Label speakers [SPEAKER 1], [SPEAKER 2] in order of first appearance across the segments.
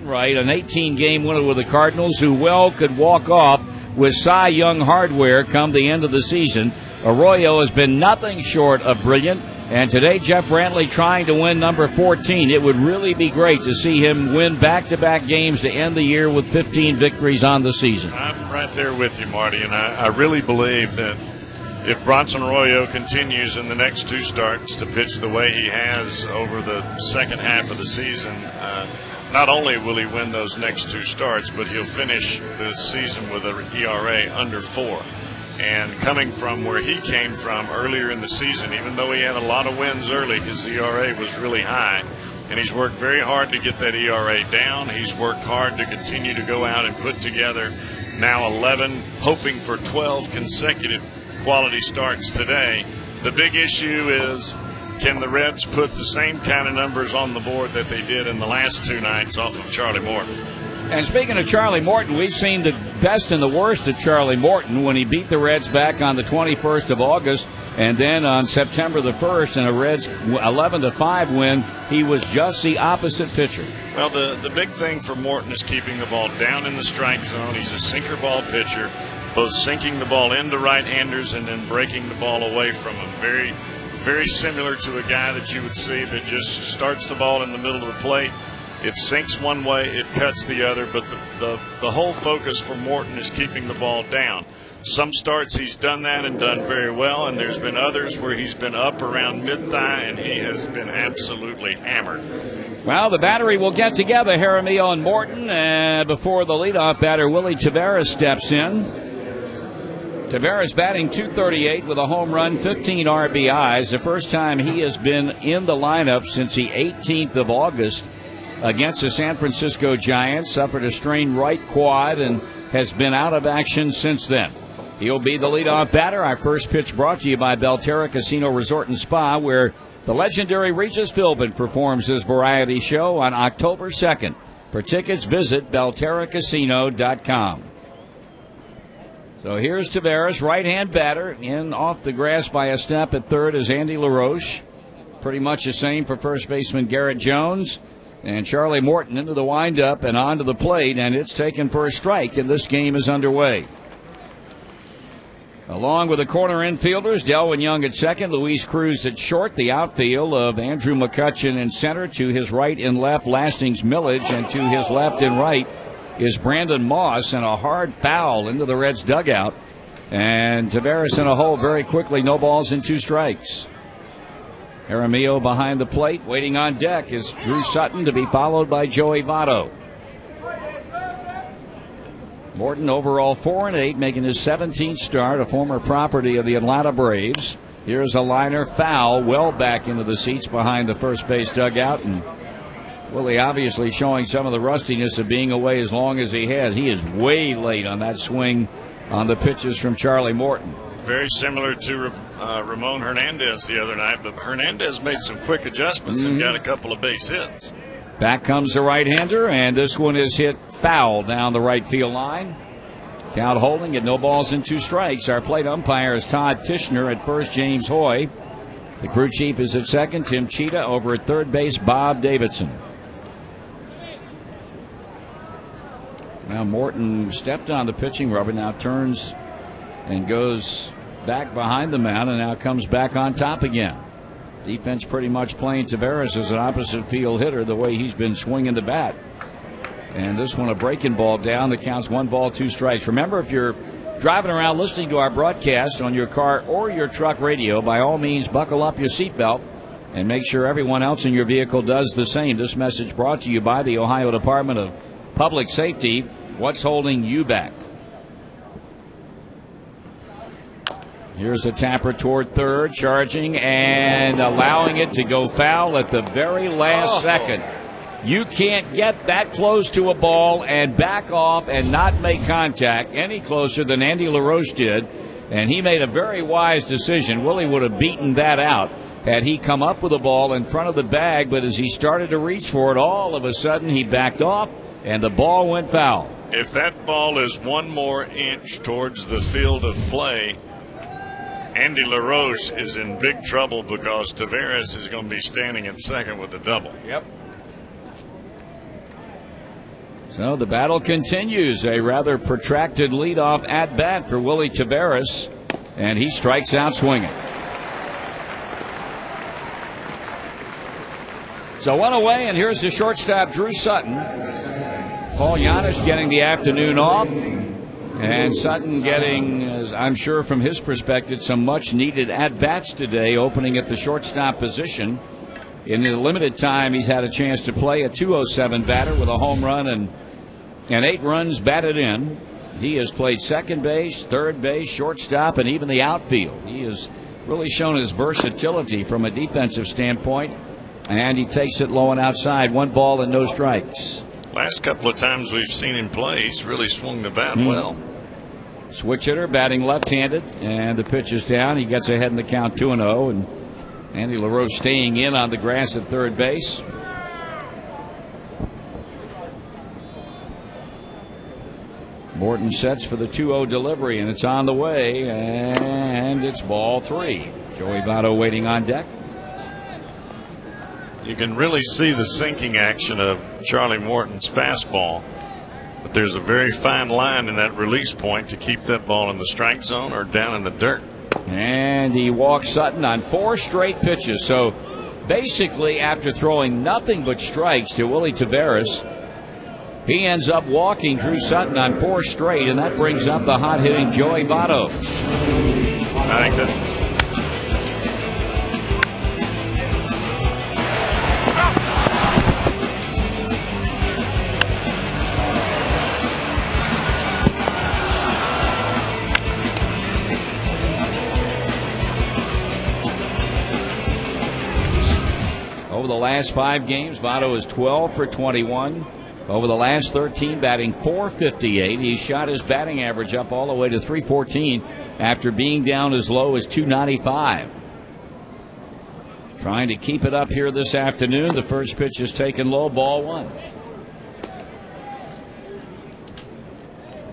[SPEAKER 1] Wainwright, an 18-game winner with the Cardinals, who well could walk off with Cy Young hardware come the end of the season. Arroyo has been nothing short of brilliant, and today Jeff Brantley trying to win number 14. It would really be great to see him win back-to-back games to end the year with 15 victories on the season.
[SPEAKER 2] I'm right there with you, Marty, and I really believe that if Bronson Arroyo continues in the next two starts to pitch the way he has over the second half of the season, not only will he win those next two starts, but he'll finish the season with an ERA under 4. And coming from where he came from earlier in the season, even though he had a lot of wins early, his ERA was really high. And he's worked very hard to get that ERA down. He's worked hard to continue to go out and put together now 11, hoping for 12 consecutive quality starts today. The big issue is, can the Reds put the same kind of numbers on the board that they did in the last two nights off of Charlie Morton?
[SPEAKER 1] And speaking of Charlie Morton, we've seen the best and the worst of Charlie Morton when he beat the Reds back on the 21st of August, and then on September the 1st in a Reds 11-5 win, he was just the opposite pitcher.
[SPEAKER 2] Well, the big thing for Morton is keeping the ball down in the strike zone. He's a sinker ball pitcher, both sinking the ball into right-handers and then breaking the ball away from them. Very, very similar to a guy that you would see that just starts the ball in the middle of the plate. It sinks one way, it cuts the other, but the whole focus for Morton is keeping the ball down. Some starts he's done that and done very well, and there's been others where he's been up around mid-thigh and he has been absolutely hammered.
[SPEAKER 1] Well, the battery will get together, Jaramillo and Morton, before the leadoff batter, Willie Taveras, steps in. Taveras batting .238 with a home run, 15 RBIs. The first time he has been in the lineup since the 18th of August against the San Francisco Giants. Suffered a strained right quad and has been out of action since then. He'll be the leadoff batter. Our first pitch brought to you by Belterra Casino Resort and Spa, where the legendary Regis Philbin performs his variety show on October 2nd. For tickets, visit BelterraCasino.com. So here's Taveras, right-hand batter, in off the grass by a step at third is Andy LaRoche. Pretty much the same for first baseman Garrett Jones. And Charlie Morton into the windup and onto the plate, and it's taken for a strike, and this game is underway. Along with the corner infielders, Delwyn Young at second, Luis Cruz at short, the outfield of Andrew McCutchen in center, to his right and left, Lastings Millage, and to his left and right is Brandon Moss, and a hard foul into the Reds dugout. And Taveras in a hole very quickly, no balls and 2 strikes. Jaramillo behind the plate, waiting on deck is Drew Sutton, to be followed by Joey Votto. Morton overall 4-8, making his 17th start, a former property of the Atlanta Braves. Here's a liner, foul, well back into the seats behind the first base dugout, and Willie obviously showing some of the rustiness of being away as long as he has. He is way late on that swing on the pitches from Charlie Morton.
[SPEAKER 2] Very similar to Ramon Hernandez the other night, but Hernandez made some quick adjustments and got a couple of base hits.
[SPEAKER 1] Back comes the right-hander, and this one is hit foul down the right field line. Count holding at no balls and 2 strikes. Our plate umpire is Todd Tishner. At first, James Hoy. The crew chief is at second. Tim Cheetah. Over at third base, Bob Davidson. Now Morton stepped on the pitching rubber, now turns and goes back behind the mound, and now comes back on top again. Defense pretty much playing Taveras as an opposite field hitter, the way he's been swinging the bat. And this one a breaking ball down that counts 1 ball, 2 strikes. Remember, if you're driving around listening to our broadcast on your car or your truck radio, by all means buckle up your seatbelt and make sure everyone else in your vehicle does the same. This message brought to you by the Ohio Department of Public Safety. What's holding you back? Here's a tapper toward third, charging and allowing it to go foul at the very last second. You can't get that close to a ball and back off and not make contact any closer than Andy LaRoche did, and he made a very wise decision. Willie would have beaten that out had he come up with the ball in front of the bag, but as he started to reach for it, all of a sudden he backed off and the ball went foul.
[SPEAKER 2] If that ball is 1 more inch towards the field of play, Andy LaRoche is in big trouble, because Taveras is going to be standing at second with a double.
[SPEAKER 1] Yep. So the battle continues. A rather protracted leadoff at bat for Willie Taveras, and he strikes out swinging. So one away, and here's the shortstop, Drew Sutton. Paul Giannis getting the afternoon off, and Sutton getting, as I'm sure from his perspective, some much-needed at-bats today, opening at the shortstop position. In the limited time he's had a chance to play, a .207 batter with a home run and 8 runs batted in. He has played second base, third base, shortstop, and even the outfield. He has really shown his versatility from a defensive standpoint, and he takes it low and outside. 1 ball and no strikes.
[SPEAKER 2] Last couple of times we've seen him play, he's really swung the bat well.
[SPEAKER 1] Switch hitter, batting left-handed, and the pitch is down. He gets ahead in the count 2-0, and Andy LaRoche staying in on the grass at third base. Morton sets for the 2-0 delivery, and it's on the way, and it's ball 3. Joey Votto waiting on deck.
[SPEAKER 2] You can really see the sinking action of Charlie Morton's fastball, but there's a very fine line in that release point to keep that ball in the strike zone or down in the dirt.
[SPEAKER 1] And he walks Sutton on 4 straight pitches. So basically, after throwing nothing but strikes to Willie Taveras, he ends up walking Drew Sutton on 4 straight, and that brings up the hot-hitting Joey Votto.
[SPEAKER 2] I think that's
[SPEAKER 1] over the last 5 games, Votto is 12 for 21. Over the last 13, batting .458. He shot his batting average up all the way to .314 after being down as low as .295. Trying to keep it up here this afternoon. The first pitch is taken low, ball 1.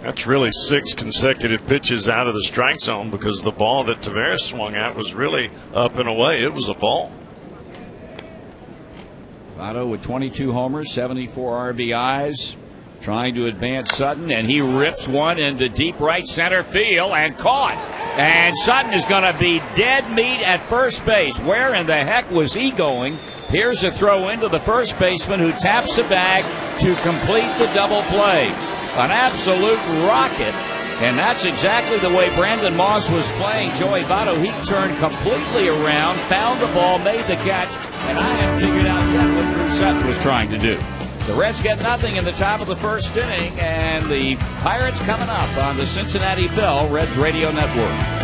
[SPEAKER 2] That's really 6 consecutive pitches out of the strike zone, because the ball that Taveras swung at was really up and away. It was a ball.
[SPEAKER 1] Votto with 22 homers, 74 RBIs, trying to advance Sutton, and he rips one into deep right center field and caught. And Sutton is going to be dead meat at first base. Where in the heck was he going? Here's a throw into the first baseman, who taps the bag to complete the double play. An absolute rocket. And that's exactly the way Brandon Moss was playing Joey Votto. He turned completely around, found the ball, made the catch, and I haven't figured out yet what Drew Sutton was trying to do. The Reds get nothing in the top of the first inning, and the Pirates coming up on the Cincinnati Bell Reds Radio Network.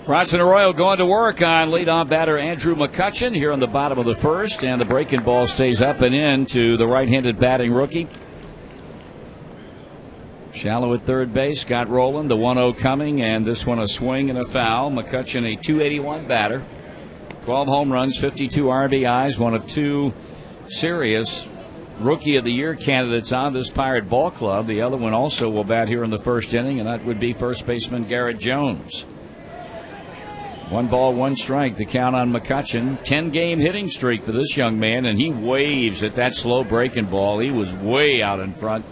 [SPEAKER 1] Bronson Arroyo going to work on leadoff batter Andrew McCutchen here in the bottom of the first, and the breaking ball stays up and in to the right-handed batting rookie. Shallow at third base, Scott Rowland, the 1-0 coming, and this one a swing and a foul. McCutchen, a .281 batter, 12 home runs, 52 RBIs, one of two serious Rookie of the Year candidates on this Pirate ball club. The other one also will bat here in the first inning, and that would be first baseman Garrett Jones. 1 ball, 1 strike, the count on McCutchen. 10-game hitting streak for this young man, and he waves at that slow breaking ball. He was way out in front.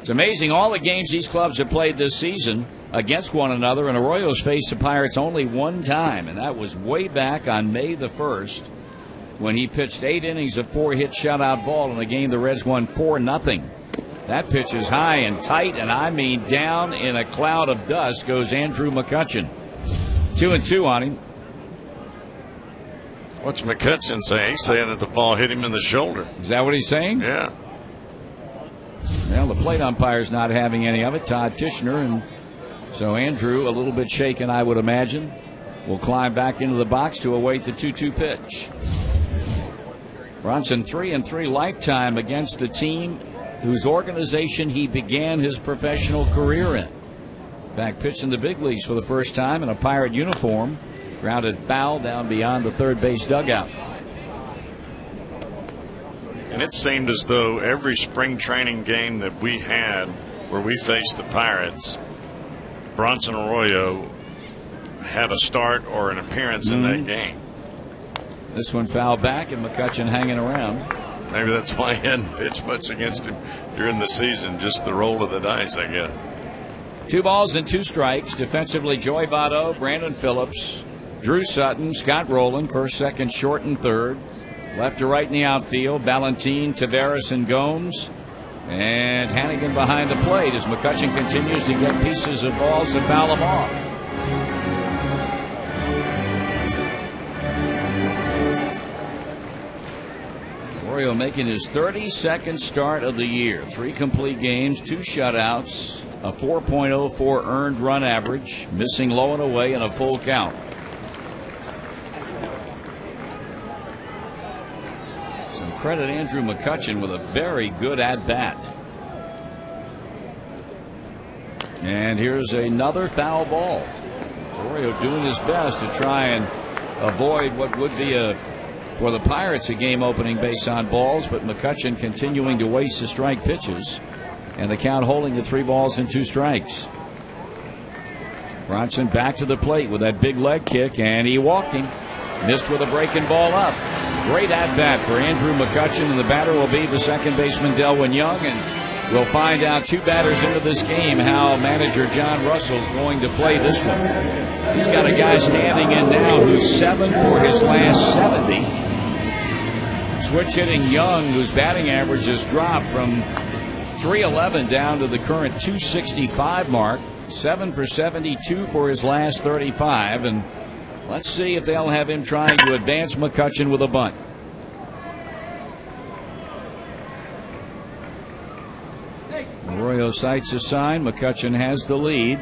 [SPEAKER 1] It's amazing all the games these clubs have played this season against one another, and Arroyo's faced the Pirates only one time, and that was way back on May the 1st when he pitched 8 innings of 4-hit shutout ball in a game the Reds won 4-0. That pitch is high and tight, and I mean down in a cloud of dust goes Andrew McCutchen. 2-2 on him.
[SPEAKER 2] What's McCutchen saying? He's saying that the ball hit him in the shoulder.
[SPEAKER 1] Is that what he's saying?
[SPEAKER 2] Yeah.
[SPEAKER 1] Well, the plate umpire's not having any of it, Todd Tishner, and so Andrew, a little bit shaken, I would imagine, will climb back into the box to await the 2-2 pitch. Bronson 3-3 lifetime against the team whose organization he began his professional career in. In fact, pitched in the big leagues for the first time in a Pirate uniform. Grounded foul down beyond the third base dugout.
[SPEAKER 2] And it seemed as though every spring training game that we had where we faced the Pirates, Bronson Arroyo had a start or an appearance in that game.
[SPEAKER 1] This one fouled back, and McCutchen hanging around.
[SPEAKER 2] Maybe that's why he hadn't pitched much against him during the season, just the roll of the dice, I guess.
[SPEAKER 1] 2 balls and 2 strikes. Defensively, Joey Votto, Brandon Phillips, Drew Sutton, Scott Rowland, first, second, short, and third. Left to right in the outfield, Valentin, Taveras, and Gomes. And Hannigan behind the plate as McCutchen continues to get pieces of balls to foul him off. Arroyo making his 32nd start of the year. 3 complete games, 2 shutouts, a 4.04 earned run average, missing low and away, and a full count. So credit Andrew McCutchen with a very good at-bat. And here's another foul ball. Arroyo doing his best to try and avoid what would be for the Pirates a game-opening base on balls, but McCutchen continuing to waste his strike pitches, and the count holding at 3 balls and 2 strikes. Bronson back to the plate with that big leg kick, and he walked him. Missed with a breaking ball up. Great at-bat for Andrew McCutchen, and the batter will be the second baseman Delwyn Young, and we'll find out 2 batters into this game how manager John Russell's going to play this one. He's got a guy standing in now who's 7 for his last 70. Switch hitting Young, whose batting average has dropped from .311 down to the current .265 mark. 7 for 72 for his last 35, and let's see if they'll have him trying to advance McCutchen with a bunt. Arroyo sights a sign. McCutchen has the lead.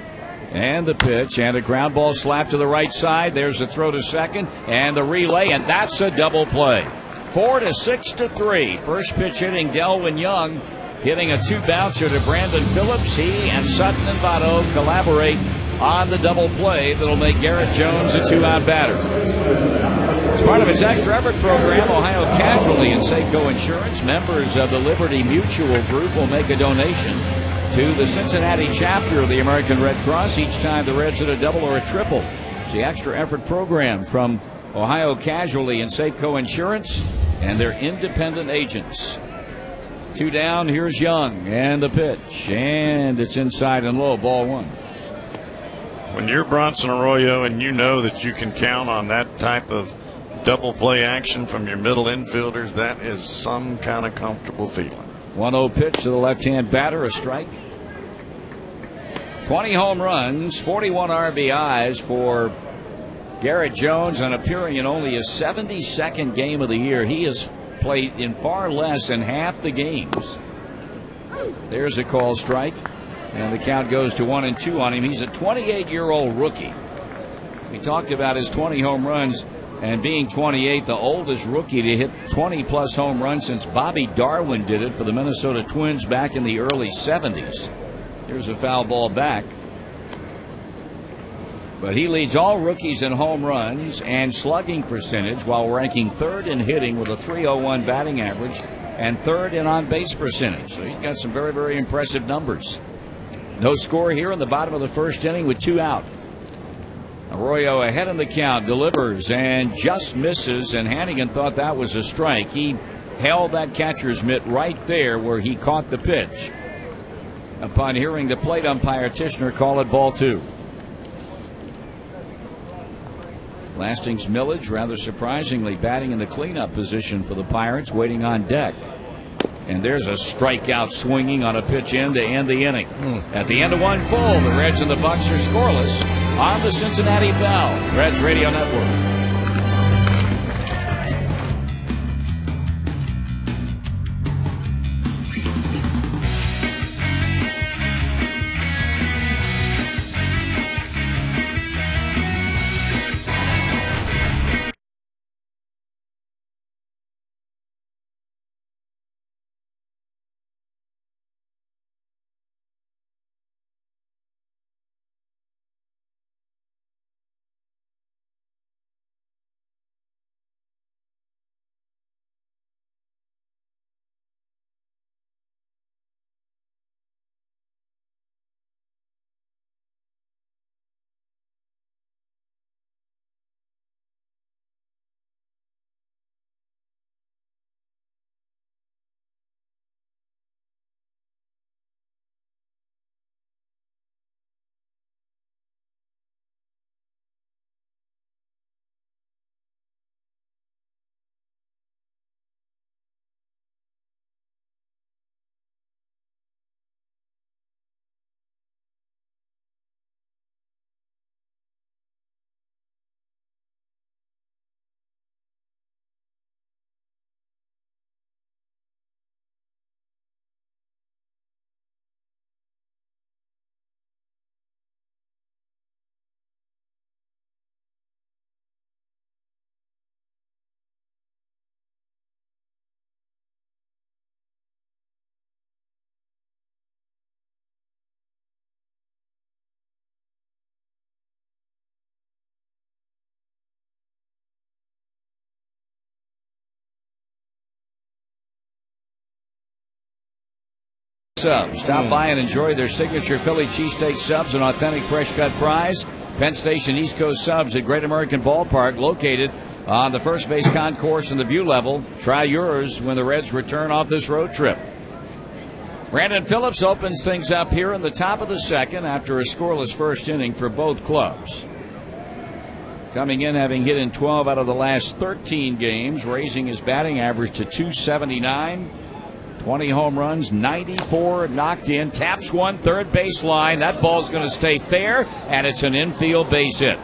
[SPEAKER 1] And the pitch, and a ground ball slap to the right side. There's a throw to second, and the relay, and that's a double play. 4-6-3. First pitch hitting Delwyn Young, hitting a 2-bouncer to Brandon Phillips. He and Sutton and Votto collaborate on the double play that'll make Garrett Jones a 2-out batter. As part of its extra effort program, Ohio Casualty and Safeco Insurance, members of the Liberty Mutual Group, will make a donation to the Cincinnati chapter of the American Red Cross each time the Reds hit a double or a triple. It's the extra effort program from Ohio Casualty and Safeco Insurance and their independent agents. 2 down, here's Young, and the pitch, and it's inside and low, ball 1.
[SPEAKER 2] When you're Bronson Arroyo and you know that you can count on that type of double play action from your middle infielders, that is some kind of comfortable feeling.
[SPEAKER 1] 1-0 pitch to the left-hand batter, a strike. 20 home runs, 41 RBIs for Garrett Jones, and appearing in only his 72nd game of the year. He has played in far less than half the games. There's a called strike, and the count goes to 1-2 on him. He's a 28-year-old rookie. We talked about his 20 home runs and being 28, the oldest rookie to hit 20-plus home runs since Bobby Darwin did it for the Minnesota Twins back in the early 70s. Here's a foul ball back. But he leads all rookies in home runs and slugging percentage while ranking third in hitting with a .301 batting average and third in on-base percentage. So he's got some very, very impressive numbers. No score here in the bottom of the first inning with 2 out. Arroyo ahead in the count, delivers and just misses, and Hannigan thought that was a strike. He held that catcher's mitt right there where he caught the pitch. Upon hearing the plate umpire Tishner call it ball 2. Lastings Millage, rather surprisingly, batting in the cleanup position for the Pirates, waiting on deck. And there's a strikeout swinging on a pitch in to end the inning. At the end of 1 full, the Reds and the Bucks are scoreless on the Cincinnati Bell Reds Radio Network. Subs. Stop by and enjoy their signature Philly cheesesteak subs, an authentic fresh cut fries. Penn Station East Coast Subs at Great American Ballpark, located on the first base concourse in the view level. Try yours when the Reds return off this road trip. Brandon Phillips opens things up here in the top of the second after a scoreless first inning for both clubs. Coming in having hit in 12 out of the last 13 games, raising his batting average to .279. 20 home runs, 94 knocked in, taps one, third base line. That ball's going to stay fair, and it's an infield base hit.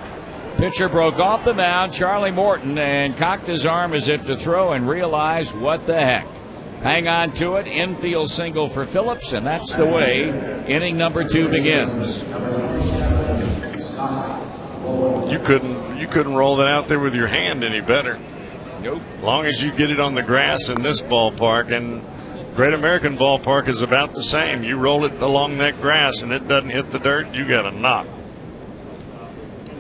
[SPEAKER 1] Pitcher broke off the mound, Charlie Morton, and cocked his arm as if to throw and realized what the heck. Hang on to it, infield single for Phillips, and that's the way inning number 2 begins.
[SPEAKER 2] You couldn't roll that out there with your hand any better.
[SPEAKER 1] Nope.
[SPEAKER 2] As long as you get it on the grass in this ballpark, and Great American Ballpark is about the same. You roll it along that grass and it doesn't hit the dirt, you got a knock.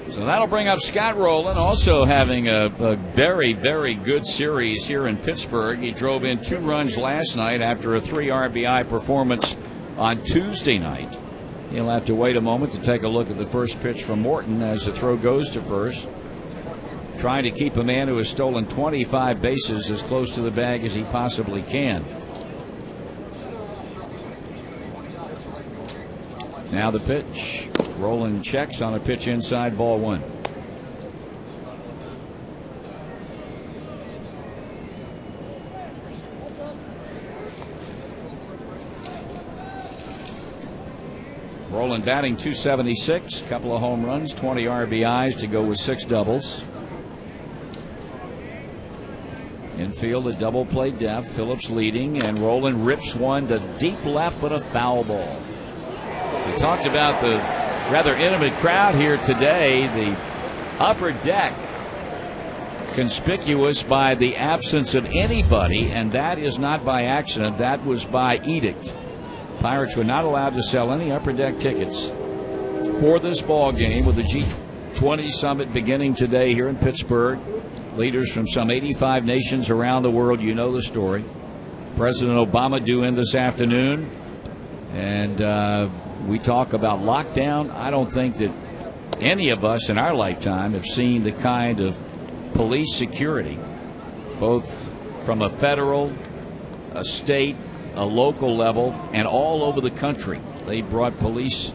[SPEAKER 1] So that'll bring up Scott Rowland, also having a very, very good series here in Pittsburgh. He drove in 2 runs last night after a 3 RBI performance on Tuesday night. He'll have to wait a moment to take a look at the first pitch from Morton as the throw goes to first. Trying to keep a man who has stolen 25 bases as close to the bag as he possibly can. Now the pitch. Rowland checks on a pitch inside, ball 1. Rowland batting .276, couple of home runs, 20 RBIs to go with 6 doubles. Infield a double play depth. Phillips leading, and Rowland rips one to deep left, but a foul ball. We talked about the rather intimate crowd here today. The Upper Deck conspicuous by the absence of anybody, and that is not by accident. That was by edict. Pirates were not allowed to sell any Upper Deck tickets for this ball game, with the G20 summit beginning today here in Pittsburgh. Leaders from some 85 nations around the world. You know the story. President Obama due in this afternoon, and we talk about lockdown. I don't think that any of us in our lifetime have seen the kind of police security, both from a federal, a state, a local level, and all over the country. They brought police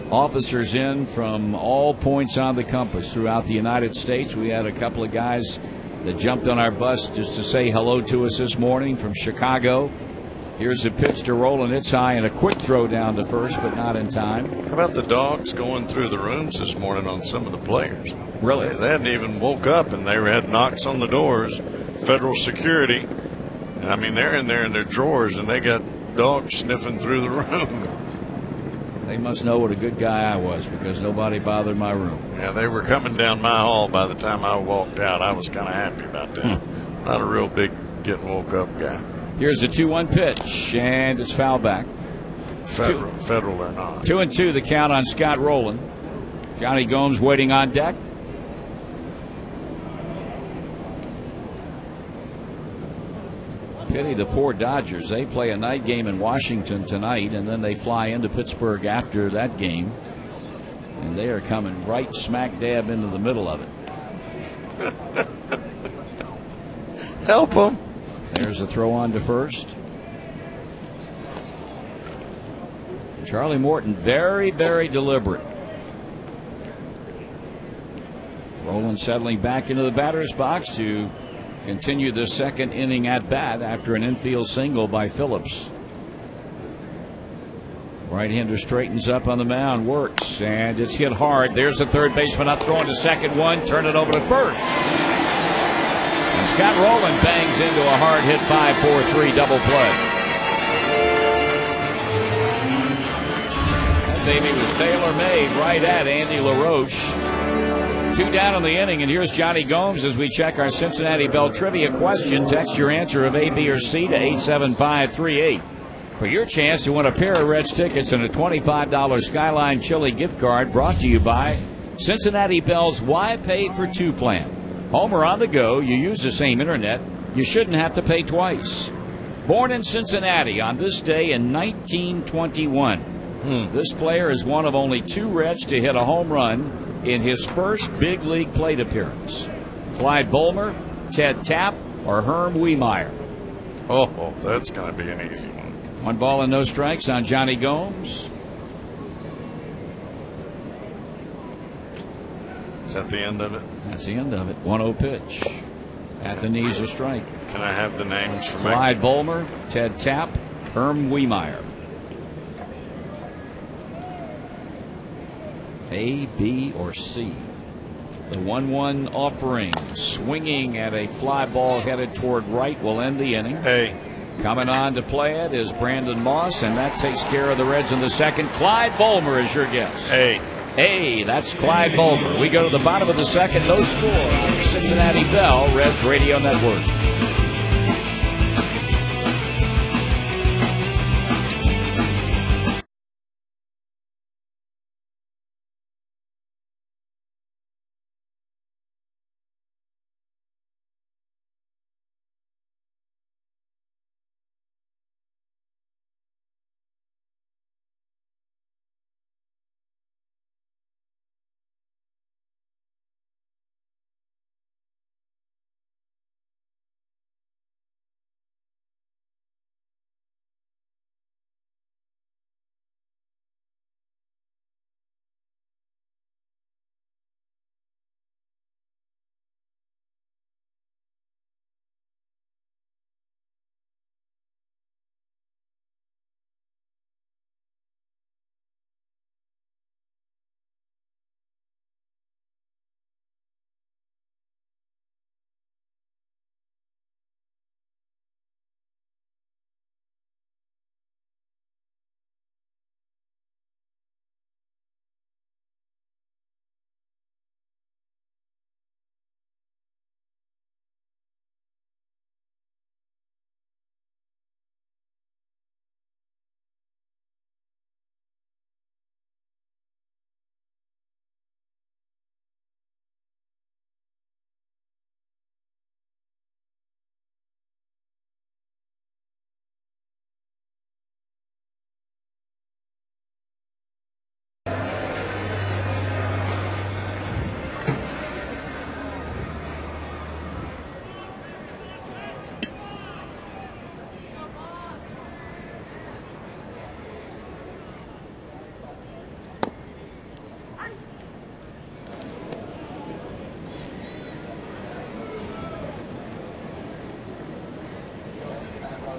[SPEAKER 1] officers in from all points on the compass throughout the United States. We had a couple of guys that jumped on our bus just to say hello to us this morning from Chicago. Here's a pitch to Roland. It's high, and a quick throw down to first, but not in time.
[SPEAKER 2] How about the dogs going through the rooms this morning on some of the players?
[SPEAKER 1] Really?
[SPEAKER 2] They hadn't even woke up, and they had knocks on the doors, federal security. I mean, they're in there in their drawers, and they got dogs sniffing through the room.
[SPEAKER 1] They must know what a good guy I was, because nobody bothered my room.
[SPEAKER 2] Yeah, they were coming down my hall by the time I walked out. I was kind of happy about that. Not a real big getting woke up guy.
[SPEAKER 1] Here's a 2-1 pitch, and it's foul back.
[SPEAKER 2] Federal or not.
[SPEAKER 1] 2-2 the count on Scott Rowland. Johnny Gomes waiting on deck. Pity the poor Dodgers. They play a night game in Washington tonight, and then they fly into Pittsburgh after that game. And they are coming right smack dab into the middle of it.
[SPEAKER 2] Help them.
[SPEAKER 1] There's a throw on to first. Charlie Morton, very, very deliberate. Rowland settling back into the batter's box to continue the second inning at bat after an infield single by Phillips. Right-hander straightens up on the mound, works, and it's hit hard. There's the third baseman up, throwing to second one, turn it over to first. And Scott Rowland bangs into a hard hit 5-4-3 double play. That baby was tailor-made right at Andy LaRoche. 2 down in the inning, and here's Johnny Gomes as we check our Cincinnati Bell trivia question. Text your answer of A, B, or C to 87538 for your chance to win a pair of Reds tickets and a $25 Skyline Chili gift card, brought to you by Cincinnati Bell's Why Pay for 2 plan. Home or on the go, you use the same internet, you shouldn't have to pay twice. Born in Cincinnati on this day in 1921, this player is one of only 2 Reds to hit a home run in his first big league plate appearance. Clyde Bulmer, Ted Tapp, or Herm Wiemeyer?
[SPEAKER 2] Oh, that's going to be an easy one.
[SPEAKER 1] 1 ball and no strikes on Johnny Gomes.
[SPEAKER 2] Is that the end of it?
[SPEAKER 1] That's the end of it. 1-0 pitch. At the knees, a strike.
[SPEAKER 2] Can I have the names for
[SPEAKER 1] Clyde Bulmer, Ted Tapp, Herm Wiemeyer. A, B, or C? The 1-1 offering, swinging at a fly ball headed toward right, will end the inning.
[SPEAKER 2] A.
[SPEAKER 1] Coming on to play it is Brandon Moss, and that takes care of the Reds in the second. Clyde Bulmer is your guess. A, that's Clyde Bulmer. We go to the bottom of the second, no score on the Cincinnati Bell Reds Radio Network.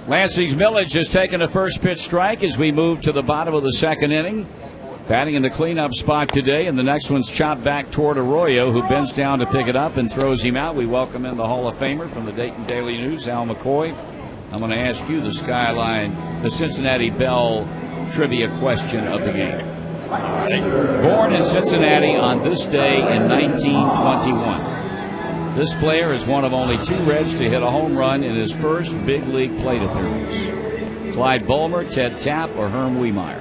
[SPEAKER 1] Lansing's Millage has taken a first pitch strike as we move to the bottom of the second inning. Batting in the cleanup spot today, and the next one's chopped back toward Arroyo, who bends down to pick it up and throws him out. We welcome in the Hall of Famer from the Dayton Daily News, Al McCoy. I'm going to ask you the Cincinnati Bell trivia question of the game. Born in Cincinnati on this day in 1921. This player is one of only 2 Reds to hit a home run in his first big league plate appearance. Clyde Bulmer, Ted Tapp, or Herm Wiemeyer?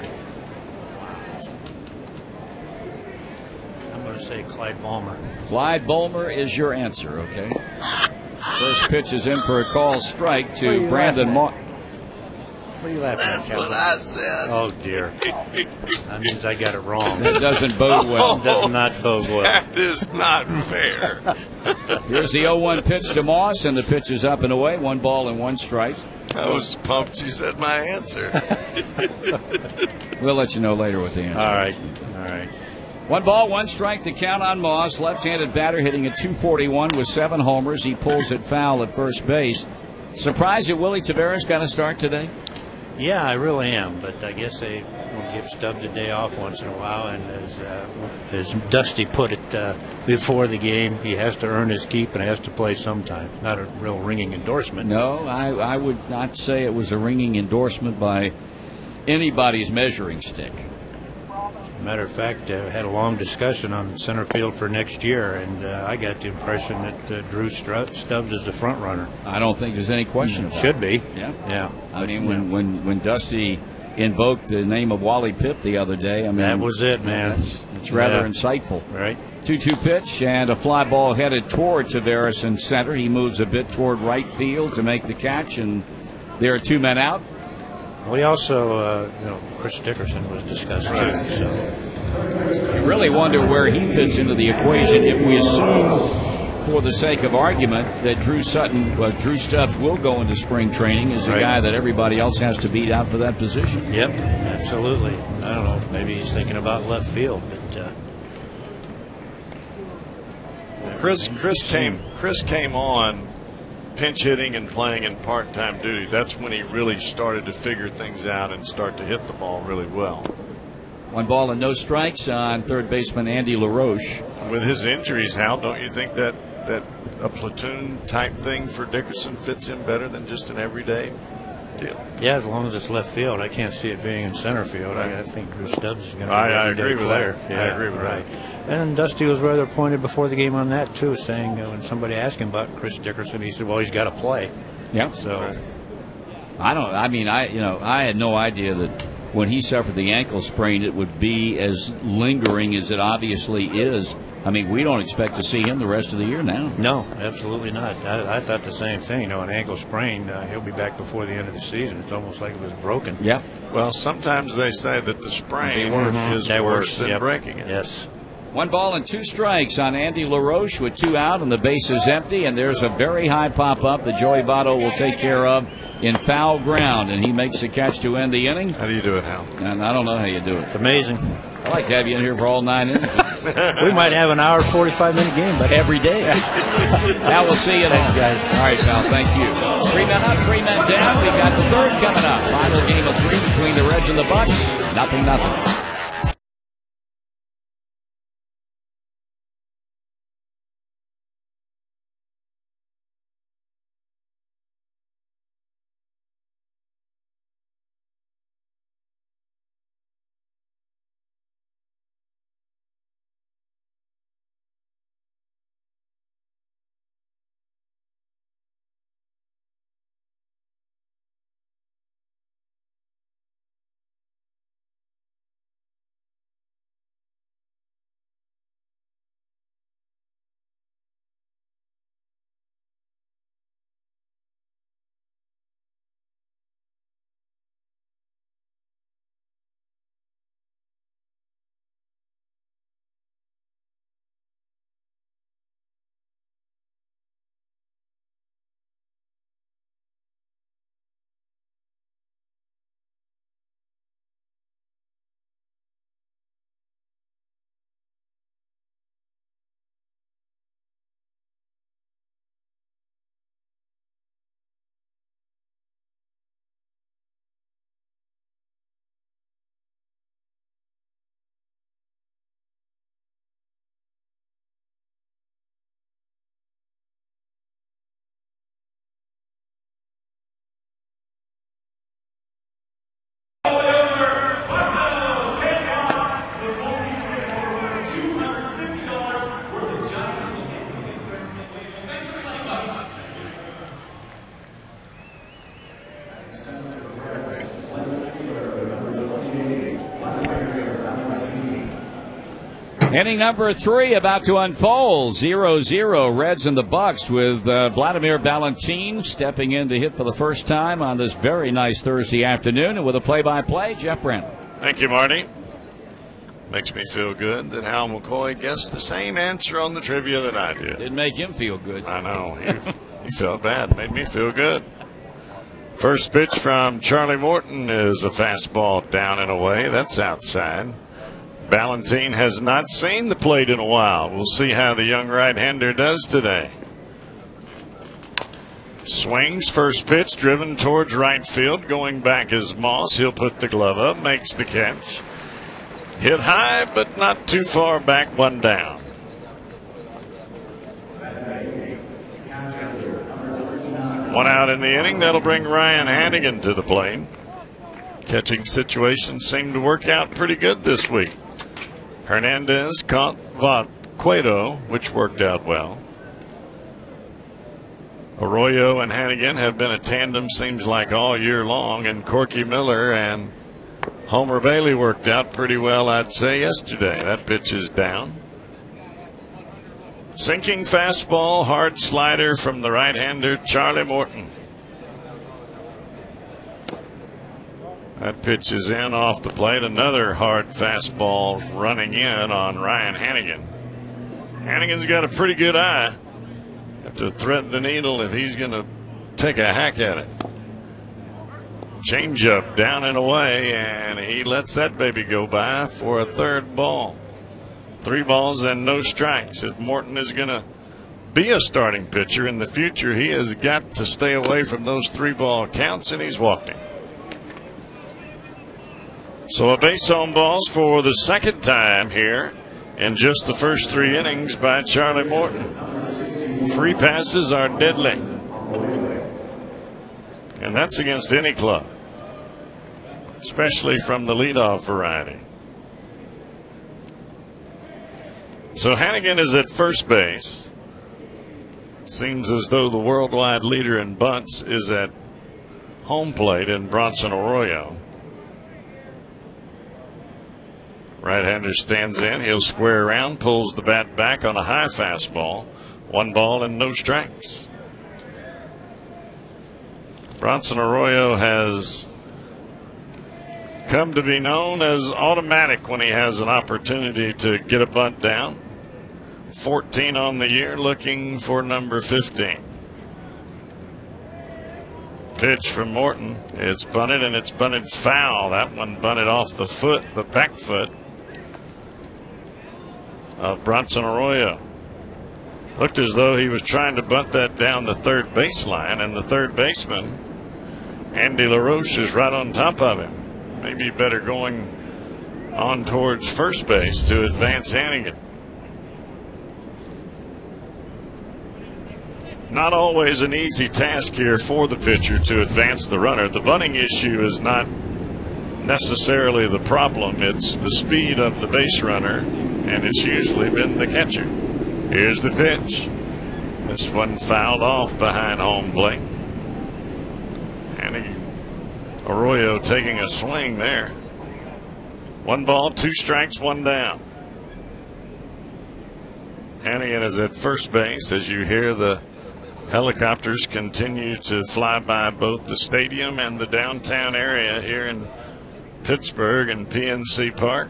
[SPEAKER 3] I'm going to say Clyde Bulmer.
[SPEAKER 1] Clyde Bulmer is your answer, okay? First pitch is in for a call strike to Brandon Moss.
[SPEAKER 3] What are you laughing at,
[SPEAKER 2] That's what I said.
[SPEAKER 3] Oh, dear. That means I got it wrong.
[SPEAKER 1] That doesn't bode well.
[SPEAKER 3] That does not bode well.
[SPEAKER 2] That is not fair.
[SPEAKER 1] Here's the 0-1 pitch to Moss, and the pitch is up and away. 1 ball and 1 strike.
[SPEAKER 2] I was pumped you said my answer.
[SPEAKER 1] We'll let you know later what the answer is.
[SPEAKER 3] All right.
[SPEAKER 1] 1 ball, 1 strike to count on Moss. Left-handed batter hitting at .241 with 7 homers. He pulls it foul at first base. Surprised that Willie Taveras got a start today?
[SPEAKER 3] Yeah, I really am, but I guess they will give Stubbs a day off once in a while, and as Dusty put it before the game, he has to earn his keep and has to play sometime. Not a real ringing endorsement.
[SPEAKER 1] No, I would not say it was a ringing endorsement by anybody's measuring stick.
[SPEAKER 3] Matter of fact, I had a long discussion on center field for next year, and I got the impression that Drew Stubbs is the front runner.
[SPEAKER 1] I don't think there's any question about it.
[SPEAKER 3] Should be.
[SPEAKER 1] Yeah. I mean, when Dusty invoked the name of Wally Pipp the other day, I mean,
[SPEAKER 3] that was it, man.
[SPEAKER 1] It's rather insightful.
[SPEAKER 3] Right.
[SPEAKER 1] 2-2 pitch and a fly ball headed toward Taveras in center. He moves a bit toward right field to make the catch, and there are 2 men out.
[SPEAKER 3] We also, Chris Dickerson was discussed too. So.
[SPEAKER 1] You really wonder where he fits into the equation if we assume, for the sake of argument, that Drew Stubbs will go into spring training as a guy that everybody else has to beat out for that position.
[SPEAKER 3] Yep, absolutely. I don't know. Maybe he's thinking about left field, but
[SPEAKER 2] Chris came on pinch hitting and playing in part-time duty. That's when he really started to figure things out and start to hit the ball really well.
[SPEAKER 1] 1 ball and no strikes on third baseman Andy LaRoche.
[SPEAKER 2] With his injuries, Hal, don't you think that a platoon type thing for Dickerson fits him better than just an everyday deal?
[SPEAKER 3] Yeah, as long as it's left field. I can't see it being in center field. I think Drew Stubbs is going to be
[SPEAKER 2] I
[SPEAKER 3] an
[SPEAKER 2] agree
[SPEAKER 3] everyday
[SPEAKER 2] with
[SPEAKER 3] player.
[SPEAKER 2] that.
[SPEAKER 3] Yeah,
[SPEAKER 2] I agree with
[SPEAKER 3] right.
[SPEAKER 2] that.
[SPEAKER 3] And Dusty was rather pointed before the game on that too, saying when somebody asked him about Chris Dickerson, he said, "Well, he's got to play."
[SPEAKER 1] Yeah.
[SPEAKER 3] So
[SPEAKER 1] I had no idea that when he suffered the ankle sprain, it would be as lingering as it obviously is. I mean, we don't expect to see him the rest of the year now.
[SPEAKER 3] No, absolutely not. I thought the same thing. An ankle sprain, he'll be back before the end of the season. It's almost like it was broken.
[SPEAKER 1] Yeah.
[SPEAKER 2] Well, sometimes they say that the sprain is worse than breaking it.
[SPEAKER 3] Yes.
[SPEAKER 1] 1 ball and 2 strikes on Andy LaRoche with 2 out and the base is empty, and there's a very high pop-up that Joey Votto will take care of in foul ground, and he makes the catch to end the inning.
[SPEAKER 2] How do you do it, Hal?
[SPEAKER 1] And I don't know how you do it.
[SPEAKER 3] It's amazing.
[SPEAKER 1] I'd like to have you in here for all 9 innings.
[SPEAKER 3] We might have an hour, 45-minute game, but
[SPEAKER 1] every day. Now we'll see you then.
[SPEAKER 3] Thanks, guys.
[SPEAKER 1] All right, pal. Thank you. 3 men up, 3 men down. We got the 3rd coming up. Final game of 3 between the Reds and the Bucks. 0-0. Inning number 3 about to unfold. 0-0 Reds and the Bucks with Vladimir Valentin stepping in to hit for the first time on this very nice Thursday afternoon. And with a play-by-play, Jeff Brent.
[SPEAKER 2] Thank you, Marty. Makes me feel good that Hal McCoy guessed the same answer on the trivia that I did.
[SPEAKER 1] Didn't make him feel good.
[SPEAKER 2] I know. He felt bad. Made me feel good. First pitch from Charlie Morton is a fastball down and away. That's outside. Valentin has not seen the plate in a while. We'll see how the young right-hander does today. Swings, first pitch, driven towards right field. Going back is Moss. He'll put the glove up, makes the catch. Hit high, but not too far back, one down. One out in the inning. That'll bring Ryan Hannigan to the plate. Catching situations seem to work out pretty good this week. Hernandez caught Cueto, which worked out well. Arroyo and Hannigan have been a tandem, seems like, all year long, and Corky Miller and Homer Bailey worked out pretty well, I'd say, yesterday. That pitch is down. Sinking fastball, hard slider from the right-hander, Charlie Morton. That pitch is in off the plate. Another hard fastball running in on Ryan Hannigan. Hannigan's got a pretty good eye. Have to thread the needle if he's going to take a hack at it. Changeup down and away, and he lets that baby go by for a third ball. 3 balls and no strikes. If Morton is going to be a starting pitcher in the future, he has got to stay away from those 3-ball counts, and he's walking. So a base on balls for the second time here in just the first 3 innings by Charlie Morton. Free passes are deadly. And that's against any club, especially from the leadoff variety. So Hannigan is at first base. Seems as though the worldwide leader in bunts is at home plate in Bronson Arroyo. Right-hander stands in. He'll square around, pulls the bat back on a high fastball. 1 ball and no strikes. Bronson Arroyo has come to be known as automatic when he has an opportunity to get a bunt down. 14 on the year, looking for number 15. Pitch from Morton. It's bunted, and it's bunted foul. That one bunted off the foot, the back foot of Bronson Arroyo. Looked as though he was trying to bunt that down the third baseline, and the third baseman, Andy LaRoche, is right on top of him. Maybe better going on towards first base to advance Hannigan. Not always an easy task here for the pitcher to advance the runner. The bunting issue is not necessarily the problem. It's the speed of the base runner, and it's usually been the catcher. Here's the pitch. This one fouled off behind home plate. Arroyo taking a swing there. 1 ball, 2 strikes, 1 down. Hannigan is at first base as you hear the helicopters continue to fly by both the stadium and the downtown area here in Pittsburgh and PNC Park.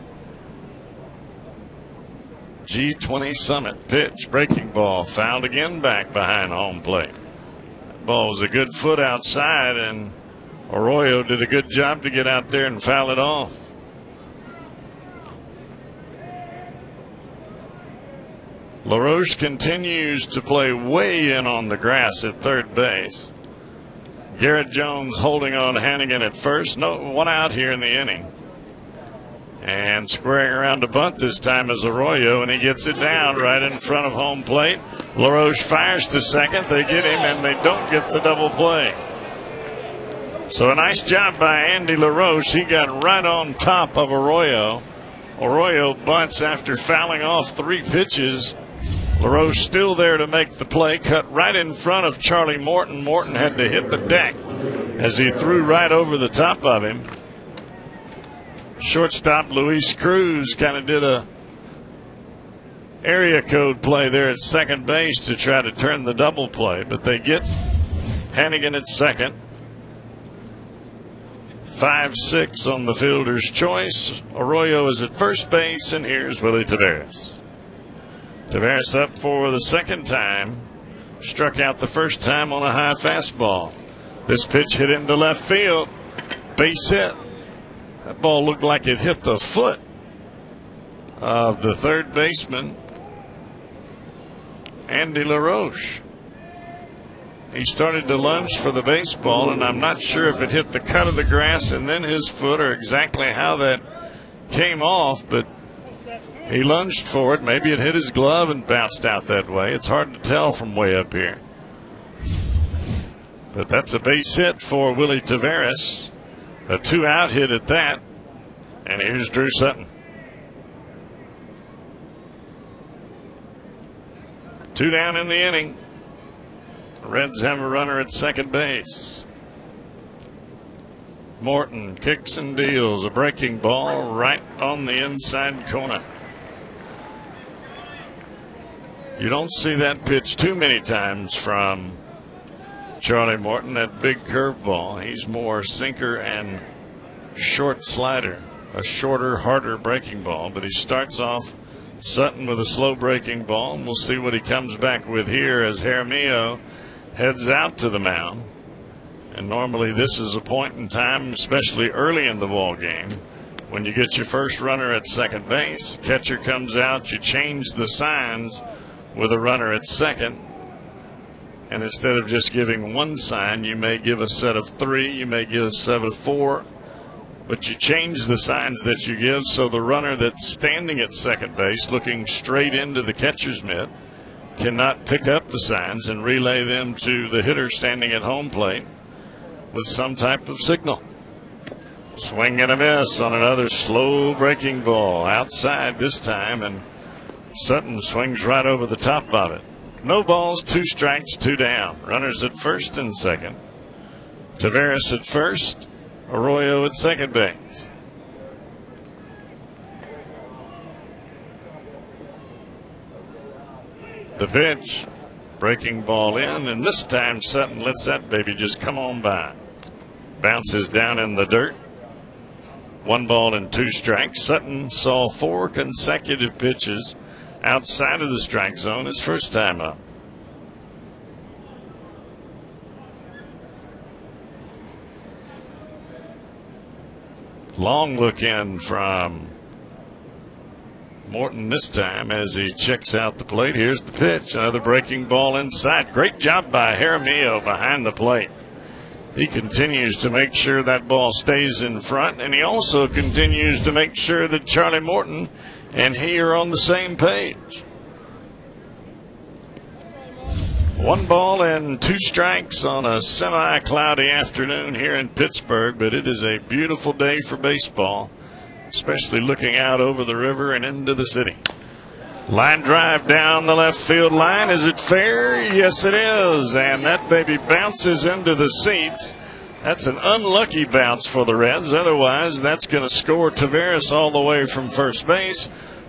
[SPEAKER 2] G20 Summit pitch, breaking ball, fouled again back behind home plate. That ball was a good foot outside, and Arroyo did a good job to get out there and foul it off. LaRoche continues to play way in on the grass at third base. Garrett Jones holding on Hannigan at first. No, 1 out here in the inning. And squaring around to bunt this time is Arroyo, and he gets it down right in front of home plate. LaRoche fires to second. They get him, and they don't get the double play. So a nice job by Andy LaRoche. He got right on top of Arroyo. Arroyo bunts after fouling off 3 pitches. LaRoche still there to make the play, cut right in front of Charlie Morton. Morton had to hit the deck as he threw right over the top of him. Shortstop Luis Cruz kind of did a area code play there at second base to try to turn the double play, but they get Hannigan at second. 5-6 on the fielder's choice. Arroyo is at first base, and here's Willie Taveras. Taveras up for the second time. Struck out the first time on a high fastball. This pitch hit into left field. Base hit. That ball looked like it hit the foot of the third baseman, Andy LaRoche. He started to lunge for the baseball, and I'm not sure if it hit the cut of the grass and then his foot or exactly how that came off, but he lunged for it. Maybe it hit his glove and bounced out that way. It's hard to tell from way up here. But that's a base hit for Willie Taveras. A 2-out hit at that. And here's Drew Sutton. 2 down in the inning. The Reds have a runner at second base. Morton kicks and deals a breaking ball right on the inside corner. You don't see that pitch too many times from Charlie Morton, that big curveball. He's more sinker and short slider, a shorter, harder breaking ball. But he starts off Sutton with a slow breaking ball, and we'll see what he comes back with here as Jaramillo heads out to the mound. And normally this is a point in time, especially early in the ball game, when you get your first runner at second base, catcher comes out, you change the signs with a runner at second. And instead of just giving one sign, you may give a set of 3, you may give a set of 4, but you change the signs that you give so the runner that's standing at second base looking straight into the catcher's mitt cannot pick up the signs and relay them to the hitter standing at home plate with some type of signal. Swing and a miss on another slow breaking ball outside this time, and Sutton swings right over the top of it. No balls, 2 strikes, 2 down. Runners at first and second. Taveras at first. Arroyo at second base. The pitch. Breaking ball in, and this time Sutton lets that baby just come on by. Bounces down in the dirt. 1 ball and 2 strikes. Sutton saw 4 consecutive pitches outside of the strike zone his first time up. Long look in from Morton this time as he checks out the plate. Here's the pitch. Another breaking ball inside. Great job by Jaramillo behind the plate. He continues to make sure that ball stays in front, and he also continues to make sure that Charlie Morton and he are on the same page. 1 ball and 2 strikes on a semi-cloudy afternoon here in Pittsburgh, but it is a beautiful day for baseball, especially looking out over the river and into the city. Line drive down the left field line. Is it fair? Yes, it is. And that baby bounces into the seats. That's an unlucky bounce for the Reds. Otherwise, that's going to score Taveras all the way from first base.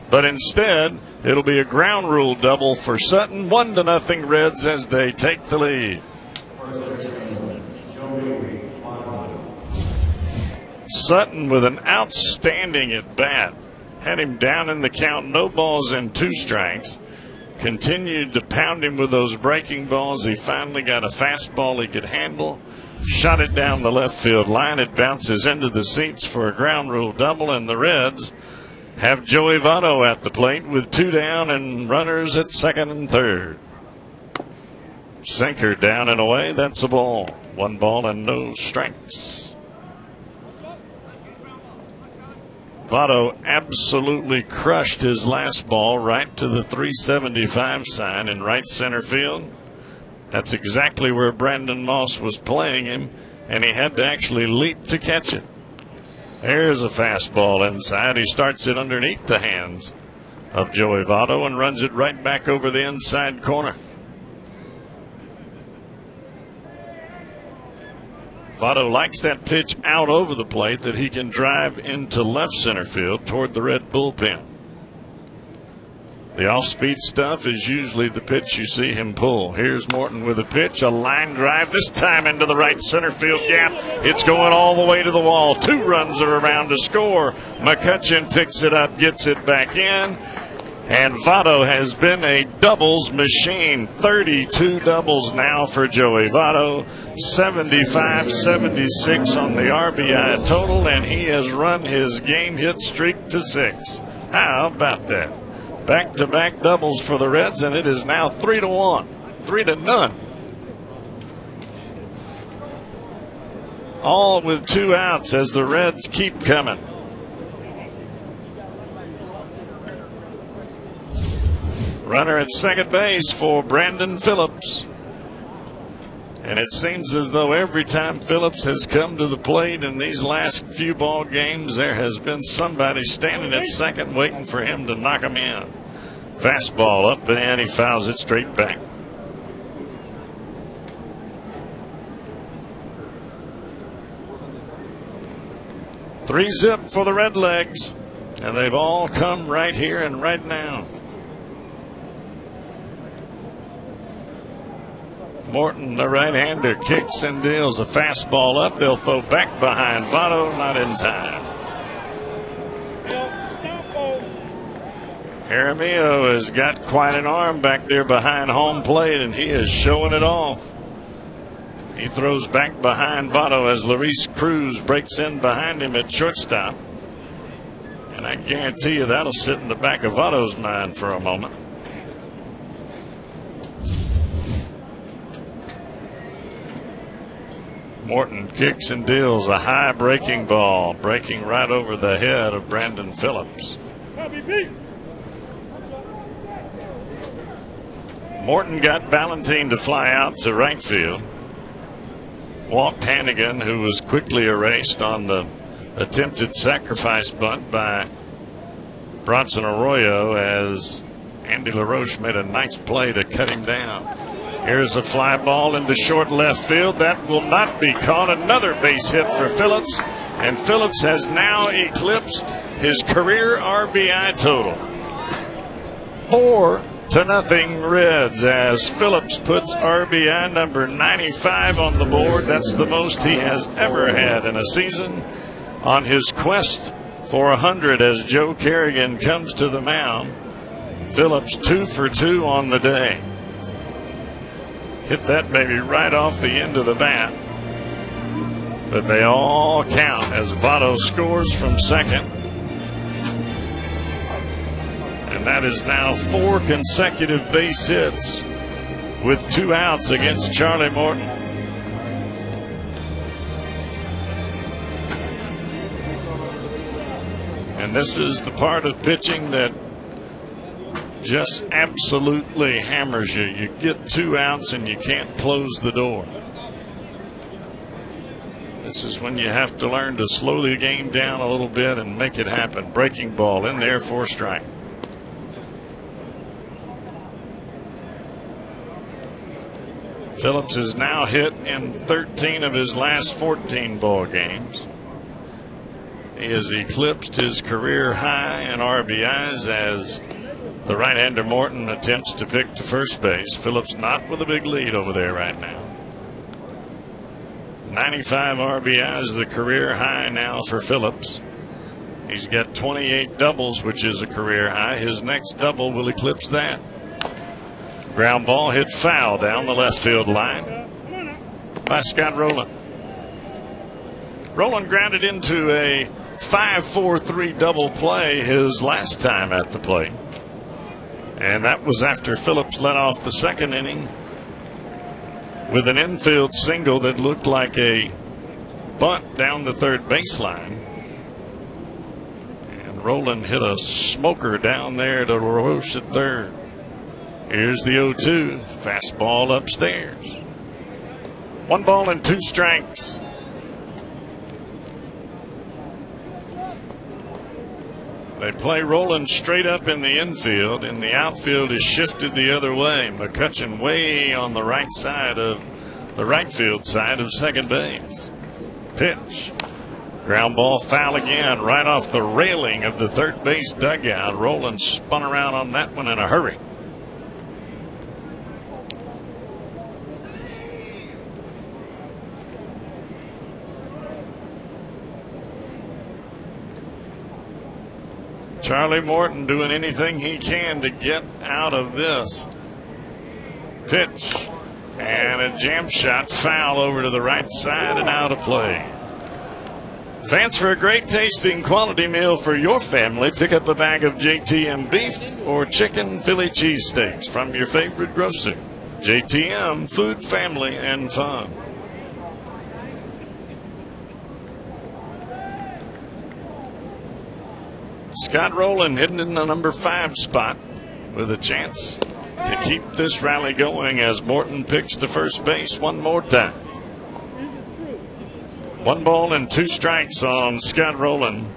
[SPEAKER 2] But instead, it'll be a ground rule double for Sutton. 1-0 Reds as they take the lead. Sutton with an outstanding at bat. Had him down in the count, no balls and 2 strikes. Continued to pound him with those breaking balls. He finally got a fastball he could handle. Shot it down the left field line. It bounces into the seats for a ground rule double, and the Reds have Joey Votto at the plate with 2 down and runners at second and third. Sinker down and away. That's a ball. 1 ball and no strikes. Votto absolutely crushed his last ball right to the 375 sign in right center field. That's exactly where Brandon Moss was playing him, and he had to actually leap to catch it. There's a fastball inside. He starts it underneath the hands of Joey Votto and runs it right back over the inside corner. Votto likes that pitch out over the plate that he can drive into left center field toward the Red bullpen. The off-speed stuff is usually the pitch you see him pull. Here's Morton with a pitch, a line drive, this time into the right center field gap. It's going all the way to the wall. 2 runs are around to score. McCutchen picks it up, gets it back in. And Votto has been a doubles machine. 32 doubles now for Joey Votto. 75-76 on the RBI total, and he has run his game hit streak to 6. How about that? Back-to-back doubles for the Reds, and it is now 3-1, 3-0. All with 2 outs as the Reds keep coming. Runner at second base for Brandon Phillips. And it seems as though every time Phillips has come to the plate in these last few ball games, there has been somebody standing at second waiting for him to knock him in. Fastball up and in, he fouls it straight back. Three zip for the Redlegs, and they've all come right here and right now. Morton, the right-hander, kicks and deals a fastball up. They'll throw back behind Votto, not in time. Jaramillo has got quite an arm back there behind home plate, and he is showing it off. He throws back behind Votto as Luis Cruz breaks in behind him at shortstop. And I guarantee you that'll sit in the back of Votto's mind for a moment. Morton kicks and deals a high breaking ball, breaking right over the head of Brandon Phillips. Morton got Ballantine to fly out to right field. Walked Hannigan, who was quickly erased on the attempted sacrifice bunt by Bronson Arroyo, as Andy LaRoche made a nice play to cut him down. Here's a fly ball into short left field. That will not be caught. Another base hit for Phillips, and Phillips has now eclipsed his career RBI total. 4-0 Reds, as Phillips puts RBI number 95 on the board. That's the most he has ever had in a season. On his quest for 100 as Joe Kerrigan comes to the mound, Phillips 2 for 2 on the day. Hit that baby right off the end of the bat. But they all count as Votto scores from second. And that is now 4 consecutive base hits with 2 outs against Charlie Morton. And this is the part of pitching that just absolutely hammers you. You get 2 outs and you can't close the door. This is when you have to learn to slow the game down a little bit and make it happen. Breaking ball in there for a strike. Phillips is now hit in 13 of his last 14 ball games. He has eclipsed his career high in RBIs as the right-hander Morton attempts to pick to first base. Phillips not with a big lead over there right now. 95 RBIs, the career high now for Phillips. He's got 28 doubles, which is a career high. His next double will eclipse that. Ground ball hit foul down the left field line by Scott Rowland. Rowland grounded into a 5-4-3 double play his last time at the plate. And that was after Phillips led off the second inning with an infield single that looked like a bunt down the third baseline. And Rowland hit a smoker down there to LaRoche at third. Here's the 0-2. Fastball upstairs. 1 ball and 2 strikes. They play Rowland straight up in the infield, and the outfield is shifted the other way. McCutchen way on the right side of the right field side of second base. Pitch. Ground ball foul again, right off the railing of the third base dugout. Rowland spun around on that one in a hurry. Charlie Morton doing anything he can to get out of this. Pitch and a jam shot, foul over to the right side and out of play. Fans, for a great tasting quality meal for your family, pick up a bag of JTM beef or chicken Philly cheesesteaks from your favorite grocer. JTM, food, family, and fun. Scott Rowland hitting in the number 5 spot with a chance to keep this rally going as Morton picks to first base one more time. 1 ball and 2 strikes on Scott Rowland.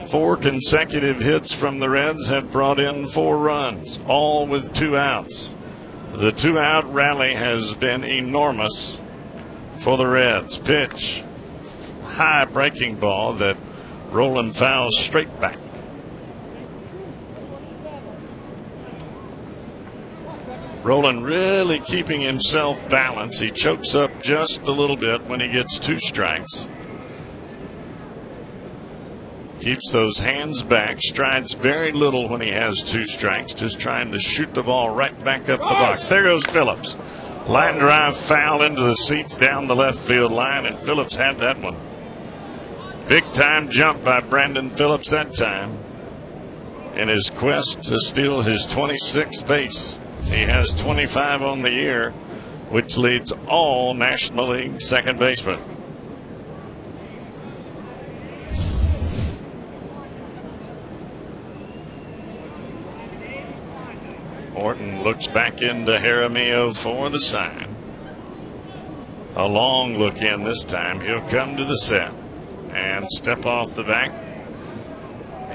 [SPEAKER 2] 4 consecutive hits from the Reds have brought in 4 runs, all with 2 outs. The 2-out rally has been enormous for the Reds. Pitch, high breaking ball that Rowland fouls straight back. Rowland really keeping himself balanced. He chokes up just a little bit when he gets 2 strikes. Keeps those hands back, strides very little when he has 2 strikes, just trying to shoot the ball right back up the box. There goes Phillips. Line drive foul into the seats down the left field line, and Phillips had that one. Big time jump by Brandon Phillips that time in his quest to steal his 26th base. He has 25 on the year, which leads all National League second basemen. Morton looks back into Jaramillo for the sign. A long look in this time. He'll come to the set and step off the back.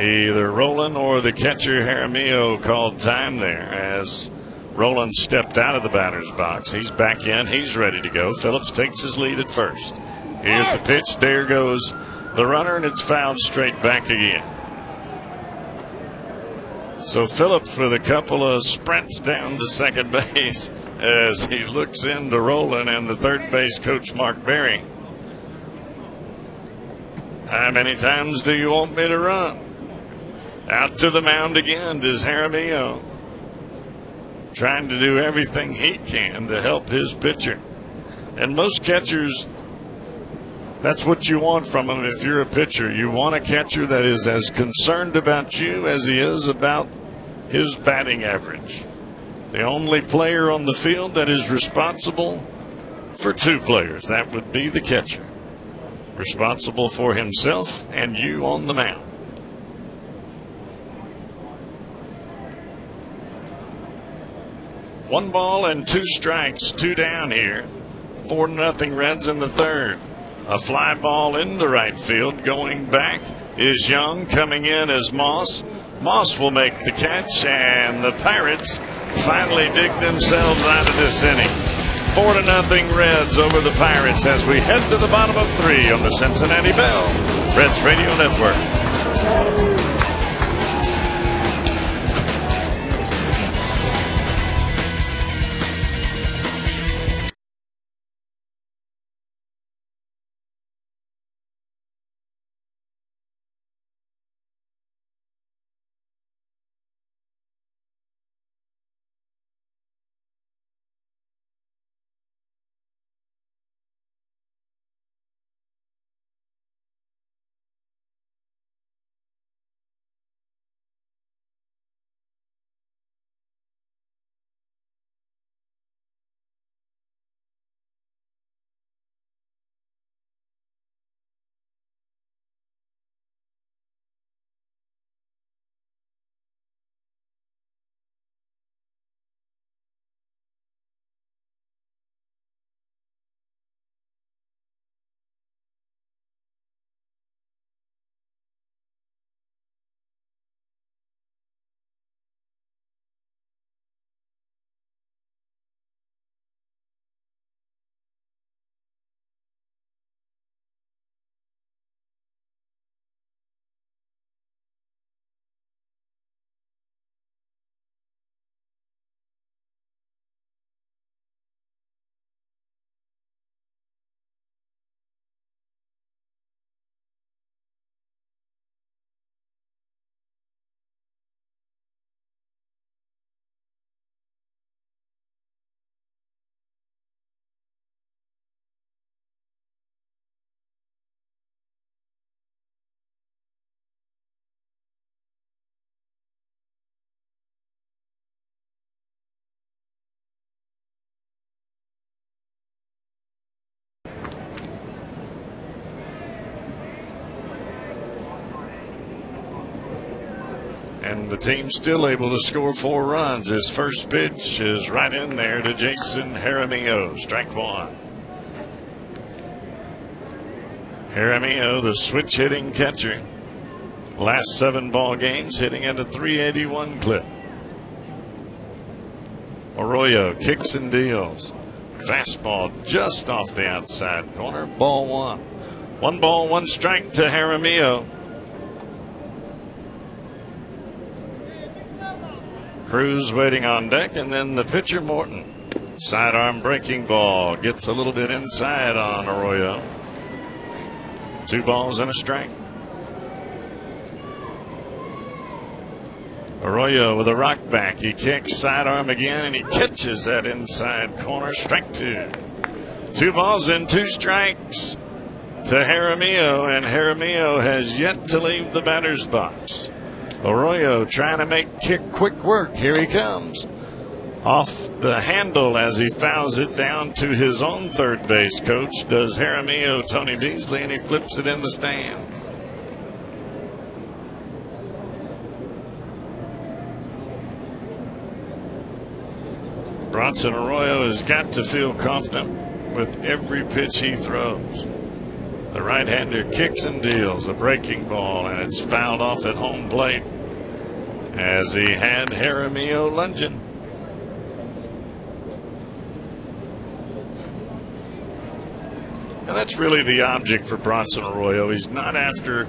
[SPEAKER 2] Either Rowland or the catcher Jaramillo called time there as Rowland stepped out of the batter's box. He's back in. He's ready to go. Phillips takes his lead at first. Here's the pitch. There goes the runner, and it's fouled straight back again. So Phillips with a couple of sprints down to second base as he looks into Rowland and the third base coach Mark Berry. How many times do you want me to run? Out to the mound again does Jaramillo, trying to do everything he can to help his pitcher. And most catchers, that's what you want from them if you're a pitcher. You want a catcher that is as concerned about you as he is about his batting average. The only player on the field that is responsible for 2 players, that would be the catcher. Responsible for himself and you on the mound. One ball and 2 strikes, 2 down here. 4-0 Reds in the third. A fly ball into right field. Going back is Young. Coming in as Moss. Moss will make the catch, and the Pirates finally dig themselves out of this inning. 4-0 Reds over the Pirates as we head to the bottom of 3 on the Cincinnati Bell Reds Radio Network. And the team's still able to score 4 runs. His first pitch is right in there to Jason Jaramillo. Strike 1. Jaramillo, the switch hitting catcher. Last 7 ball games hitting at a 381 clip. Arroyo kicks and deals. Fastball just off the outside corner. Ball 1. 1 ball, 1 strike to Jaramillo. Cruz waiting on deck, and then the pitcher Morton. Sidearm breaking ball gets a little bit inside on Arroyo. 2 balls and a strike. Arroyo with a rock back. He kicks sidearm again, and he catches that inside corner. Strike 2. 2 balls and 2 strikes to Jaramillo, and Jaramillo has yet to leave the batter's box. Arroyo trying to make quick work. Here he comes. Off the handle as he fouls it down to his own third base coach. Does Jaramillo, Tony Beasley, and he flips it in the stands. Bronson Arroyo has got to feel confident with every pitch he throws. The right-hander kicks and deals a breaking ball, and it's fouled off at home plate as he had Jaramillo lunging. And that's really the object for Bronson Arroyo. He's not after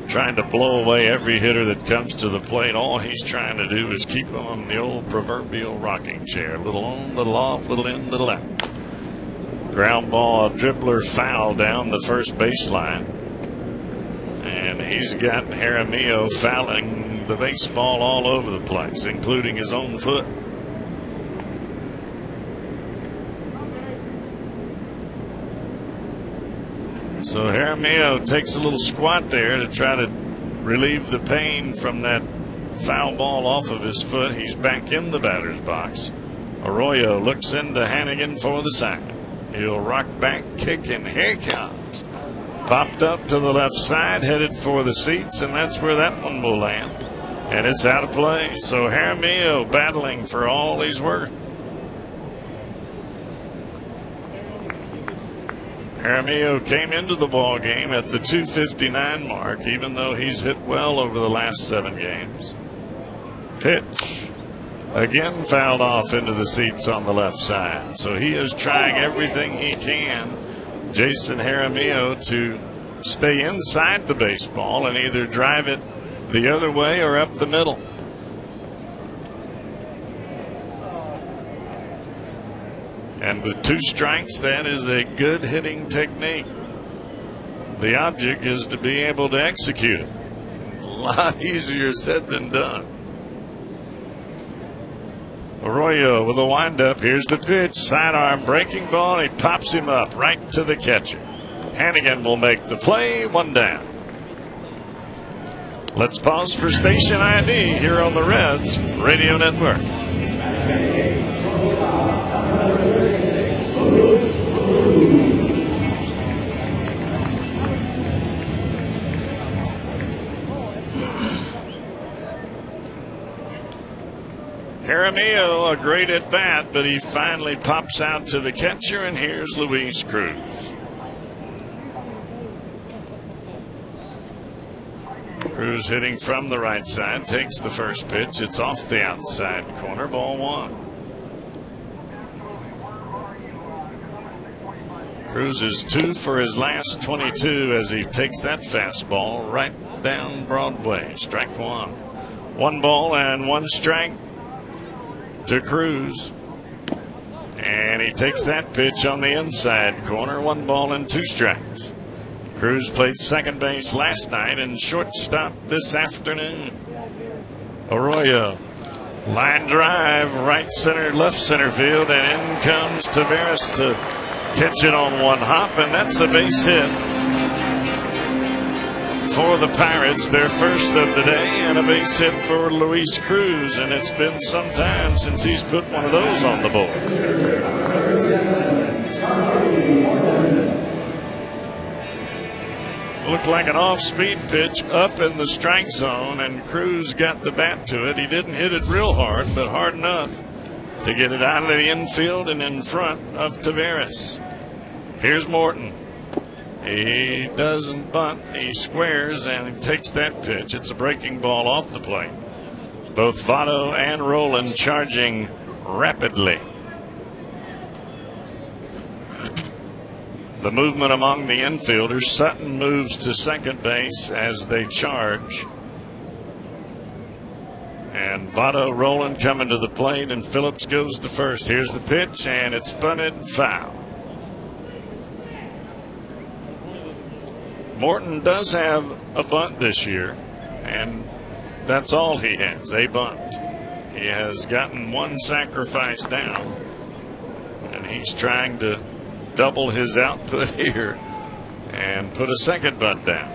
[SPEAKER 2] trying to blow away every hitter that comes to the plate. All he's trying to do is keep him on the old proverbial rocking chair. Little on, little off, little in, little out. Ground ball, a dribbler foul down the first baseline. And he's got Jaramillo fouling the baseball all over the place, including his own foot. So Jaramillo takes a little squat there to try to relieve the pain from that foul ball off of his foot. He's back in the batter's box. Arroyo looks into Hannigan for the sack. He'll rock back, kick, and here he comes. Popped up to the left side, headed for the seats, and that's where that one will land. And it's out of play. So Jaramillo battling for all he's worth. Jaramillo came into the ball game at the 259 mark, even though he's hit well over the last 7 games. Pitch. Again fouled off into the seats on the left side. So he is trying everything he can, Jason Jaramillo, to stay inside the baseball and either drive it the other way or up the middle. And with 2 strikes, that is a good hitting technique. The object is to be able to execute it. A lot easier said than done. Arroyo with a windup. Here's the pitch. Sidearm breaking ball. He pops him up right to the catcher. Hannigan will make the play. 1 down. Let's pause for station ID here on the Reds Radio Network. Jaramillo, a great at bat, but he finally pops out to the catcher, and here's Luis Cruz. Cruz hitting from the right side, takes the first pitch. It's off the outside corner, ball 1. Cruz is 2 for his last 22 as he takes that fastball right down Broadway. Strike 1. 1 ball and 1 strike to Cruz. And he takes that pitch on the inside corner. 1 ball and 2 strikes. Cruz played second base last night and shortstop this afternoon. Arroyo, line drive, right center, left center field, and in comes Taveras to catch it on 1 hop, and that's a base hit for the Pirates, their first of the day, and a base hit for Luis Cruz, and it's been some time since he's put one of those on the board. Looked like an off-speed pitch up in the strike zone, and Cruz got the bat to it. He didn't hit it real hard, but hard enough to get it out of the infield and in front of Taveras. Here's Morton. He doesn't bunt. He squares and he takes that pitch. It's a breaking ball off the plate. Both Votto and Roland charging rapidly. The movement among the infielders. Sutton moves to second base as they charge. And Votto, Roland coming to the plate, and Phillips goes to first. Here's the pitch, and it's bunted foul. Morton does have a bunt this year, and that's all he has, a bunt. He has gotten one sacrifice down, and he's trying to double his output here and put a second bunt down.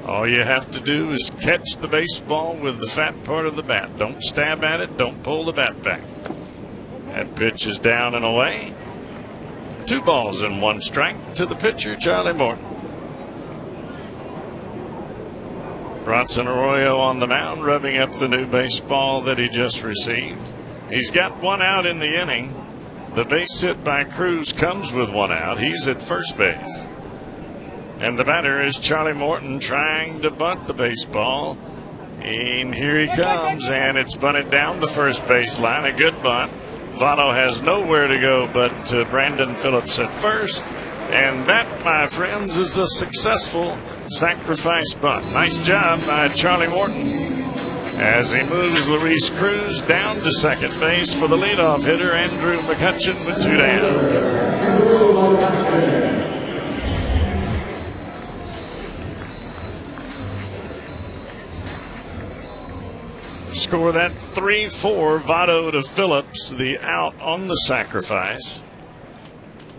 [SPEAKER 2] All you have to do is catch the baseball with the fat part of the bat. Don't stab at it. Don't pull the bat back. That pitch is down and away. 2 balls and 1 strike to the pitcher, Charlie Morton. Bronson Arroyo on the mound, rubbing up the new baseball that he just received. He's got 1 out in the inning. The base hit by Cruz comes with 1 out. He's at first base. And the batter is Charlie Morton, trying to bunt the baseball. And here he comes, and it's bunted down the first baseline. A good bunt. Votto has nowhere to go but Brandon Phillips at first. And that, my friends, is a successful sacrifice bunt. Nice job by Charlie Morton as he moves Luis Cruz down to second base for the leadoff hitter, Andrew McCutchen, with 2 down. Score that 3-4. Votto to Phillips, the out on the sacrifice.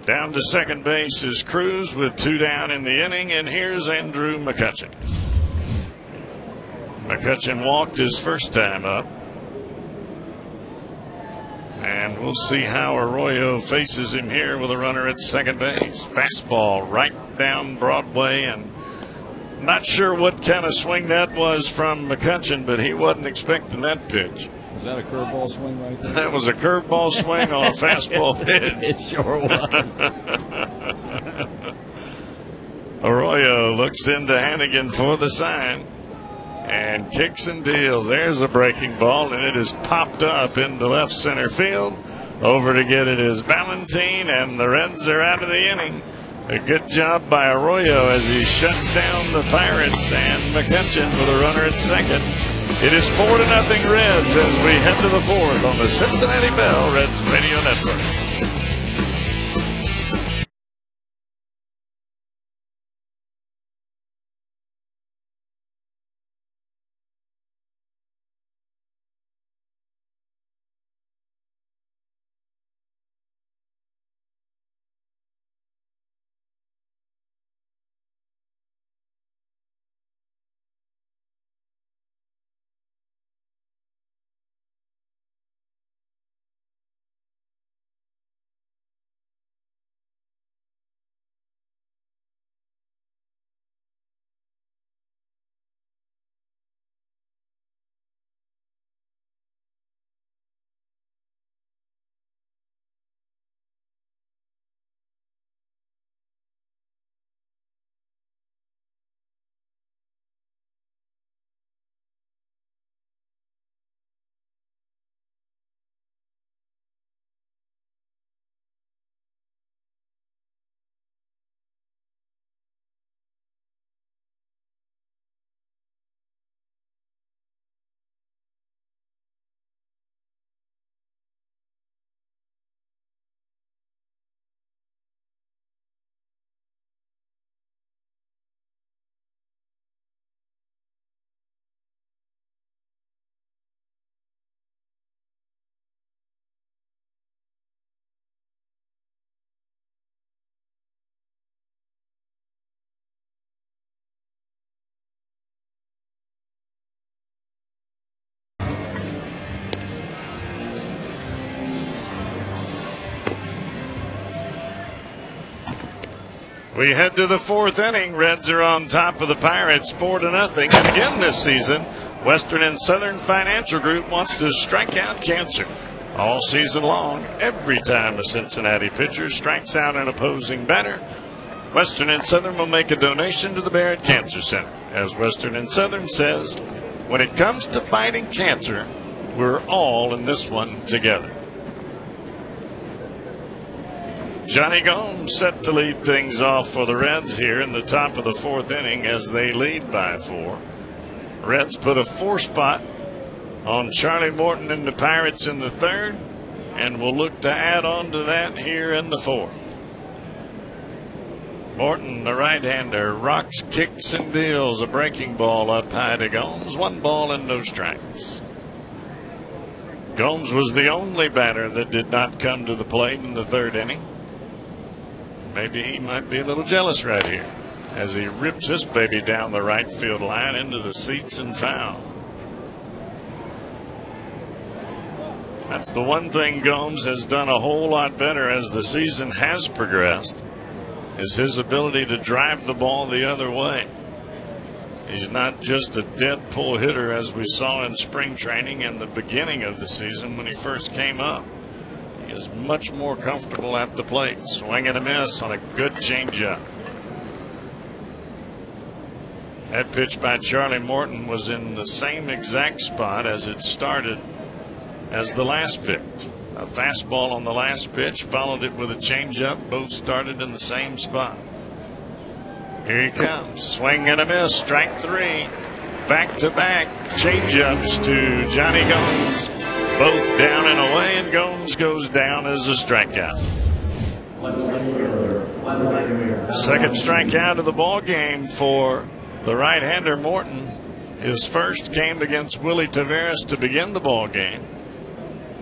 [SPEAKER 2] Down to second base is Cruz with 2 down in the inning, and here's Andrew McCutchen. McCutchen walked his first time up, and we'll see how Arroyo faces him here with a runner at second base. Fastball right down Broadway, and not sure what kind of swing that was from McCutchen, but he wasn't expecting that pitch.
[SPEAKER 1] Was that a curveball swing right there?
[SPEAKER 2] That was a curveball swing on a fastball pitch.
[SPEAKER 1] It sure was.
[SPEAKER 2] Arroyo looks into Hannigan for the sign and kicks and deals. There's a breaking ball, and it is popped up into left center field. Over to get it is Valentin, and the Reds are out of the inning. A good job by Arroyo as he shuts down the Pirates, and McCutchen with a runner at second. It is 4-0 Reds as we head to the 4th on the Cincinnati Bell Reds Radio Network. We head to the fourth inning. Reds are on top of the Pirates 4-0. And again this season, Western and Southern Financial Group wants to strike out cancer. All season long, every time a Cincinnati pitcher strikes out an opposing batter, Western and Southern will make a donation to the Barrett Cancer Center. As Western and Southern says, when it comes to fighting cancer, we're all in this one together. Johnny Gomes set to lead things off for the Reds here in the top of the fourth inning as they lead by 4. Reds put a 4 spot on Charlie Morton and the Pirates in the third, and will look to add on to that here in the fourth. Morton, the right-hander, rocks, kicks, and deals a breaking ball up high to Gomes. 1 ball and no strikes. Gomes was the only batter that did not come to the plate in the third inning. Maybe he might be a little jealous right here as he rips this baby down the right field line into the seats and foul. That's the one thing Gomes has done a whole lot better as the season has progressed, is his ability to drive the ball the other way. He's not just a dead pull hitter as we saw in spring training and the beginning of the season when he first came up. He is much more comfortable at the plate. Swing and a miss on a good changeup. That pitch by Charlie Morton was in the same exact spot as it started as the last pitch. A fastball on the last pitch, followed it with a changeup. Both started in the same spot. Here he comes. Swing and a miss. Strike 3. Back-to-back changeups to Johnny Gomes. Both down and away, and Gomes goes down as a strikeout. Second strikeout of the ball game for the right-hander Morton. His first came against Willie Taveras to begin the ball game.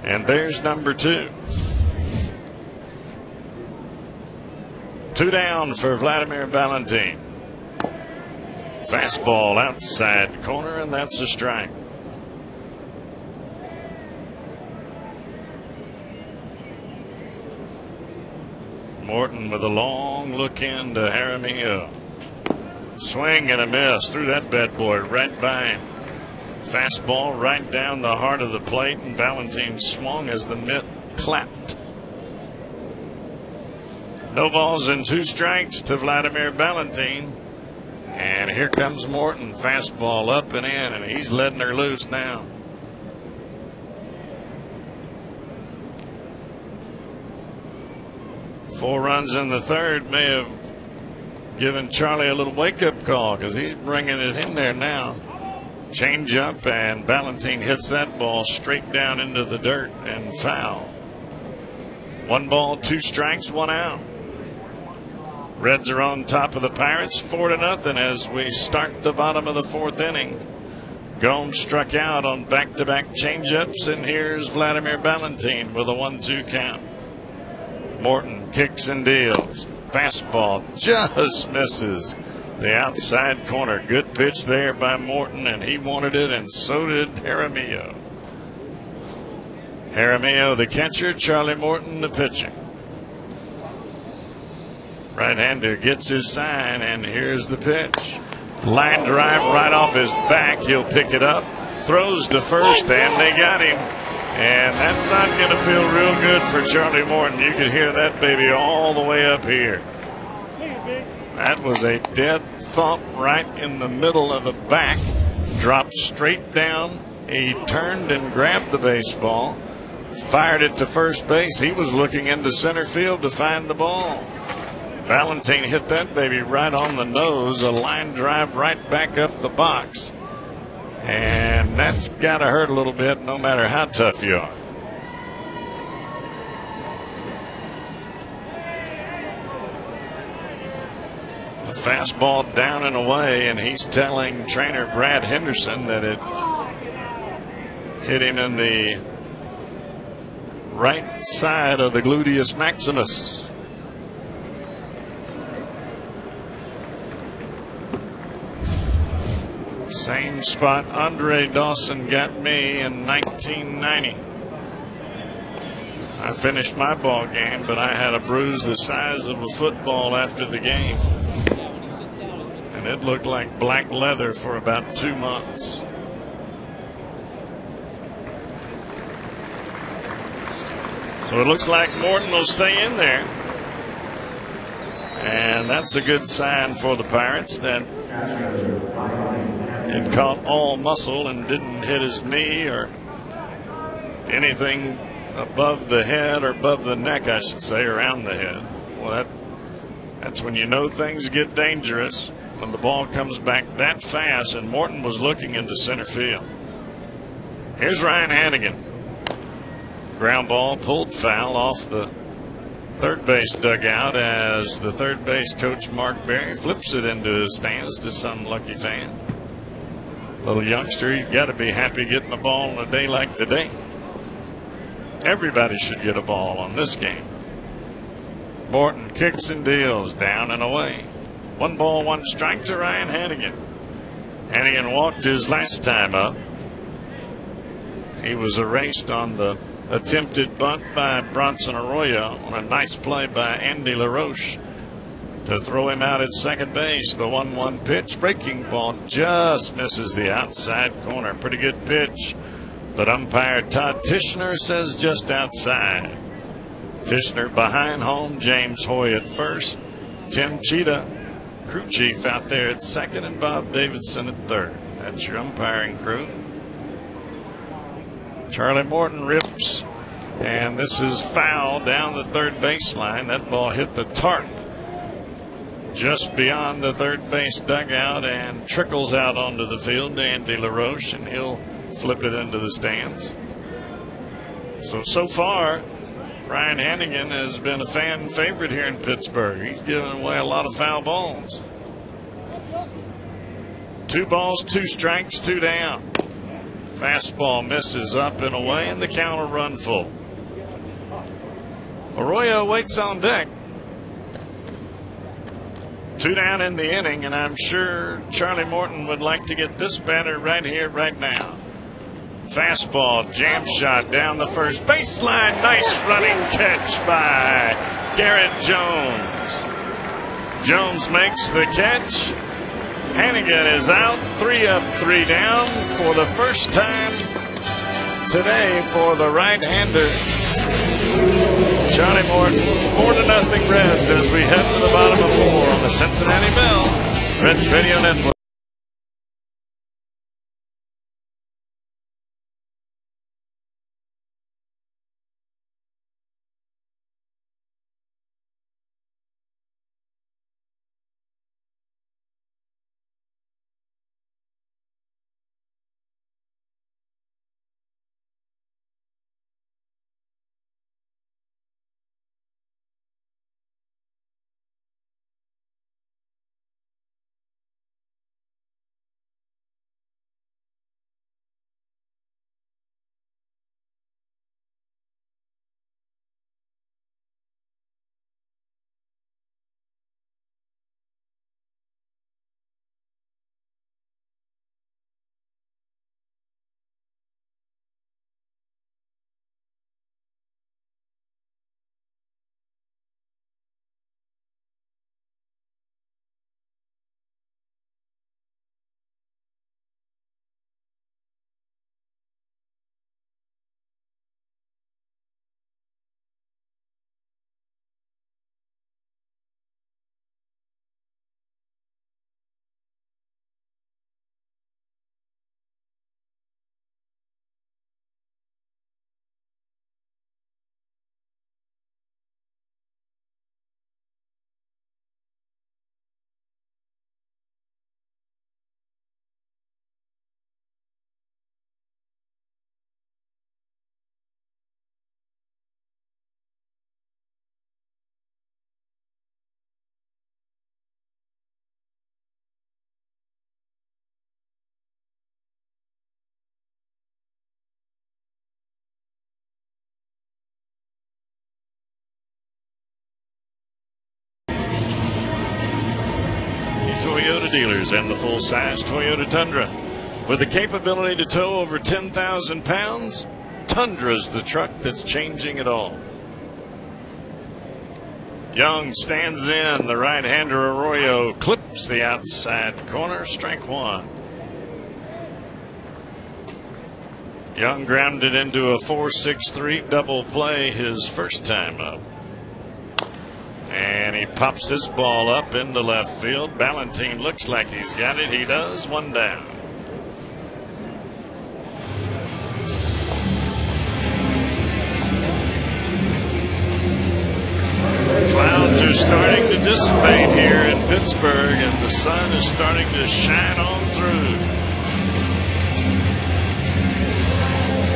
[SPEAKER 2] And there's number 2. 2 down for Vladimir Valentin. Fastball outside corner, and that's a strike. Morton with a long look into Jaramillo. Swing and a miss. Threw that bad boy right by him. Fastball right down the heart of the plate, and Valentin swung as the mitt clapped. No balls and 2 strikes to Vladimir Valentin. And here comes Morton. Fastball up and in, and he's letting her loose now. Four runs in the third may have given Charlie a little wake-up call because he's bringing it in there now. Change up, and Valentin hits that ball straight down into the dirt and foul. 1 ball, 2 strikes, 1 out. Reds are on top of the Pirates 4-0 as we start the bottom of the fourth inning. Gomes struck out on back-to-back changeups, and here's Vladimir Valentin with a 1-2 count. Morton kicks and deals. Fastball just misses the outside corner. Good pitch there by Morton, and he wanted it, and so did Jaramillo. Jaramillo the catcher, Charlie Morton the pitcher. Right-hander gets his sign, and here's the pitch. Line drive right off his back. He'll pick it up, throws to first, and they got him. And that's not going to feel real good for Charlie Morton. You could hear that baby all the way up here. That was a dead thump right in the middle of the back. Dropped straight down. He turned and grabbed the baseball, fired it to first base. He was looking into center field to find the ball. Valentin hit that baby right on the nose. A line drive right back up the box. And that's got to hurt a little bit no matter how tough you are. A fastball down and away, and he's telling trainer Brad Henderson that it hit him in the right side of the gluteus maximus. Same spot Andre Dawson got me in 1990. I finished my ball game, but I had a bruise the size of a football after the game. And it looked like black leather for about 2 months. So it looks like Morton will stay in there. And that's a good sign for the Pirates that it caught all muscle and didn't hit his knee or anything above the head or above the neck, I should say, around the head. Well, that's when you know things get dangerous, when the ball comes back that fast, and Morton was looking into center field. Here's Ryan Hannigan. Ground ball pulled foul off the third base dugout as the third base coach Mark Berry flips it into his stands to some lucky fan. Little youngster, he's got to be happy getting a ball on a day like today. Everybody should get a ball on this game. Morton kicks and deals, down and away. 1 ball, 1 strike to Ryan Hannigan. Hannigan walked his last time up. He was erased on the attempted bunt by Bronson Arroyo on a nice play by Andy LaRoche to throw him out at second base. The 1-1 pitch, breaking ball, just misses the outside corner. Pretty good pitch, but umpire Todd Tishner says just outside. Tishner behind home, James Hoy at first, Tim Cheetah, crew chief, out there at second, and Bob Davidson at third. That's your umpiring crew. Charlie Morton rips, and this is foul down the third baseline. That ball hit the tarp just beyond the third base dugout and trickles out onto the field to Andy LaRoche, and he'll flip it into the stands. So far, Ryan Hannigan has been a fan favorite here in Pittsburgh. He's given away a lot of foul balls. 2 balls, 2 strikes, 2 down. Fastball misses up and away, and the count will run full. Arroyo waits on deck. 2 down in the inning, and I'm sure Charlie Morton would like to get this batter right here, right now. Fastball, jam shot down the first baseline. Nice running catch by Garrett Jones. Jones makes the catch. Hannigan is out, 3 up, 3 down for the first time today for the right-hander. Charlie Morton, 4-0 Reds as we head to the bottom of 4 on the Cincinnati Bell Reds Radio Network. Toyota dealers and the full-size Toyota Tundra. With the capability to tow over 10,000 pounds, Tundra's the truck that's changing it all. Young stands in. The right-hander Arroyo clips the outside corner. Strike one. Young grounded into a 4-6-3 double play his first time up. And he pops this ball up into left field. Ballantine looks like he's got it. He does. One down. Clouds are starting to dissipate here in Pittsburgh, and the sun is starting to shine on through.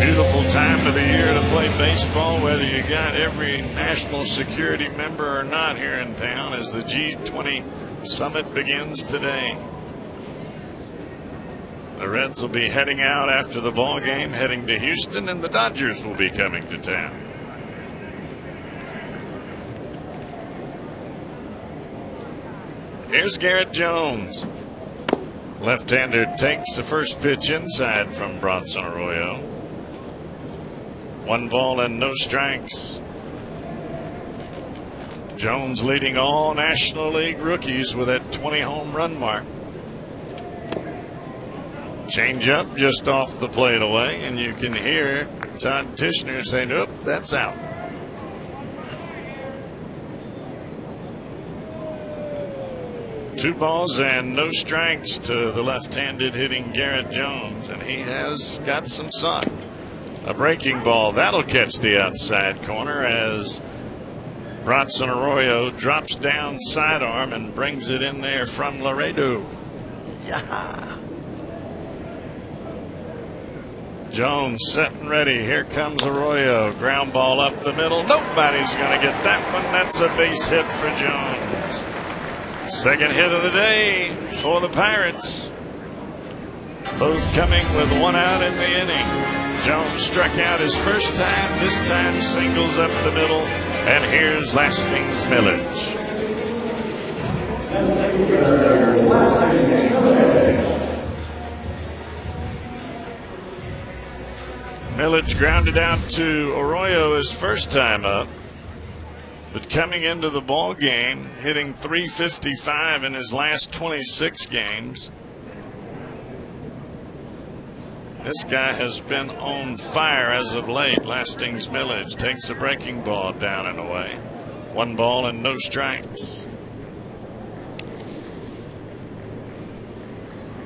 [SPEAKER 2] Beautiful time of the year to play baseball, whether you got every national security member or not here in town, as the G20 summit begins today. The Reds will be heading out after the ball game, heading to Houston, and the Dodgers will be coming to town. Here's Garrett Jones. Left-hander takes the first pitch inside from Bronson Arroyo. 1 ball and no strikes. Jones leading all National League rookies with that 20 home run mark. Change up just off the plate away, and you can hear Todd Tishner say, nope, that's out. Two balls and no strikes to the left-handed hitting Garrett Jones, and he has got some sun. A breaking ball that'll catch the outside corner as Bronson Arroyo drops down sidearm and brings it in there from Laredo. Yeah. Jones set and ready. Here comes Arroyo. Ground ball up the middle. Nobody's going to get that one. That's a base hit for Jones. Second hit of the day for the Pirates. Both coming with 1 out in the inning. Jones struck out his first time. This time singles up the middle. And here's Lastings Millage. Millage grounded out to Arroyo his first time up. But coming into the ball game, hitting .355 in his last 26 games. This guy has been on fire as of late. Lastings Millage takes a breaking ball down and away. 1 ball and no strikes.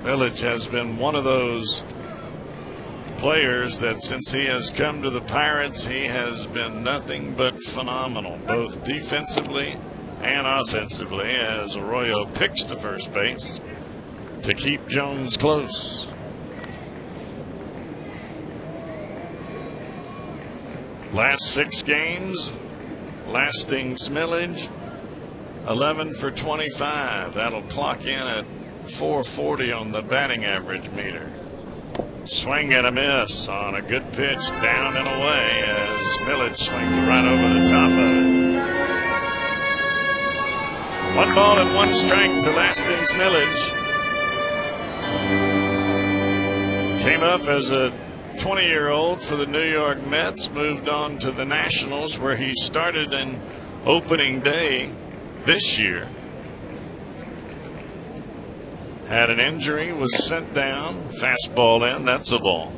[SPEAKER 2] Millage has been one of those players that since he has come to the Pirates, he has been nothing but phenomenal, both defensively and offensively, as Arroyo picks to first base to keep Jones close. Last 6 games, Lastings Millage 11 for 25. That'll clock in at 440 on the batting average meter. Swing and a miss on a good pitch down and away as Millage swings right over the top of it. 1 ball and 1 strike to Lastings Millage. Came up as a 20-year-old for the New York Mets, moved on to the Nationals where he started in opening day this year. Had an injury, was sent down, fastball in, that's a ball.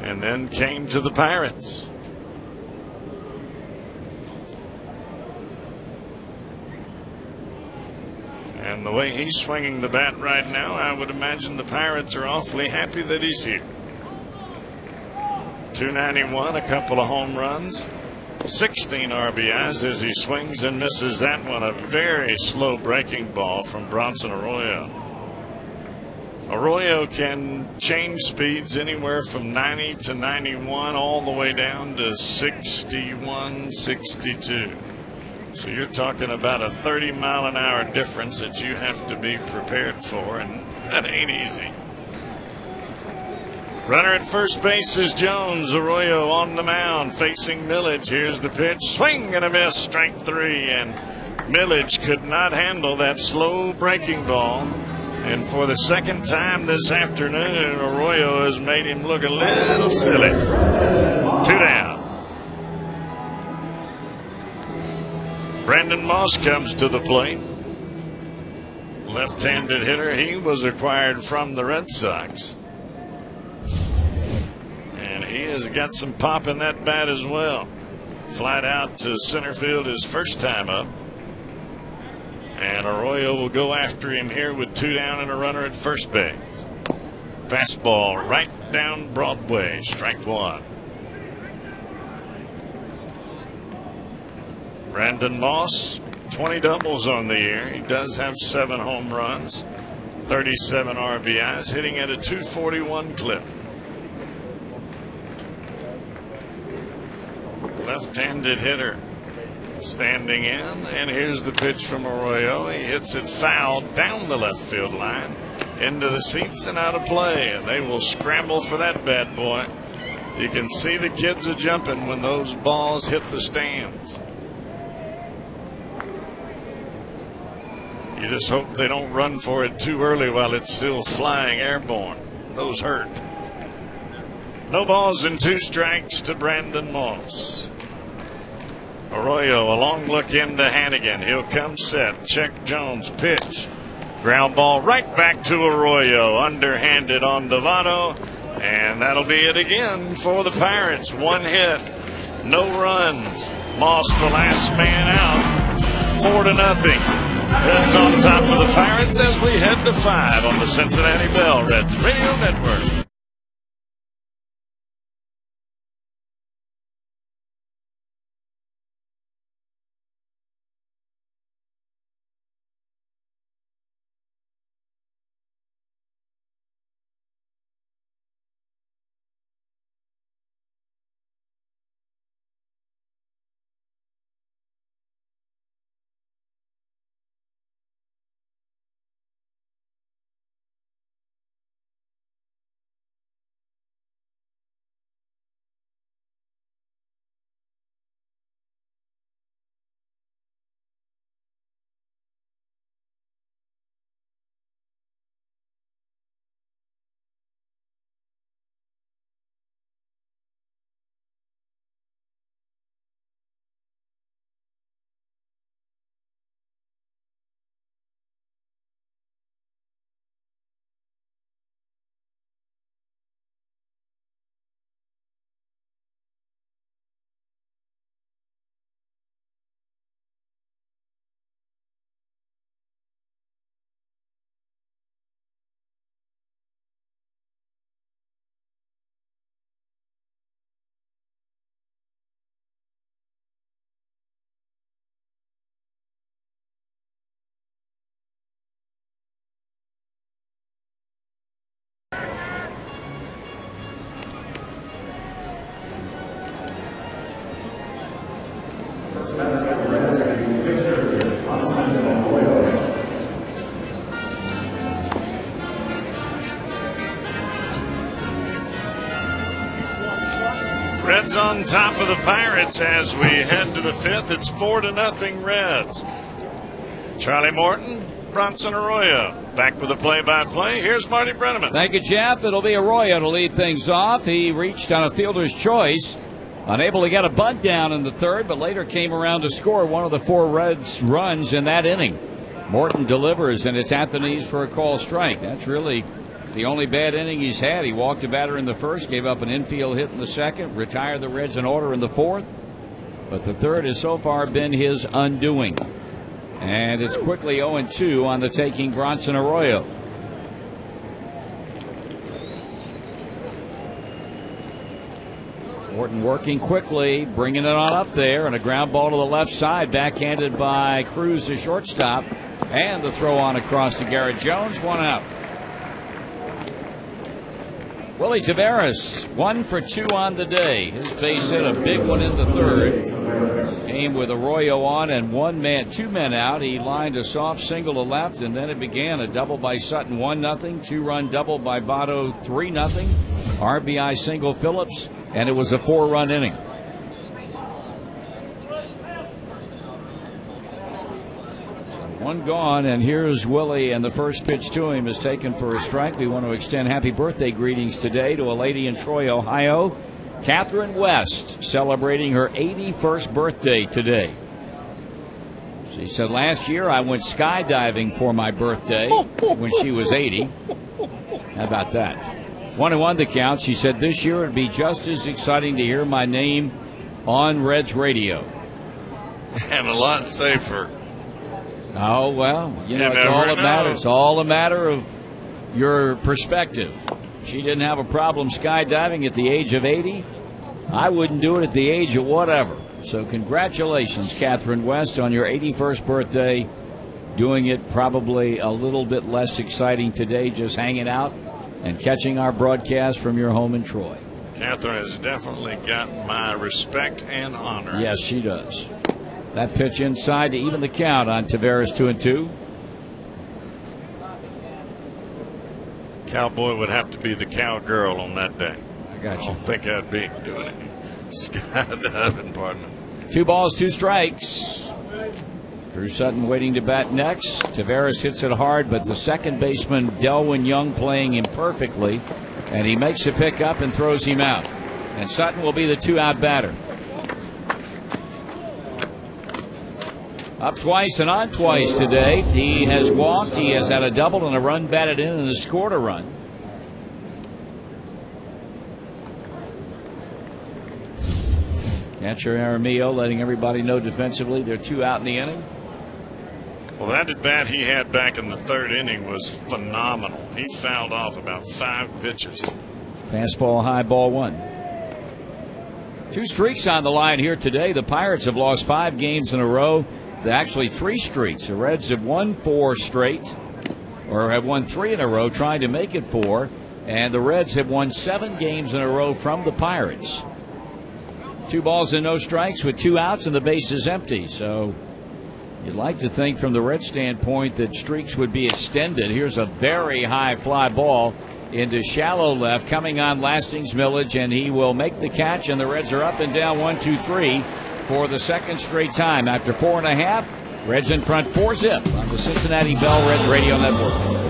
[SPEAKER 2] And then came to the Pirates. And the way he's swinging the bat right now, I would imagine the Pirates are awfully happy that he's here. 291, a couple of home runs. 16 RBIs as he swings and misses that one. A very slow breaking ball from Bronson Arroyo. Arroyo can change speeds anywhere from 90 to 91 all the way down to 61, 62. So you're talking about a 30-mile-an-hour difference that you have to be prepared for, and that ain't easy. Runner at first base is Jones. Arroyo on the mound facing Millage. Here's the pitch. Swing and a miss. Strike 3. And Millage could not handle that slow breaking ball. And for the second time this afternoon, Arroyo has made him look a little silly. 2 down. Brandon Moss comes to the plate. Left-handed hitter. He was acquired from the Red Sox. And he has got some pop in that bat as well. Flied out to center field his first time up. And Arroyo will go after him here with 2 down and a runner at first base. Fastball right down Broadway. Strike 1. Brandon Moss, 20 doubles on the year. He does have 7 home runs, 37 RBIs, hitting at a .241 clip. Left-handed hitter standing in, and here's the pitch from Arroyo. He hits it foul down the left field line into the seats and out of play, and they will scramble for that bad boy. You can see the kids are jumping when those balls hit the stands. You just hope they don't run for it too early while it's still flying airborne. Those hurt. No balls and 2 strikes to Brandon Moss. Arroyo, a long look into Hannigan. He'll come set. Check Jones. Pitch. Ground ball right back to Arroyo. Underhanded on Dovato. And that'll be it again for the Pirates. 1 hit. No runs. Moss the last man out. 4-0. Reds on top of the Pirates as we head to 5 on the Cincinnati Bell Reds Radio Network. Reds on top of the Pirates as we head to the 5th. It's 4-0 Reds. Charlie Morton, Bronson Arroyo. Back with a play-by-play. Here's Marty Brenneman.
[SPEAKER 1] Thank you, Jeff. It'll be Arroyo to lead things off. He reached on a fielder's choice. Unable to get a bunt down in the 3rd, but later came around to score one of the 4 Reds runs in that inning. Morton delivers, and it's at the knees for a call strike. That's really the only bad inning he's had. He walked a batter in the 1st, gave up an infield hit in the 2nd, retired the Reds in order in the 4th. But the 3rd has so far been his undoing. And it's quickly 0-2 on the taking Bronson Arroyo. Morton working quickly, bringing it on up there, and a ground ball to the left side, backhanded by Cruz, the shortstop, and the throw on across to Garrett Jones. 1 out. Willie Taveras, 1 for 2 on the day. His base hit, a big one in the 3rd. Came with Arroyo on and 2 men out. He lined a soft single to left, and then it began a double by Sutton, 1-0, 2-run double by Votto, 3-0, RBI single Phillips, and it was a 4-run inning. One gone, and here's Willie, and the first pitch to him is taken for a strike. We want to extend happy birthday greetings today to a lady in Troy, Ohio, Catherine West, celebrating her 81st birthday today. She said, last year I went skydiving for my birthday when she was 80. How about that? 1-1 the count. She said, this year it'd be just as exciting to hear my name on Reds radio.
[SPEAKER 2] And a lot safer.
[SPEAKER 1] Oh, well, it's all that matters. It's all a matter of your perspective. She didn't have a problem skydiving at the age of 80. I wouldn't do it at the age of whatever. So congratulations, Catherine West, on your 81st birthday. Doing it probably a little bit less exciting today, just hanging out and catching our broadcast from your home in Troy.
[SPEAKER 2] Catherine has definitely got my respect and honor.
[SPEAKER 1] Yes, she does. That pitch inside to even the count on Taveras, 2-2.
[SPEAKER 2] Cowboy would have to be the cowgirl on that day.
[SPEAKER 1] I got you.
[SPEAKER 2] I don't think I'd be doing it. Skydiving, partner.
[SPEAKER 1] 2 balls, 2 strikes. Drew Sutton waiting to bat next. Taveras hits it hard, but the second baseman, Delwyn Young, playing him perfectly. And he makes a pickup and throws him out. And Sutton will be the 2-out batter. Up twice and on twice today. He has walked. He has had a double and a run batted in and has scored a run. Catcher Aramillo letting everybody know defensively they're 2 out in the inning.
[SPEAKER 2] Well, that at bat he had back in the 3rd inning was phenomenal. He fouled off about 5 pitches.
[SPEAKER 1] Fastball, high, ball 1. 2 streaks on the line here today. The Pirates have lost 5 games in a row. Actually 3 streaks. The Reds have won 4 straight, or have won 3 in a row, trying to make it 4. And the Reds have won 7 games in a row from the Pirates. 2 balls and no strikes with 2 outs and the base is empty. So you'd like to think from the Reds standpoint that streaks would be extended. Here's a very high fly ball into shallow left, coming on Lastings Millage, and he will make the catch, and the Reds are up and down 1-2-3 for the 2nd straight time. After 4.5, Reds in front 4-zip on the Cincinnati Bell Reds Radio Network.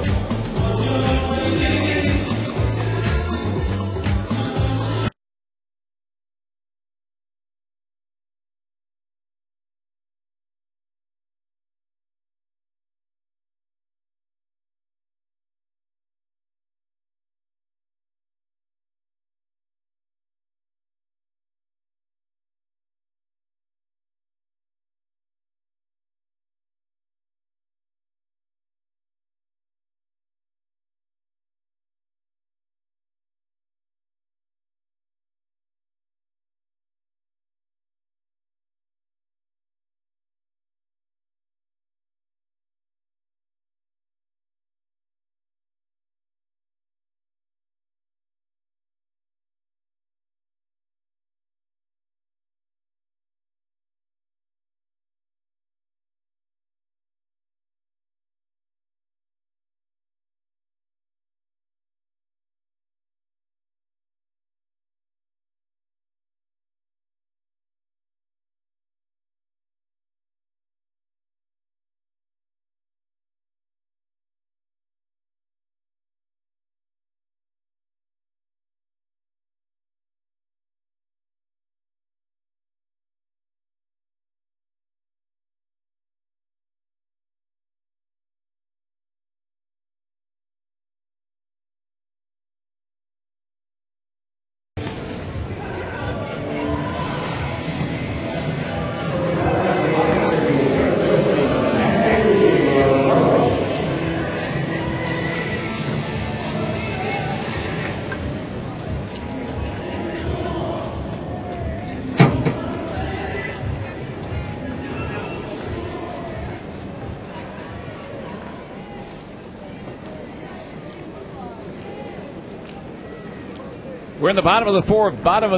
[SPEAKER 1] We're in the bottom of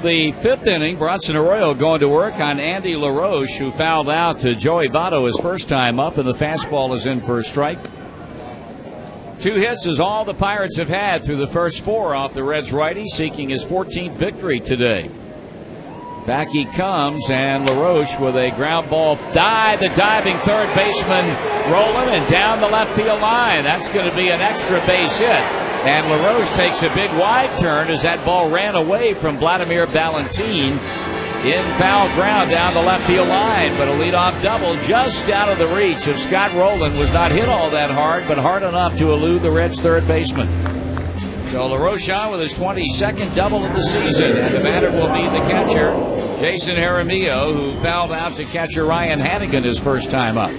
[SPEAKER 1] the 5th inning. Bronson Arroyo going to work on Andy LaRoche, who fouled out to Joey Votto his first time up, and the fastball is in for a strike. 2 hits is all the Pirates have had through the first 4 off the Reds righty, seeking his 14th victory today. Back he comes, and LaRoche with a ground ball dive. The diving third baseman rolling and down the left field line. That's going to be an extra base hit. And LaRoche takes a big wide turn as that ball ran away from Vladimir Valentin. in foul ground down the left field line, but a leadoff double just out of the reach of Scott Rowland. Was not hit all that hard, but hard enough to elude the Reds' third baseman. So LaRoche on with his 22nd double of the season, and the batter will be the catcher, Jason Jaramillo, who fouled out to catcher Ryan Hannigan his first time up.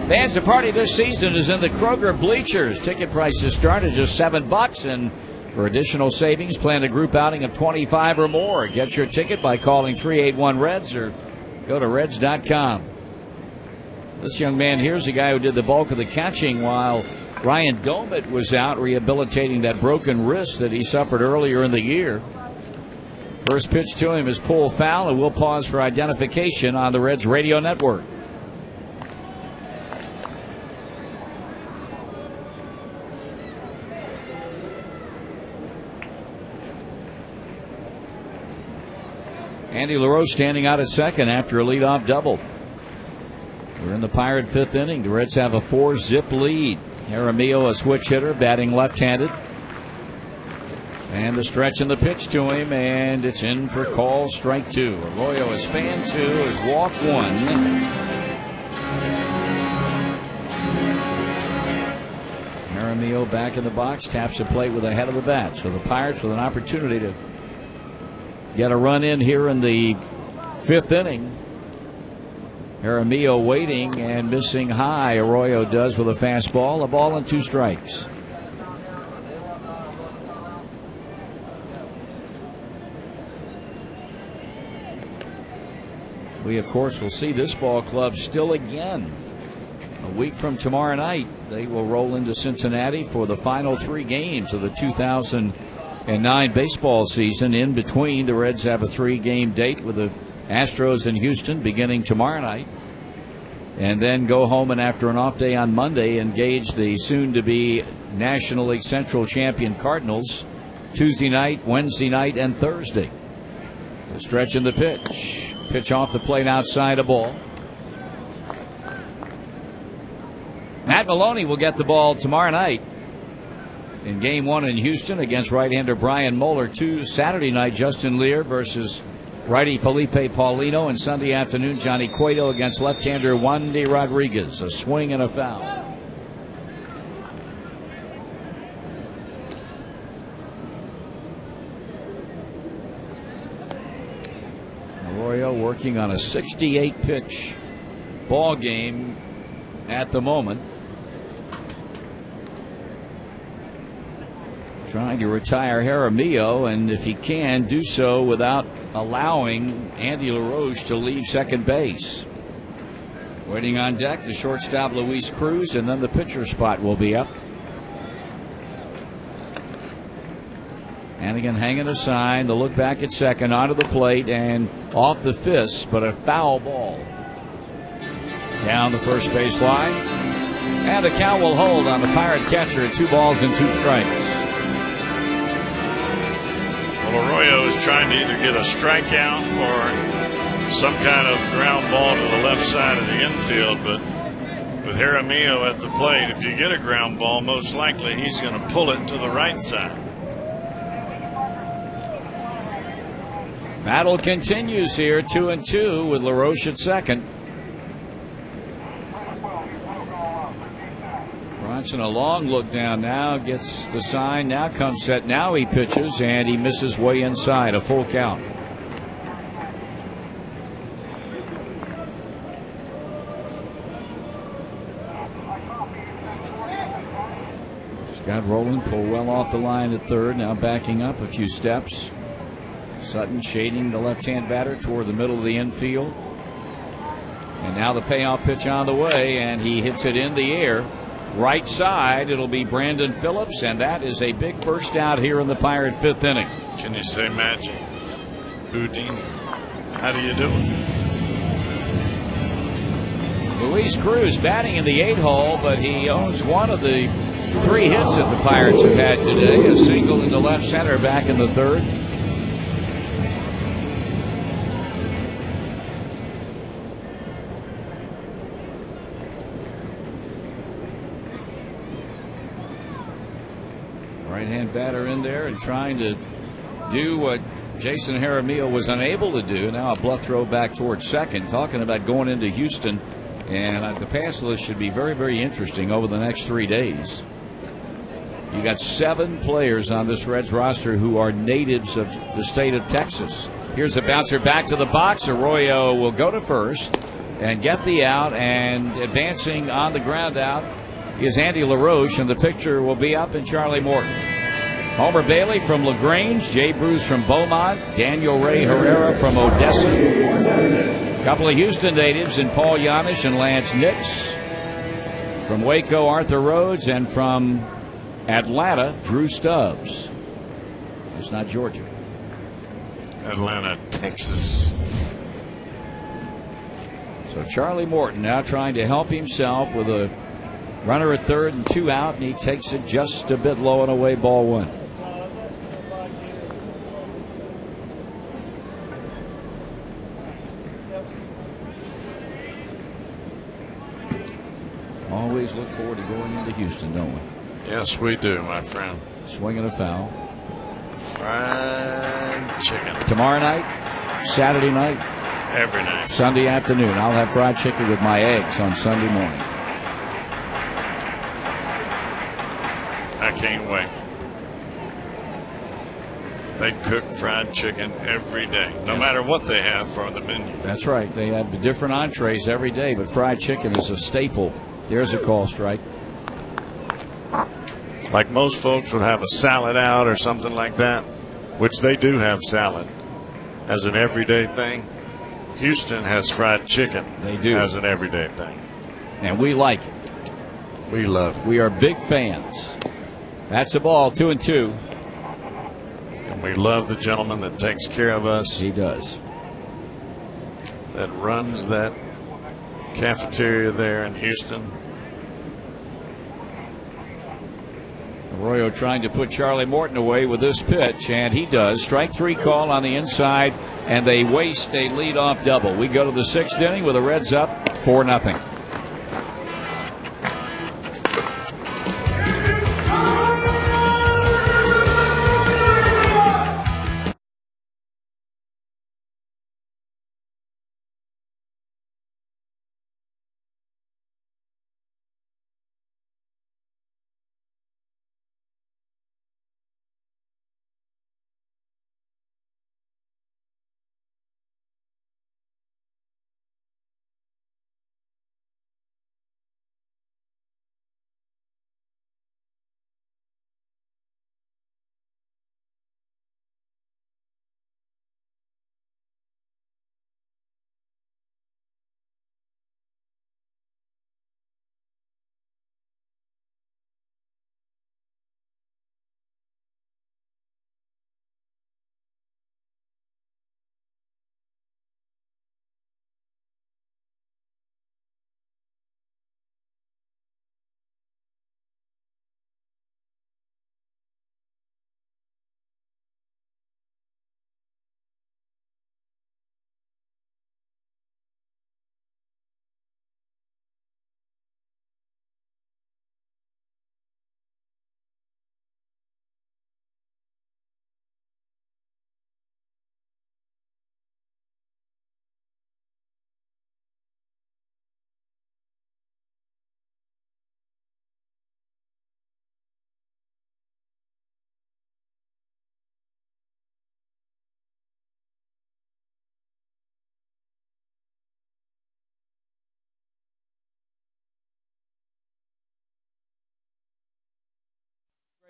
[SPEAKER 1] Fans, the party this season is in the Kroger bleachers. Ticket prices start at just $7, and for additional savings, plan a group outing of 25 or more. Get your ticket by calling 381-REDS or go to Reds.com. This young man here's the guy who did the bulk of the catching while Ryan Domit was out rehabilitating that broken wrist that he suffered earlier in the year. First pitch to him is pulled foul, and we'll pause for identification on the Reds radio network. Andy LaRoche standing out at second after a leadoff double. We're in the Pirate fifth inning. The Reds have a 4-zip lead. Jaramillo, a switch hitter, batting left-handed. And the stretch and the pitch to him, and it's in for call, strike two. Arroyo is fan two, is walk one. Jaramillo back in the box, taps the plate with the head of the bat. So the Pirates with an opportunity to get a run in here in the fifth inning. Jaramillo waiting and missing high. Arroyo does with a fastball. A ball and 2 strikes. We, of course, will see this ball club still again. A week from tomorrow night, they will roll into Cincinnati for the final 3 games of the 2009 baseball season. In between, the Reds have a 3-game date with the Astros in Houston beginning tomorrow night, and then go home, and after an off day on Monday, engage the soon-to-be National League Central champion Cardinals Tuesday night, Wednesday night, and Thursday. The stretch and the pitch. Pitch off the plate outside, a ball. Matt Maloney will get the ball tomorrow night in Game 1 in Houston against right-hander Brian Moeller. Saturday night, Justin Lear versus righty Felipe Paulino, and Sunday afternoon, Johnny Cueto against left-hander Wandy Rodriguez. A swing and a foul. Arroyo working on a 68-pitch ball game at the moment. Trying to retire Jaramillo, and if he can, do so without allowing Andy LaRoche to leave second base. Waiting on deck, the shortstop Luis Cruz, and then the pitcher spot will be up. Hannigan hanging a sign, the look back at second, onto the plate and off the fist, but a foul ball. Down the first base line, and the count will hold on the Pirate catcher at 2 balls and 2 strikes.
[SPEAKER 2] Arroyo is trying to either get a strikeout or some kind of ground ball to the left side of the infield, but with Jaramillo at the plate, if you get a ground ball, most likely he's going to pull it to the right side.
[SPEAKER 1] Battle continues here, 2-2 with LaRoche at second. Bronson, a long look down now, gets the sign, now comes set, now he pitches, and he misses way inside, a full count. Scott Rowland pulled well off the line at third, now backing up a few steps. Sutton shading the left-hand batter toward the middle of the infield. And now the payoff pitch on the way, and he hits it in the air. Right side, it'll be Brandon Phillips, and that is a big first out here in the Pirate fifth inning.
[SPEAKER 2] Can you say magic? Houdini. How do you do it?
[SPEAKER 1] Luis Cruz batting in the 8-hole, but he owns one of the 3 hits that the Pirates have had today. A single into left center back in the third. Right-hand batter in there and trying to do what Jason Jaramillo was unable to do. Now a bluff throw back towards second. Talking about going into Houston, and the pass list should be very, very interesting over the next 3 days. You got 7 players on this Reds roster who are natives of the state of Texas. Here's a bouncer back to the box. Arroyo will go to first and get the out, and advancing on the ground out is Andy LaRoche, and the picture will be up in Charlie Morton. Homer Bailey from LaGrange, Jay Bruce from Beaumont, Daniel Ray Herrera from Odessa. A couple of Houston natives in Paul Yanish and Lance Nix. From Waco, Arthur Rhodes, and from Atlanta, Drew Stubbs. It's not Georgia.
[SPEAKER 2] Atlanta, Texas.
[SPEAKER 1] So Charlie Morton now trying to help himself with a runner at third and 2 out, and he takes it just a bit low and away, ball 1. Always look forward to going into Houston, don't we?
[SPEAKER 2] Yes, we do, my friend.
[SPEAKER 1] Swinging a foul.
[SPEAKER 2] Fried chicken.
[SPEAKER 1] Tomorrow night, Saturday night,
[SPEAKER 2] every night,
[SPEAKER 1] Sunday afternoon. I'll have fried chicken with my eggs on Sunday morning.
[SPEAKER 2] I can't wait. They cook fried chicken every day, no matter what they have for the menu.
[SPEAKER 1] That's right. They have different entrees every day, but fried chicken is a staple. There's a call strike.
[SPEAKER 2] Like most folks would have a salad out or something like that, which they do have salad as an everyday thing. Houston has fried chicken.
[SPEAKER 1] They do.
[SPEAKER 2] As an everyday thing.
[SPEAKER 1] And we like it.
[SPEAKER 2] We love it.
[SPEAKER 1] We are big fans. That's a ball, 2-2.
[SPEAKER 2] And we love the gentleman that takes care of us.
[SPEAKER 1] He does.
[SPEAKER 2] That runs that cafeteria there in Houston.
[SPEAKER 1] Arroyo trying to put Charlie Morton away with this pitch, and he does. Strike 3 call on the inside, and they waste a leadoff double. We go to the 6th inning with the Reds up 4-0.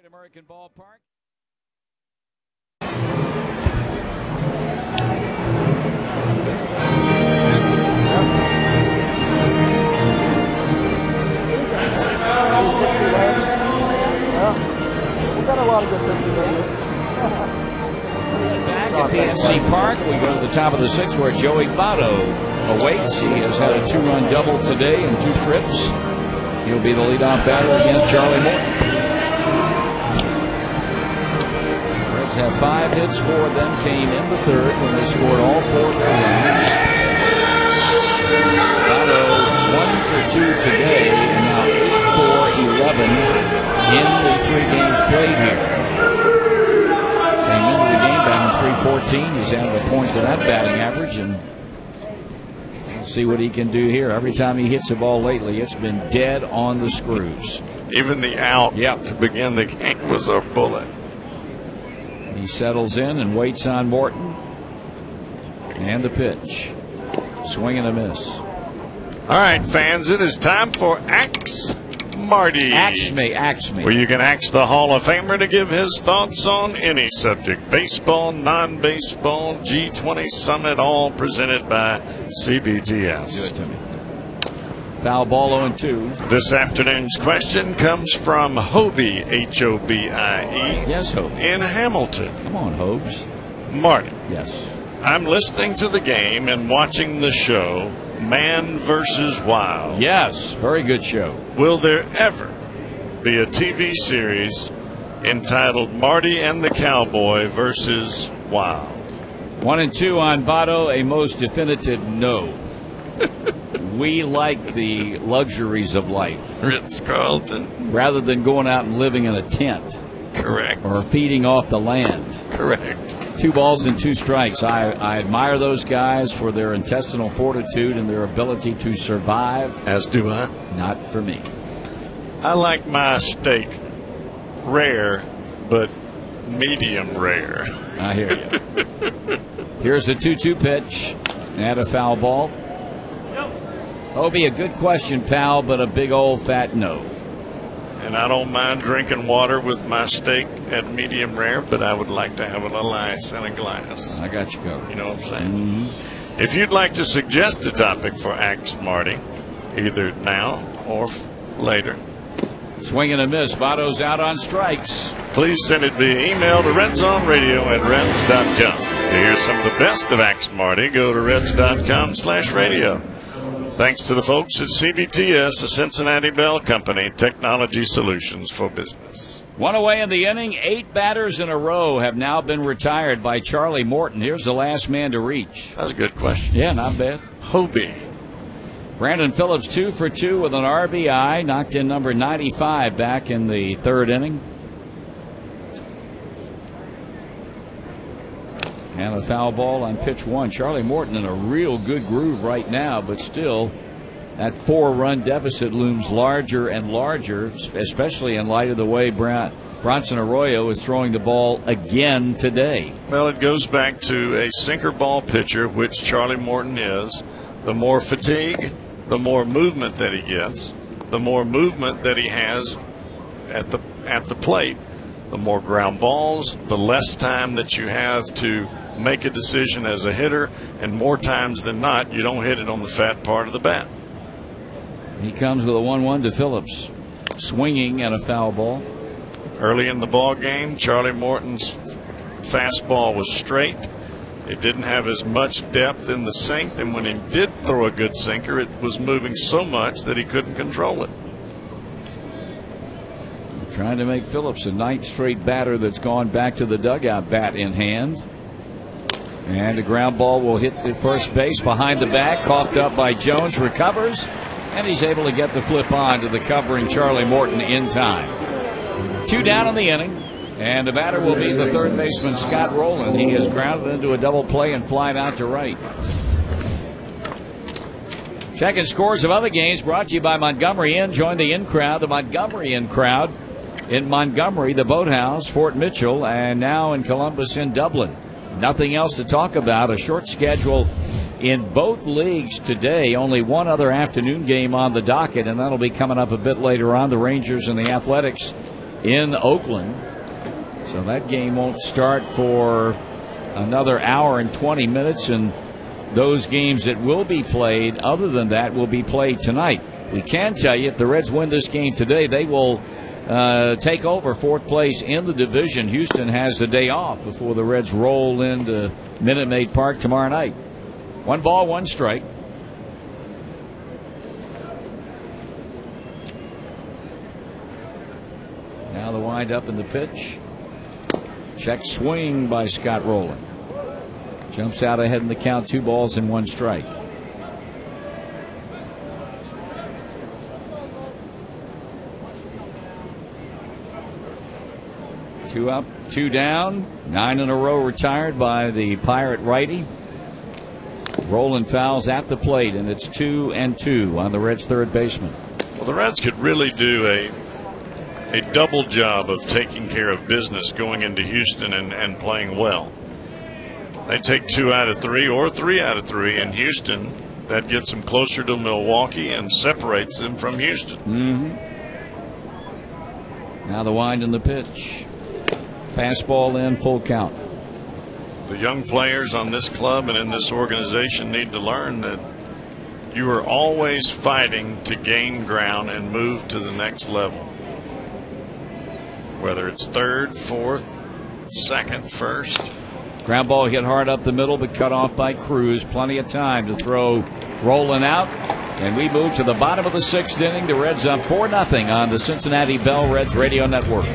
[SPEAKER 1] Great American Ballpark.
[SPEAKER 4] We've got a lot of good pitchers right here.
[SPEAKER 1] Back at PNC Park, we go to the top of the 6th where Joey Votto awaits. He has had a 2-run double today in 2 trips. He'll be the leadoff batter against Charlie Morton. Reds have 5 hits. 4 of them came in the 3rd when they scored all 4 of their runs. Votto 1 for 2 today, and now 8 for 11 in the 3 games played here. Came into the game down 3-4 14. He's added a point to that batting average, and we'll see what he can do here. Every time he hits the ball lately, it's been dead on the screws.
[SPEAKER 2] Even the out to begin the game was a bullet.
[SPEAKER 1] He settles in and waits on Morton. And the pitch. Swing and a miss.
[SPEAKER 2] All right, fans, it is time for Axe Marty.
[SPEAKER 1] Axe me.
[SPEAKER 2] Where you can axe the Hall of Famer to give his thoughts on any subject. Baseball, non-baseball, G20 Summit, all presented by CBTS.
[SPEAKER 1] Give it to me. Foul ball 0-2.
[SPEAKER 2] This afternoon's question comes from Hobie, Hobie.
[SPEAKER 1] Yes, Hobie.
[SPEAKER 2] In Hamilton.
[SPEAKER 1] Come on, Hobes.
[SPEAKER 2] Marty.
[SPEAKER 1] Yes.
[SPEAKER 2] I'm listening to the game and watching the show Man vs. Wild.
[SPEAKER 1] Yes, very good show.
[SPEAKER 2] Will there ever be a TV series entitled Marty and the Cowboy versus Wild?
[SPEAKER 1] 1-2 on Votto, a most definitive no. We like the luxuries of life.
[SPEAKER 2] Ritz-Carlton.
[SPEAKER 1] Rather than going out and living in a tent.
[SPEAKER 2] Correct.
[SPEAKER 1] Or feeding off the land.
[SPEAKER 2] Correct.
[SPEAKER 1] 2 balls and 2 strikes. I admire those guys for their intestinal fortitude and their ability to survive.
[SPEAKER 2] As do I.
[SPEAKER 1] Not for me.
[SPEAKER 2] I like my steak rare, but medium rare.
[SPEAKER 1] I hear you. Here's a 2-2 pitch and a foul ball. Hobie, a good question, pal, but a big old fat no.
[SPEAKER 2] And I don't mind drinking water with my steak at medium rare, but I would like to have a little ice in a glass.
[SPEAKER 1] I got you covered.
[SPEAKER 2] You know what I'm saying? If you'd like to suggest a topic for Axe Marty, either now or later.
[SPEAKER 1] Swing and a miss. Votto's out on strikes.
[SPEAKER 2] Please send it via email to redzoneradio@reds.com. To hear some of the best of Axe Marty, go to reds.com/radio. Thanks to the folks at CBTS, the Cincinnati Bell Company, technology solutions for business.
[SPEAKER 1] 1 away in the inning. 8 batters in a row have now been retired by Charlie Morton. Here's the last man to reach.
[SPEAKER 2] That's a good question.
[SPEAKER 1] Yeah, not bad.
[SPEAKER 2] Hobie.
[SPEAKER 1] Brandon Phillips 2 for 2 with an RBI. Knocked in number 95 back in the 3rd inning. And a foul ball on pitch 1. Charlie Morton in a real good groove right now, but still that 4-run deficit looms larger and larger, especially in light of the way Bronson Arroyo is throwing the ball again today.
[SPEAKER 2] Well, it goes back to a sinker ball pitcher, which Charlie Morton is. The more fatigue, the more movement that he gets, the more movement that he has at the plate, the more ground balls, the less time that you have to make a decision as a hitter, and more times than not, you don't hit it on the fat part of the bat.
[SPEAKER 1] He comes with a 1-1 to Phillips, swinging and a foul ball.
[SPEAKER 2] Early in the ball game, Charlie Morton's fastball was straight. It didn't have as much depth in the sink, and when he did throw a good sinker, it was moving so much that he couldn't control it.
[SPEAKER 1] Trying to make Phillips a 9th straight batter that's gone back to the dugout, bat in hand. And a ground ball will hit the first base behind the back, coughed up by Jones, recovers, and he's able to get the flip on to the covering Charlie Morton in time. 2 down in the inning, and the batter will be the 3rd baseman Scott Rowland. He is grounded into a double play and flied out to right. Checking scores of other games brought to you by Montgomery Inn. Join the in crowd, the Montgomery Inn crowd in Montgomery, the Boathouse, Fort Mitchell, and now in Columbus and Dublin. Nothing else to talk about. A short schedule in both leagues today. Only one other afternoon game on the docket, and that'll be coming up a bit later on. The Rangers and the Athletics in Oakland. So that game won't start for another hour and 20 minutes, and those games that will be played other than that will be played tonight. We can tell you if the Reds win this game today, they will take over 4th place in the division. Houston has the day off before the Reds roll into Minute Maid Park tomorrow night. 1 ball, 1 strike. Now the wind up in the pitch. Check swing by Scott Rowland. Jumps out ahead in the count. 2 balls and 1 strike. 2 up, 2 down. 9 in a row retired by the Pirate righty. Rolling fouls at the plate, and it's 2-2 on the Reds' third baseman.
[SPEAKER 2] Well, the Reds could really do a double job of taking care of business going into Houston and playing well. They take 2 out of 3 or 3 out of 3 in Houston. That gets them closer to Milwaukee and separates them from Houston.
[SPEAKER 1] Now the wind and the pitch. Fastball in, full count.
[SPEAKER 2] The young players on this club and in this organization need to learn that you are always fighting to gain ground and move to the next level. Whether it's third, fourth, second, first.
[SPEAKER 1] Ground ball hit hard up the middle, but cut off by Cruz. Plenty of time to throw rolling out. And we move to the bottom of the 6th inning. The Reds up 4-0 on the Cincinnati Bell Reds Radio Network.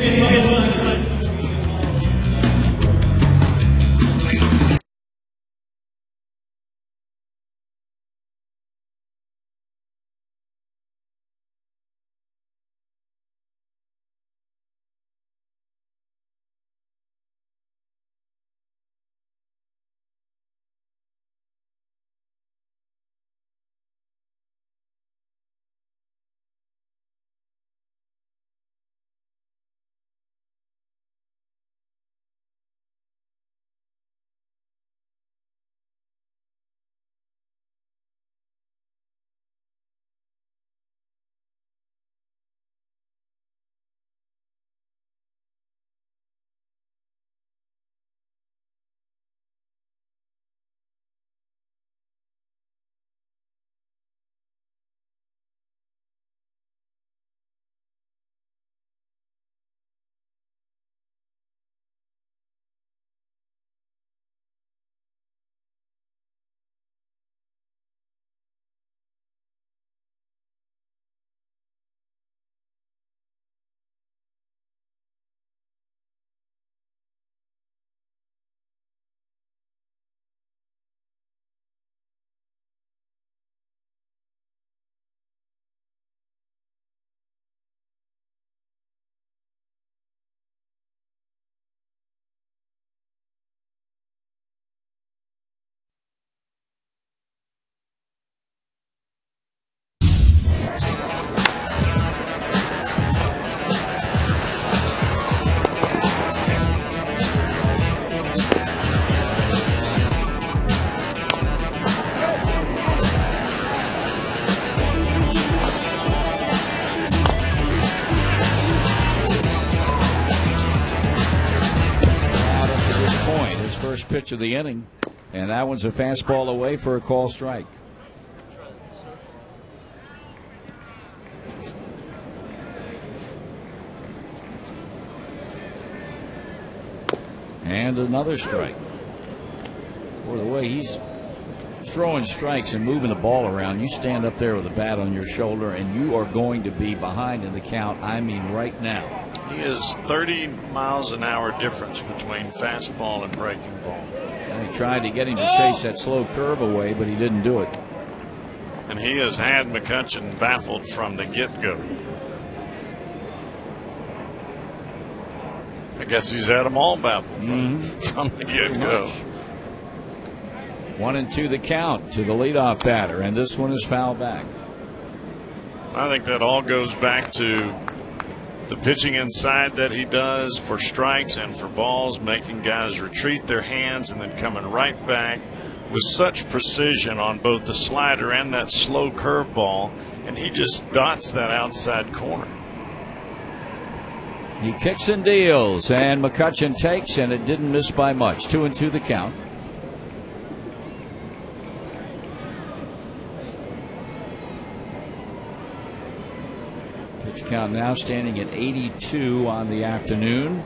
[SPEAKER 1] Pitch of the inning, and that one's a fastball away for a call strike. And another strike. Or the way he's throwing strikes and moving the ball around, you stand up there with a bat on your shoulder and you are going to be behind in the count. I mean right now.
[SPEAKER 2] He is 30 miles an hour difference between fastball and breaking ball.
[SPEAKER 1] And he tried to get him to chase that slow curve away, but he didn't do it.
[SPEAKER 2] And he has had McCutchen baffled from the get-go. I guess he's had them all baffled from the get-go.
[SPEAKER 1] 1-2 the count to the leadoff batter, and this one is foul back.
[SPEAKER 2] I think that all goes back to the pitching inside that he does for strikes and for balls, making guys retreat their hands and then coming right back with such precision on both the slider and that slow curveball, and he just dots that outside corner.
[SPEAKER 1] He kicks and deals, and McCutchen takes, and it didn't miss by much. 2-2 the count. Pitch count now standing at 82 on the afternoon.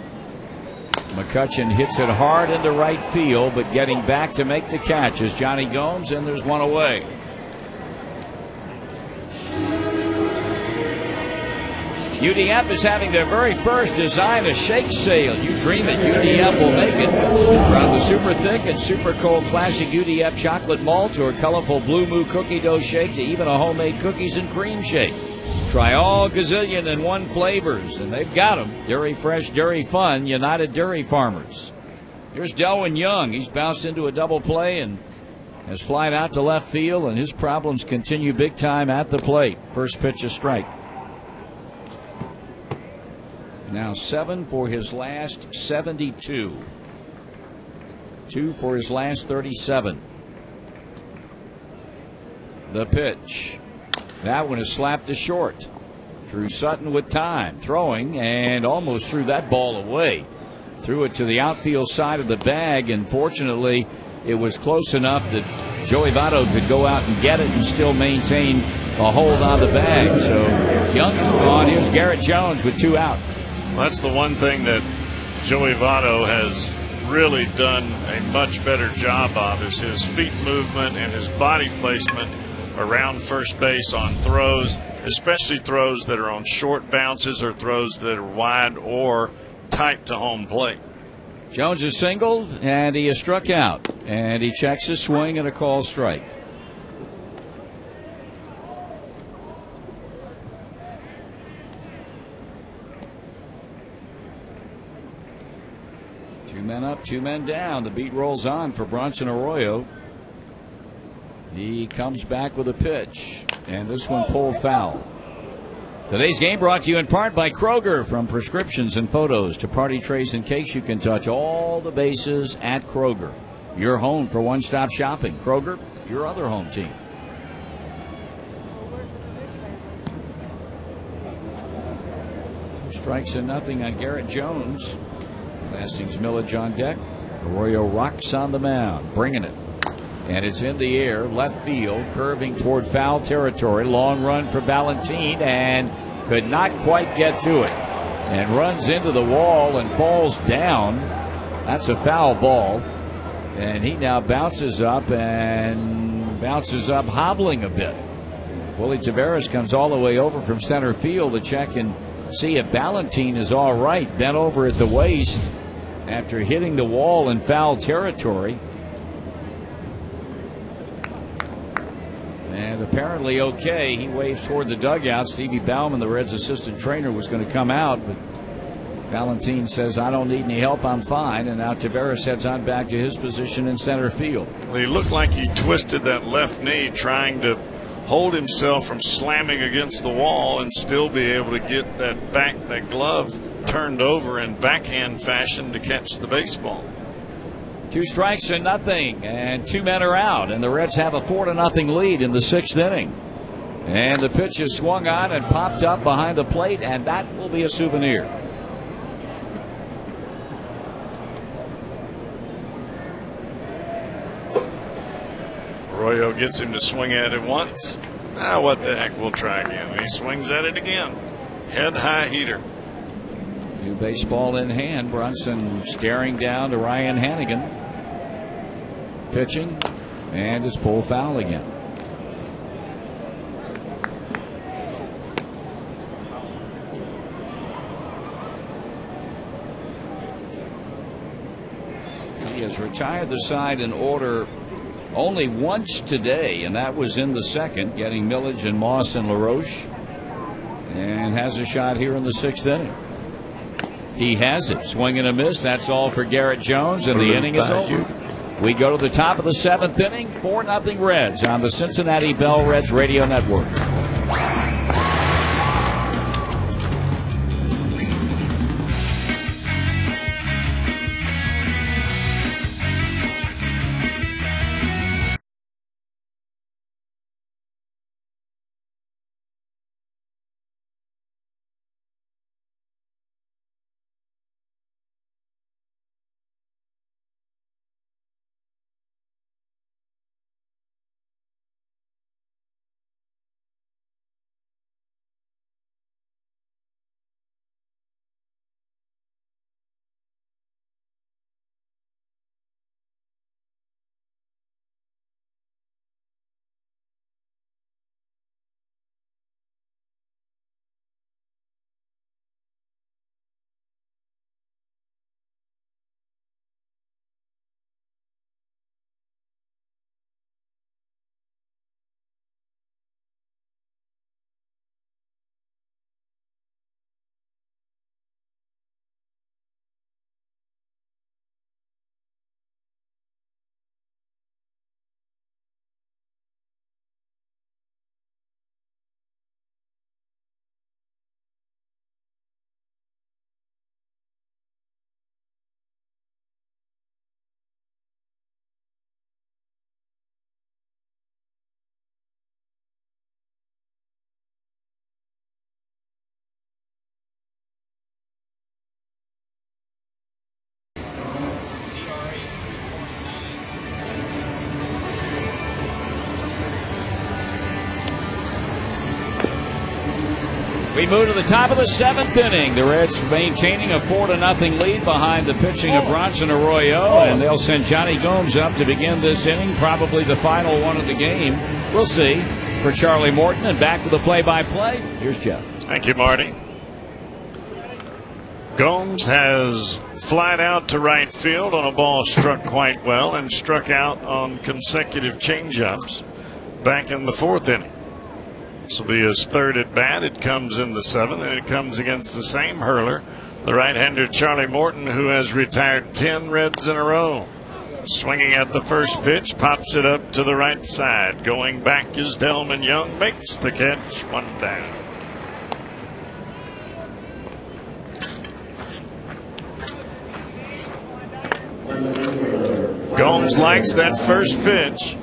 [SPEAKER 1] McCutchen hits it hard into right field, but getting back to make the catch is Johnny Gomes, and there's one away. UDF is having their very first design a shake sale. You dream it, UDF will make it. From the super thick and super cold classic UDF chocolate malt to a colorful Blue Moo cookie dough shake to even a homemade cookies and cream shake. Try all gazillion and one flavors, and they've got them. Dairy Fresh, Dairy Fun, United Dairy Farmers. Here's Delwyn Young. He's bounced into a double play and has flied out to left field, and his problems continue big time at the plate. First pitch, a strike. Now 7 for his last 72. 2 for his last 37. The pitch. That one is slapped to short. Drew Sutton with time, throwing, and almost threw that ball away. Threw it to the outfield side of the bag, and fortunately it was close enough that Joey Votto could go out and get it and still maintain a hold on the bag. So Young is gone. Here's Garrett Jones with 2 out.
[SPEAKER 2] Well, that's the one thing that Joey Votto has really done a much better job of, is his feet movement and his body placement around first base on throws, especially throws that are on short bounces or throws that are wide or tight to home plate.
[SPEAKER 1] Jones is singled, and he is struck out, and he checks his swing and a call strike. Two men up, 2 men down. The beat rolls on for Bronson Arroyo. He comes back with a pitch, and this one pulled foul. Today's game brought to you in part by Kroger. From prescriptions and photos to party trays and cakes, you can touch all the bases at Kroger. Your home for one-stop shopping. Kroger, your other home team. Two strikes and nothing on Garrett Jones. Hastings Millage on deck. Arroyo rocks on the mound, bringing it. And it's in the air, left field, curving toward foul territory. Long run for Valentin, and could not quite get to it. And runs into the wall and falls down. That's a foul ball. And he now bounces up hobbling a bit. Willie Taveras comes all the way over from center field to check and see if Valentin is all right. Bent over at the waist after hitting the wall in foul territory. And apparently okay. He waves toward the dugout. Stevie Bauman, the Reds' assistant trainer, was going to come out, but Valentin says, I don't need any help, I'm fine. And now Taveras heads on back to his position in center field.
[SPEAKER 2] Well, he looked like he twisted that left knee trying to hold himself from slamming against the wall and still be able to get that glove turned over in backhand fashion to catch the baseball.
[SPEAKER 1] 2 strikes and nothing, and 2 men are out, and the Reds have a 4-0 lead in the 6th inning. And the pitch is swung on and popped up behind the plate, and that will be a souvenir.
[SPEAKER 2] Arroyo gets him to swing at it once. What the heck, we'll try again. He swings at it again. Head high heater.
[SPEAKER 1] New baseball in hand. Brunson staring down to Ryan Hannigan. Pitching, and it's pulled foul again. He has retired the side in order only once today, and that was in the 2nd, getting Millage and Moss and LaRoche, and has a shot here in the 6th inning. He has it. Swing and a miss. That's all for Garrett Jones, and the inning is over. We go to the top of the 7th inning. 4-0 Reds on the Cincinnati Bell Reds Radio Network. We move to the top of the 7th inning. The Reds maintaining a 4-0 lead behind the pitching of Bronson Arroyo, and they'll send Johnny Gomes up to begin this inning, probably the final one of the game. We'll see. For Charlie Morton, and back to the play-by-play, here's Jeff.
[SPEAKER 2] Thank you, Marty. Gomes has flied out to right field on a ball struck quite well and struck out on consecutive changeups back in the 4th inning. This will be his 3rd at bat. It comes in the 7th, and it comes against the same hurler, the right-hander Charlie Morton, who has retired 10 Reds in a row. Swinging at the first pitch, pops it up to the right side. Going back is Delman Young, makes the catch, 1 down. Gomes likes that first pitch,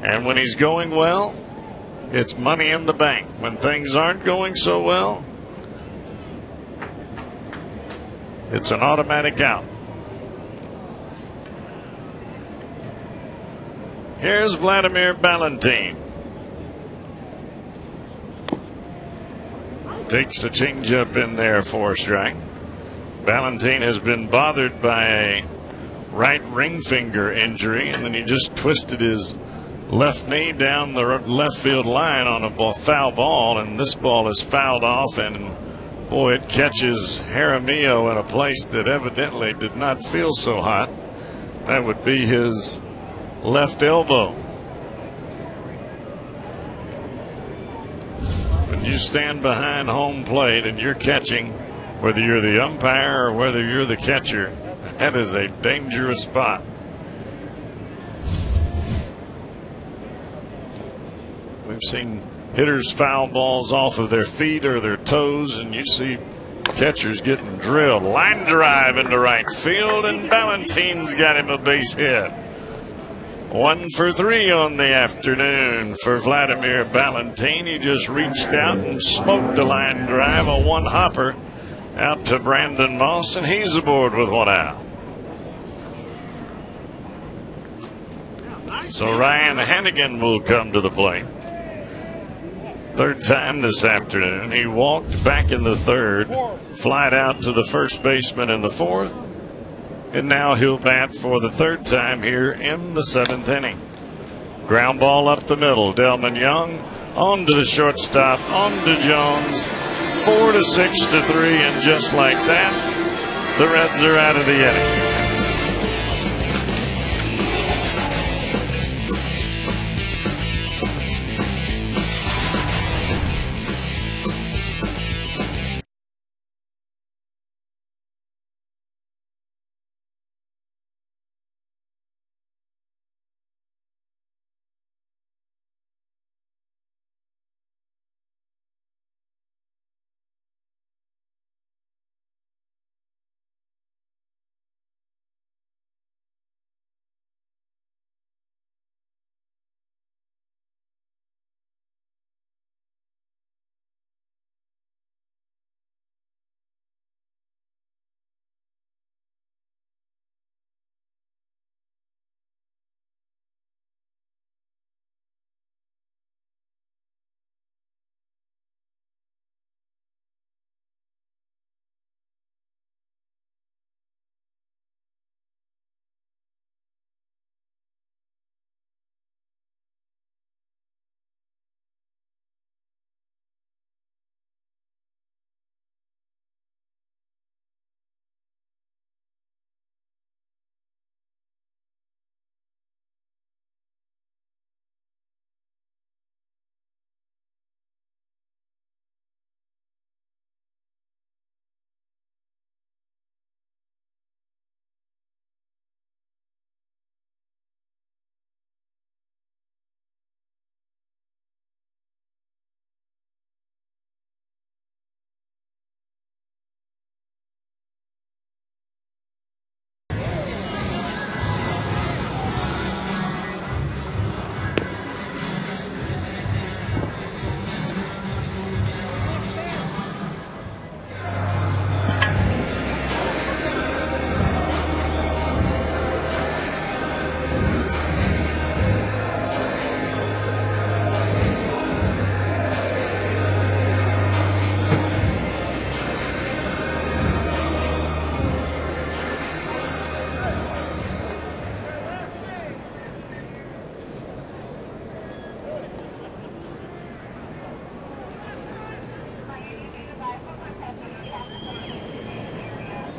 [SPEAKER 2] and when he's going well, it's money in the bank. When things aren't going so well, it's an automatic out. Here's Vladimir Valentin. Takes a changeup in there for a strike. Valentin has been bothered by a right ring finger injury, and then he just twisted his left knee down the left field line on a foul ball, and this ball is fouled off, and boy, it catches Jaramillo in a place that evidently did not feel so hot. That would be his left elbow. When you stand behind home plate and you're catching, whether you're the umpire or whether you're the catcher, that is a dangerous spot. We've seen hitters foul balls off of their feet or their toes, and you see catchers getting drilled. Line drive into right field, and Valentin's got him a base hit. 1 for 3 on the afternoon for Vladimir Valentin. He just reached out and smoked a line drive, a 1-hopper out to Brandon Moss, and he's aboard with 1 out. So Ryan Hannigan will come to the plate. 3rd time this afternoon. He walked back in the 3rd, flied out to the first baseman in the 4th, and now he'll bat for the 3rd time here in the 7th inning. Ground ball up the middle. Delman Young on to the shortstop, on to Jones. 4-6-3, and just like that, the Reds are out of the inning.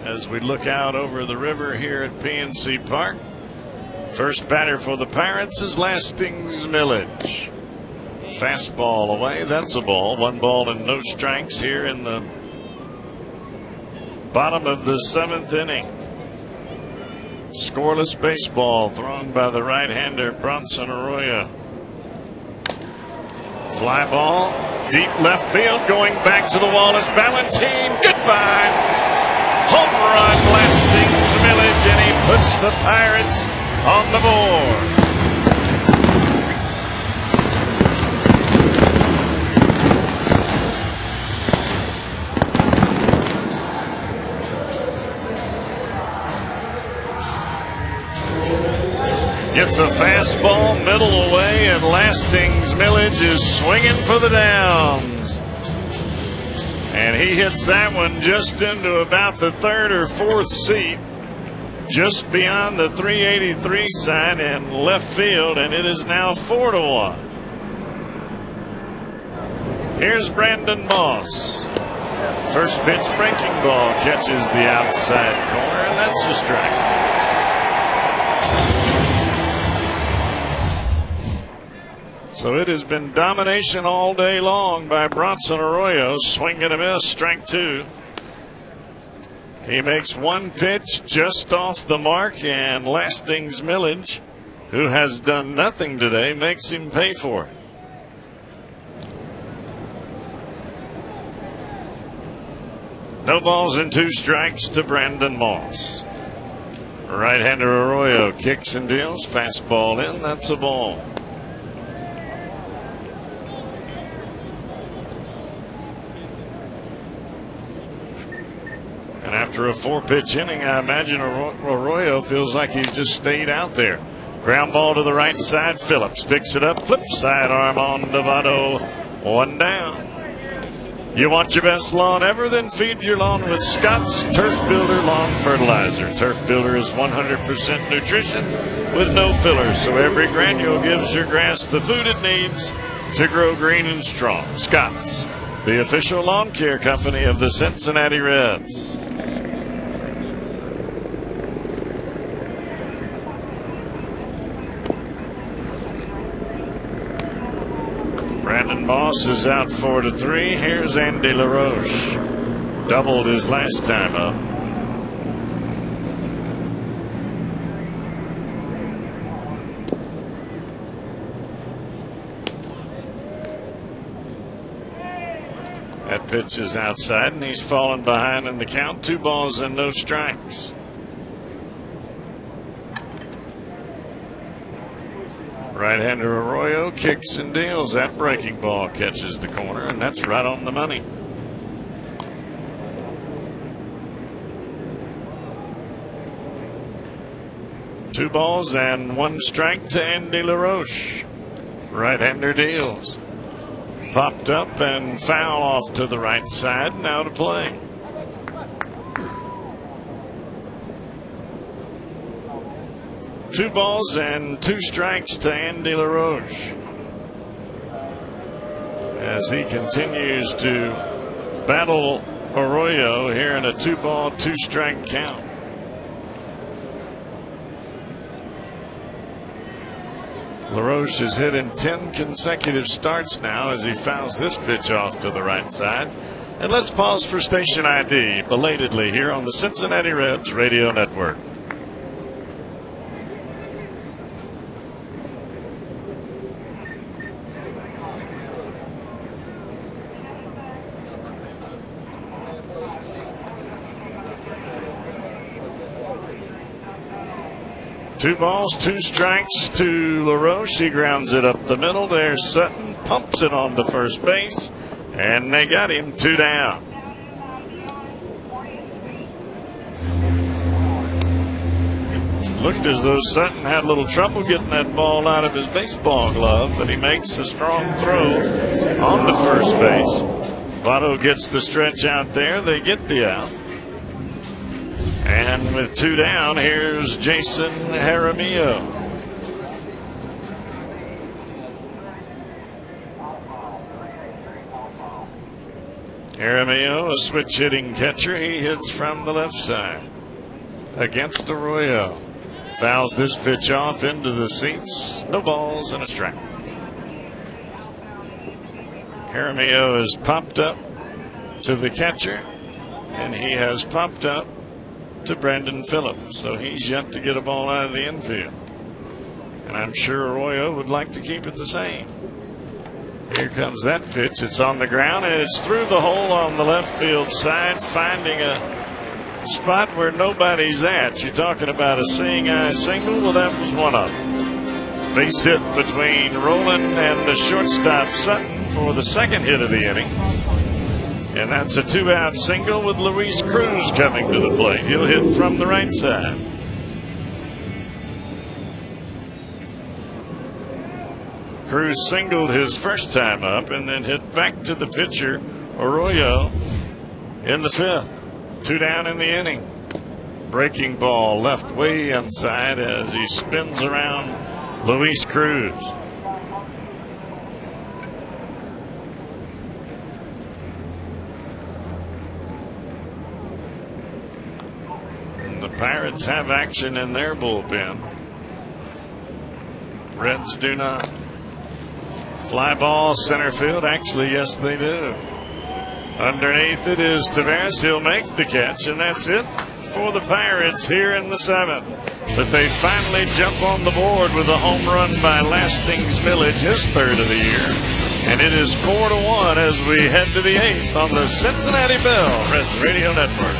[SPEAKER 2] as we look out over the river here at PNC Park. First batter for the Pirates is Lastings Millage. Fastball away, that's a ball. 1 ball and no strikes here in the bottom of the 7th inning. Scoreless baseball thrown by the right-hander Bronson Arroyo. Fly ball, deep left field, going back to the wall is Valentine. Goodbye. Home run, Lastings Millage, and he puts the Pirates on the board. Gets a fastball middle away, and Lastings Millage is swinging for the downs. And he hits that one just into about the 3rd or 4th seat, just beyond the 383 sign in left field, and it is now 4-1. Here's Brandon Moss. First pitch breaking ball catches the outside corner, and that's a strike. So it has been domination all day long by Bronson Arroyo. Swing and a miss, strike 2. He makes 1 pitch just off the mark, and Lastings Millage, who has done nothing today, makes him pay for it. No balls and 2 strikes to Brandon Moss. Right-hander Arroyo kicks and deals. Fastball in, that's a ball. And after a 4-pitch inning, I imagine Arroyo feels like he's just stayed out there. Ground ball to the right side. Phillips picks it up. Flip sidearm on Votto. 1 down. You want your best lawn ever? Then feed your lawn with Scott's Turf Builder Lawn Fertilizer. Turf Builder is 100% nutrition with no fillers, so every granule gives your grass the food it needs to grow green and strong. Scott's, the official lawn care company of the Cincinnati Reds. Brandon Moss is out 4-3. Here's Andy LaRoche. Doubled his last time up. That pitch is outside, and he's fallen behind in the count. 2 balls and no strikes. Right-hander Arroyo kicks and deals. That breaking ball catches the corner, and that's right on the money. Two balls and 1 strike to Andy LaRoche. Right-hander deals. Popped up and foul off to the right side. Now to play. Two balls and 2 strikes to Andy LaRoche as he continues to battle Arroyo here in a 2-ball, 2-strike count. LaRoche has hit in 10 consecutive starts now as he fouls this pitch off to the right side. And let's pause for station ID belatedly here on the Cincinnati Reds Radio Network. Two balls, 2 strikes to LaRoche. He grounds it up the middle. There's Sutton, pumps it on to first base, and they got him 2 down. Looked as though Sutton had a little trouble getting that ball out of his baseball glove, but he makes a strong throw on to first base. Votto gets the stretch out there. They get the out. And with 2 down, here's Jason Jaramillo. Jaramillo, a switch hitting catcher. He hits from the left side against Arroyo. Fouls this pitch off into the seats. No balls and a strike. Jaramillo is popped up to the catcher, and he has popped up to Brandon Phillips. So he's yet to get a ball out of the infield. And I'm sure Arroyo would like to keep it the same. Here comes that pitch. It's on the ground, and it's through the hole on the left field side, finding a spot where nobody's at. You're talking about a seeing eye single? Well, that was one of them. Base hit between Rowland and the shortstop Sutton for the second hit of the inning. And that's a 2-out single with Luis Cruz coming to the plate. He'll hit from the right side. Cruz singled his first time up and then hit back to the pitcher, Arroyo, in the fifth. 2 down in the inning. Breaking ball left way inside as he spins around Luis Cruz. And the Pirates have action in their bullpen. Reds do not. Fly ball center field. Actually, yes, they do. Underneath it is Taveras. He'll make the catch, and that's it for the Pirates here in the 7th. But they finally jump on the board with a home run by Lastings Village, his 3rd of the year. And it is 4-1 as we head to the 8th on the Cincinnati Bell Reds Radio Network.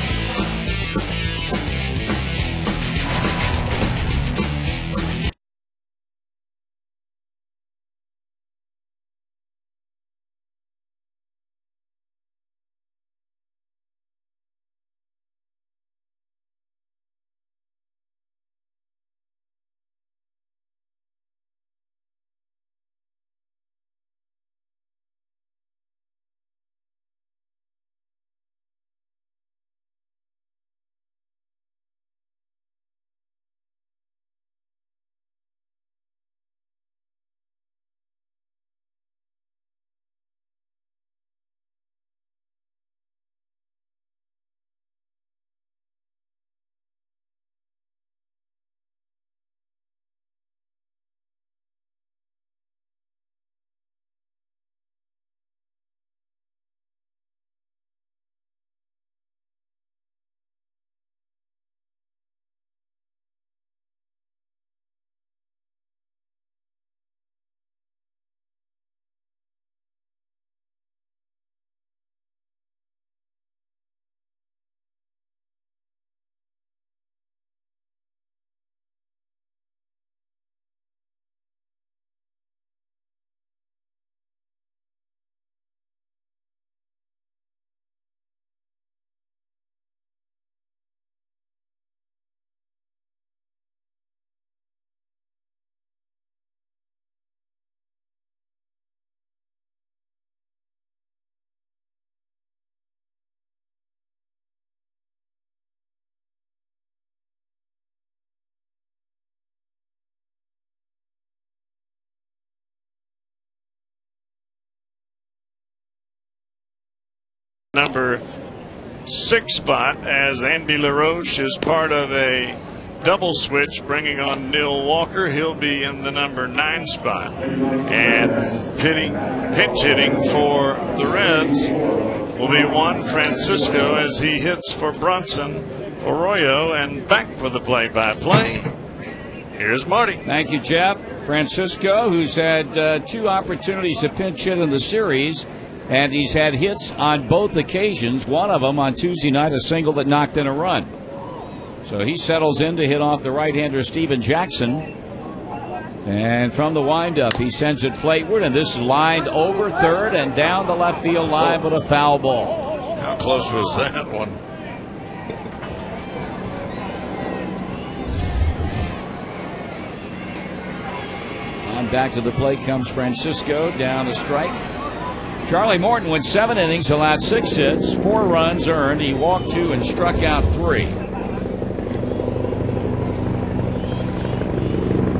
[SPEAKER 2] Number 6 spot as Andy LaRoche is part of a double switch bringing on Neil Walker. He'll be in the number 9 spot. And pinch hitting for the Reds will be Juan Francisco as he hits for Bronson Arroyo. And back for the play-by-play, here's Marty.
[SPEAKER 1] Thank you, Jeff. Francisco, who's had 2 opportunities to pinch hit in the series, and he's had hits on both occasions, one of them on Tuesday night, a single that knocked in a run. So he settles in to hit off the right-hander Steven Jackson. And from the windup, he sends it plateward, and this is lined over third and down the left field line, but a foul ball.
[SPEAKER 2] How close was that one?
[SPEAKER 1] On back to the plate comes Francisco, down the strike. Charlie Morton went 7 innings, allowed 6 hits, 4 runs earned. He walked 2 and struck out 3.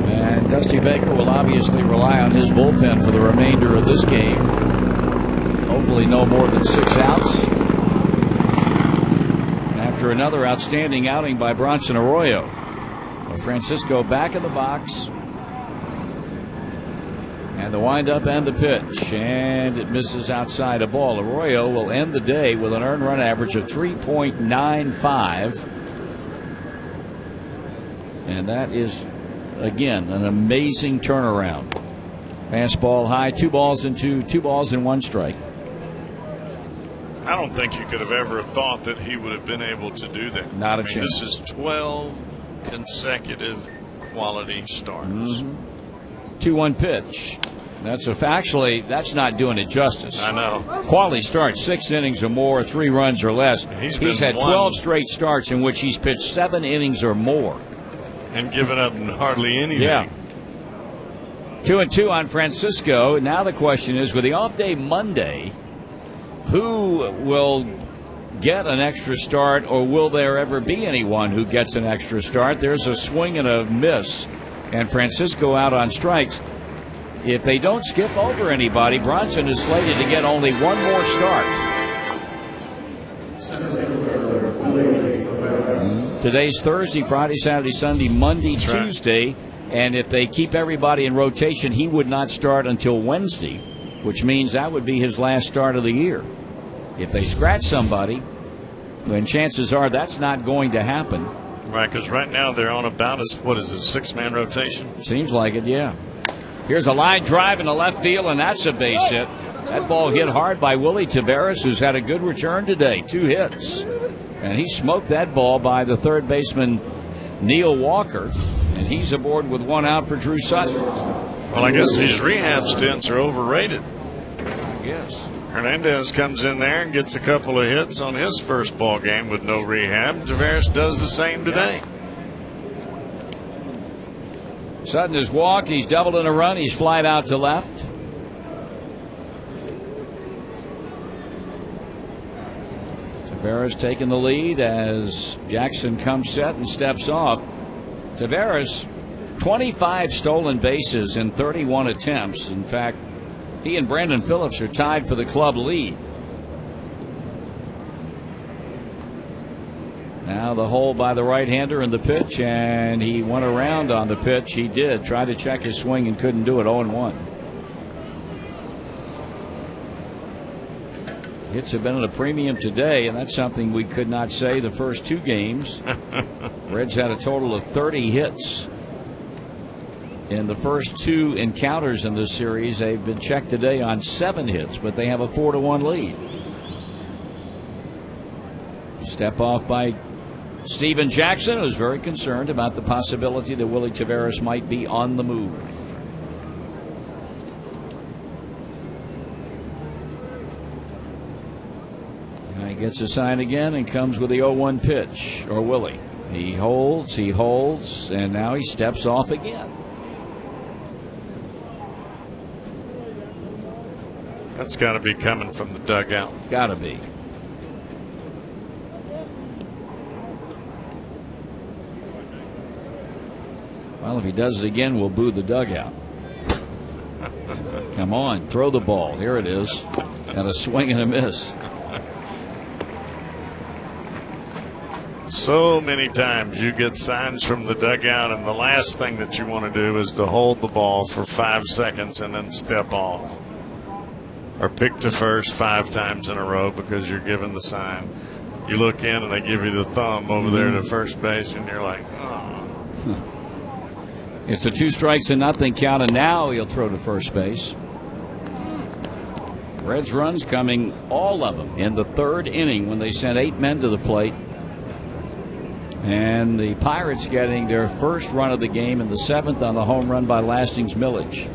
[SPEAKER 1] And Dusty Baker will obviously rely on his bullpen for the remainder of this game. 0 Hopefully no more than 6 outs. After another outstanding outing by Bronson Arroyo. Francisco back in the box. And the windup and the pitch. And it misses outside a ball. Arroyo will end the day with an earned run average of 3.95. And that is, again, an amazing turnaround. Fastball high, 2 balls and 1 strike.
[SPEAKER 2] I don't think you could have ever thought that he would have been able to do that.
[SPEAKER 1] Not a chance.
[SPEAKER 2] This is 12 consecutive quality starts.
[SPEAKER 1] 2-1 pitch. Actually, that's not doing it justice.
[SPEAKER 2] I know.
[SPEAKER 1] Quality starts, 6 innings or more, 3 runs or less. He's had 12 straight starts in which he's pitched 7 innings or more.
[SPEAKER 2] And given up hardly anything.
[SPEAKER 1] Yeah. 2-2 on Francisco. Now the question is, with the off day Monday, who will get an extra start, or will there ever be anyone who gets an extra start? There's a swing and a miss, and Francisco out on strikes. If they don't skip over anybody, Bronson is slated to get only 1 more start. Today's Thursday, Friday, Saturday, Sunday, Monday,
[SPEAKER 2] That's
[SPEAKER 1] Tuesday. Right. And if they keep everybody in rotation, he would not start until Wednesday, which means that would be his last start of the year. If they scratch somebody, then chances are that's not going to happen.
[SPEAKER 2] Right, because right now they're on about a 6-man rotation?
[SPEAKER 1] Seems like it, yeah. Here's a line drive in the left field, and that's a base hit. That ball hit hard by Willie Taveras, who's had a good return today, 2 hits. And he smoked that ball by the third baseman, Neil Walker. And he's aboard with 1 out for Drew Sutton.
[SPEAKER 2] Well, I guess these rehab stints are overrated.
[SPEAKER 1] Yes.
[SPEAKER 2] Hernandez comes in there and gets a couple of hits on his first ball game with no rehab. Taveras does the same today.
[SPEAKER 1] Sutton has walked. He's doubled in a run. He's flied out to left. Taveras taking the lead as Jackson comes set and steps off. Taveras, 25 stolen bases in 31 attempts. In fact, he and Brandon Phillips are tied for the club lead. Now the hole by the right-hander in the pitch, and he went around on the pitch. He did. Tried to check his swing and couldn't do it. 0-1. Hits have been at a premium today, and that's something we could not say the first 2 games. Reds had a total of 30 hits in the first 2 encounters in this series. They've been checked today on 7 hits, but they have a 4-1 lead. Step off by Steven Jackson, who's very concerned about the possibility that Willie Taveras might be on the move. He gets a sign again and comes with the 0-1 pitch, or Willie. He holds, and now he steps off again.
[SPEAKER 2] That's got to be coming from the dugout.
[SPEAKER 1] Got to be. Well, if he does it again, we'll boo the dugout. Come on, throw the ball. Here it is. And a swing and a miss.
[SPEAKER 2] So many times you get signs from the dugout, and the last thing that you want to do is to hold the ball for 5 seconds and then step off. Or pick to first 5 times in a row because you're given the sign. You look in and they give you the thumb over there to first base, and you're like, oh.
[SPEAKER 1] It's a 2 strikes and nothing count, and now he'll throw to first base. Reds runs coming, all of them, in the 3rd inning when they sent 8 men to the plate. And the Pirates getting their first run of the game in the 7th on the home run by Lastings Milledge.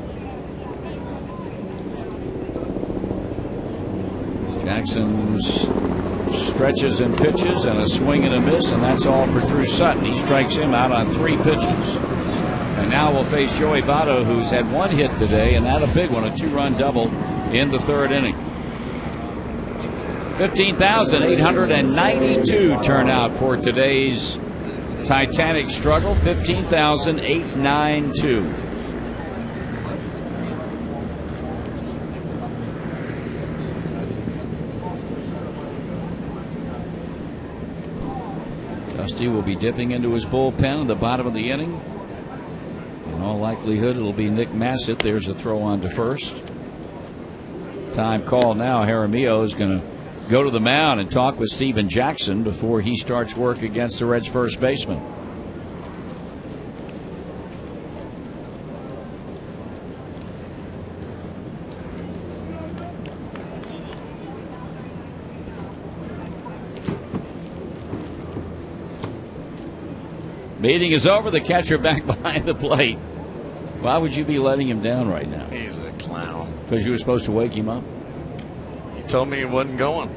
[SPEAKER 1] Jackson stretches and pitches, and a swing and a miss, and that's all for Drew Sutton. He strikes him out on 3 pitches. And now we'll face Joey Votto, who's had 1 hit today, and that a big one, a 2-run double in the 3rd inning. 15,892 turnout for today's Titanic struggle. 15,892. Dusty will be dipping into his bullpen at the bottom of the inning. In all likelihood, it'll be Nick Massett. There's a throw on to first. Time call now. Jaramillo is going to go to the mound and talk with Steven Jackson before he starts work against the Reds' first baseman. Meeting is over. The catcher back behind the plate. Why would you be letting him down right now?
[SPEAKER 2] He's a clown.
[SPEAKER 1] Because you were supposed to wake him up?
[SPEAKER 2] He told me he wasn't going.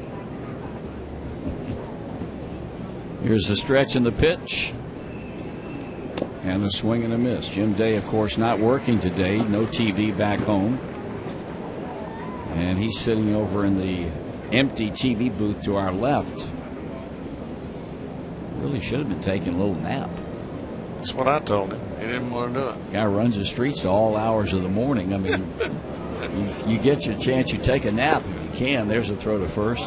[SPEAKER 1] Here's the stretch and the pitch. And the swing and a miss. Jim Day, of course, not working today. No TV back home. And he's sitting over in the empty TV booth to our left. Really should have been taking a little nap.
[SPEAKER 2] That's what I told him. He didn't want to do it.
[SPEAKER 1] Guy runs the streets all hours of the morning. I mean, you get your chance, you take a nap if you can. There's a throw to first.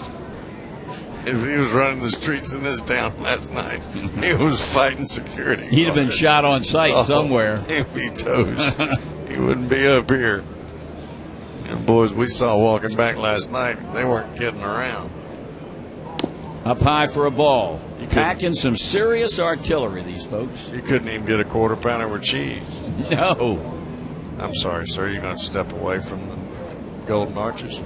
[SPEAKER 2] If he was running the streets in this town last night, he was fighting security.
[SPEAKER 1] He'd have been shot on sight somewhere.
[SPEAKER 2] He'd be toast. He wouldn't be up here. And boys we saw walking back last night, they weren't kidding around.
[SPEAKER 1] Up high for a ball. Packing some serious artillery, these folks.
[SPEAKER 2] You couldn't even get a quarter pounder with cheese.
[SPEAKER 1] No.
[SPEAKER 2] I'm sorry, sir. You're going to step away from the Golden Arches.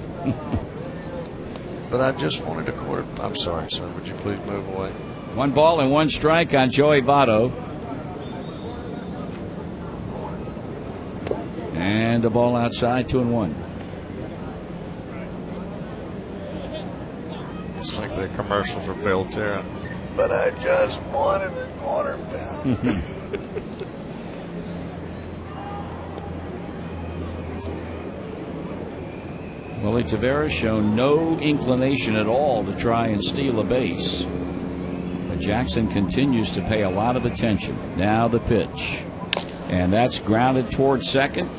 [SPEAKER 2] But I just wanted a quarter. I'm sorry, sir. Would you please move away?
[SPEAKER 1] 1 ball and 1 strike on Joey Votto. And a ball outside, 2-1.
[SPEAKER 2] It's like the commercial for Belterra. But I just wanted a quarter pound.
[SPEAKER 1] Willie Taveras shown no inclination at all to try and steal a base. But Jackson continues to pay a lot of attention. Now the pitch. And that's grounded towards second.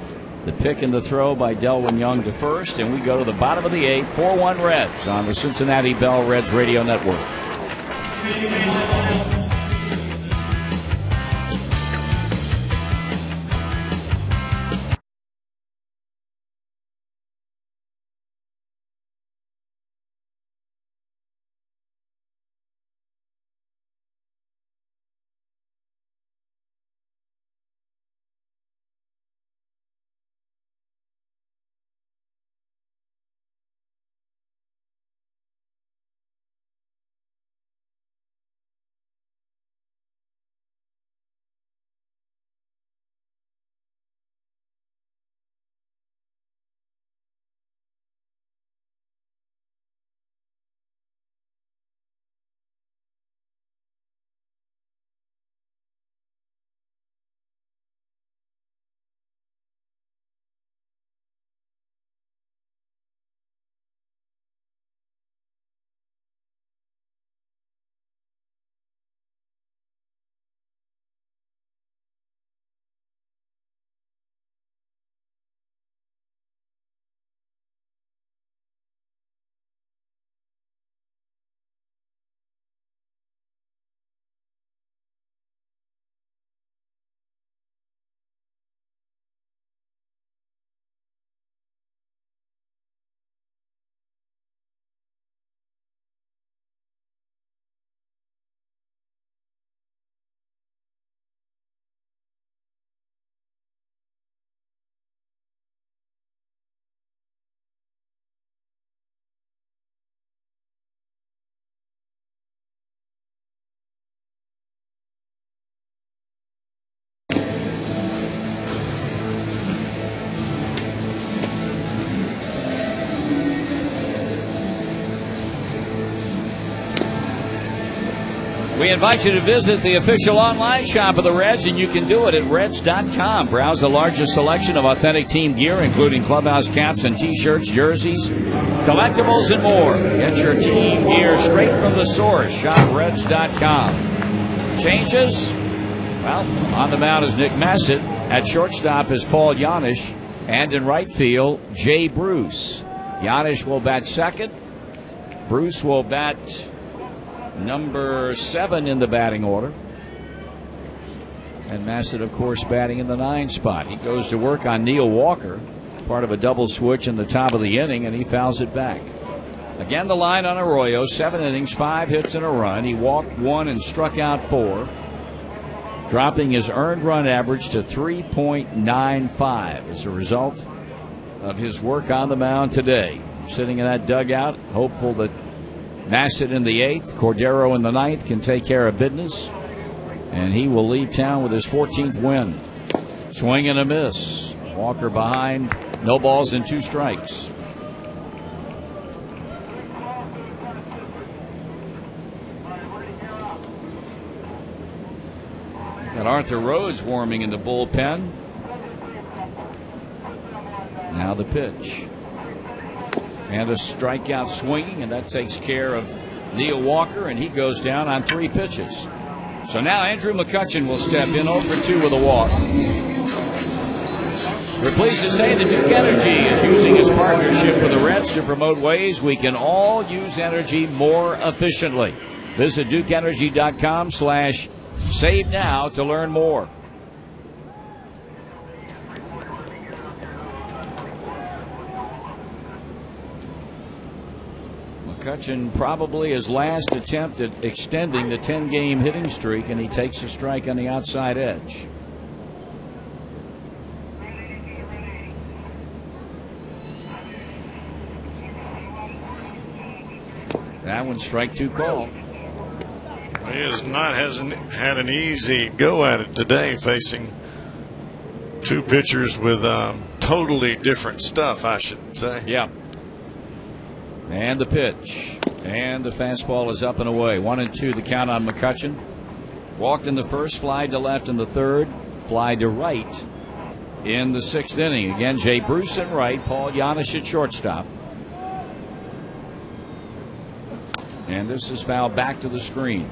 [SPEAKER 1] The pick and the throw by Delwyn Young to first. And we go to the bottom of the 8th. 4-1 Reds on the Cincinnati Bell Reds Radio Network. We invite you to visit the official online shop of the Reds, and you can do it at Reds.com. Browse the largest selection of authentic team gear, including clubhouse caps and T-shirts, jerseys, collectibles, and more. Get your team gear straight from the source. Shop Reds.com. Changes? Well, on the mound is Nick Massett. At shortstop is Paul Janisch. And in right field, Jay Bruce. Janisch will bat second. Bruce will bat number 7 in the batting order. And Massett, of course, batting in the 9 spot. He goes to work on Neil Walker, part of a double switch in the top of the inning, and he fouls it back. Again, the line on Arroyo, 7 innings, 5 hits and a run. He walked 1 and struck out 4, dropping his earned run average to 3.95 as a result of his work on the mound today. Sitting in that dugout, hopeful that Massett in the 8th, Cordero in the 9th can take care of business, and he will leave town with his 14th win. Swing and a miss. Walker behind, no balls and 2 strikes. Got Arthur Rhodes warming in the bullpen. Now the pitch. And a strikeout swinging, and that takes care of Neil Walker, and he goes down on 3 pitches. So now Andrew McCutchen will step in 0 for 2 with a walk. We're pleased to say that Duke Energy is using its partnership with the Reds to promote ways we can all use energy more efficiently. Visit DukeEnergy.com/save now to learn more. McCutchen probably his last attempt at extending the 10-game hitting streak, and he takes a strike on the outside edge. That one strike 2 call.
[SPEAKER 2] He hasn't had an easy go at it today, facing 2 pitchers with totally different stuff, I should say.
[SPEAKER 1] Yeah. And the pitch. And the fastball is up and away. 1-2 the count on McCutchen. Walked in the first, fly to left in the third, fly to right in the 6th inning. Again, Jay Bruce at right, Paul Janisch at shortstop. And this is fouled back to the screen.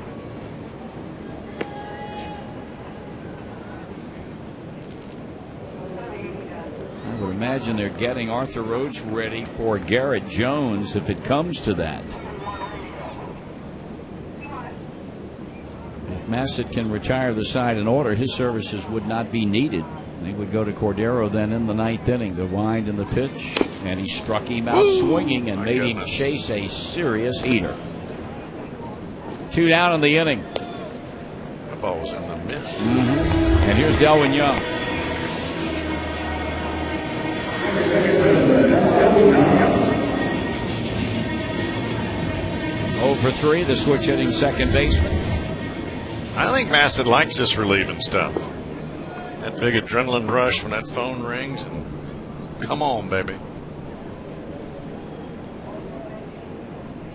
[SPEAKER 1] I would imagine they're getting Arthur Rhodes ready for Garrett Jones if it comes to that. If Massett can retire the side in order, his services would not be needed. They would go to Cordero then in the 9th inning. The wind and the pitch, and he struck him out swinging and made him chase a serious heater. 2 down in the inning.
[SPEAKER 2] That ball was in the mid.
[SPEAKER 1] And here's Delwyn Young. For 3, the switch hitting second baseman.
[SPEAKER 2] I think Massett likes this relieving stuff. That big adrenaline rush when that phone rings, and come on, baby.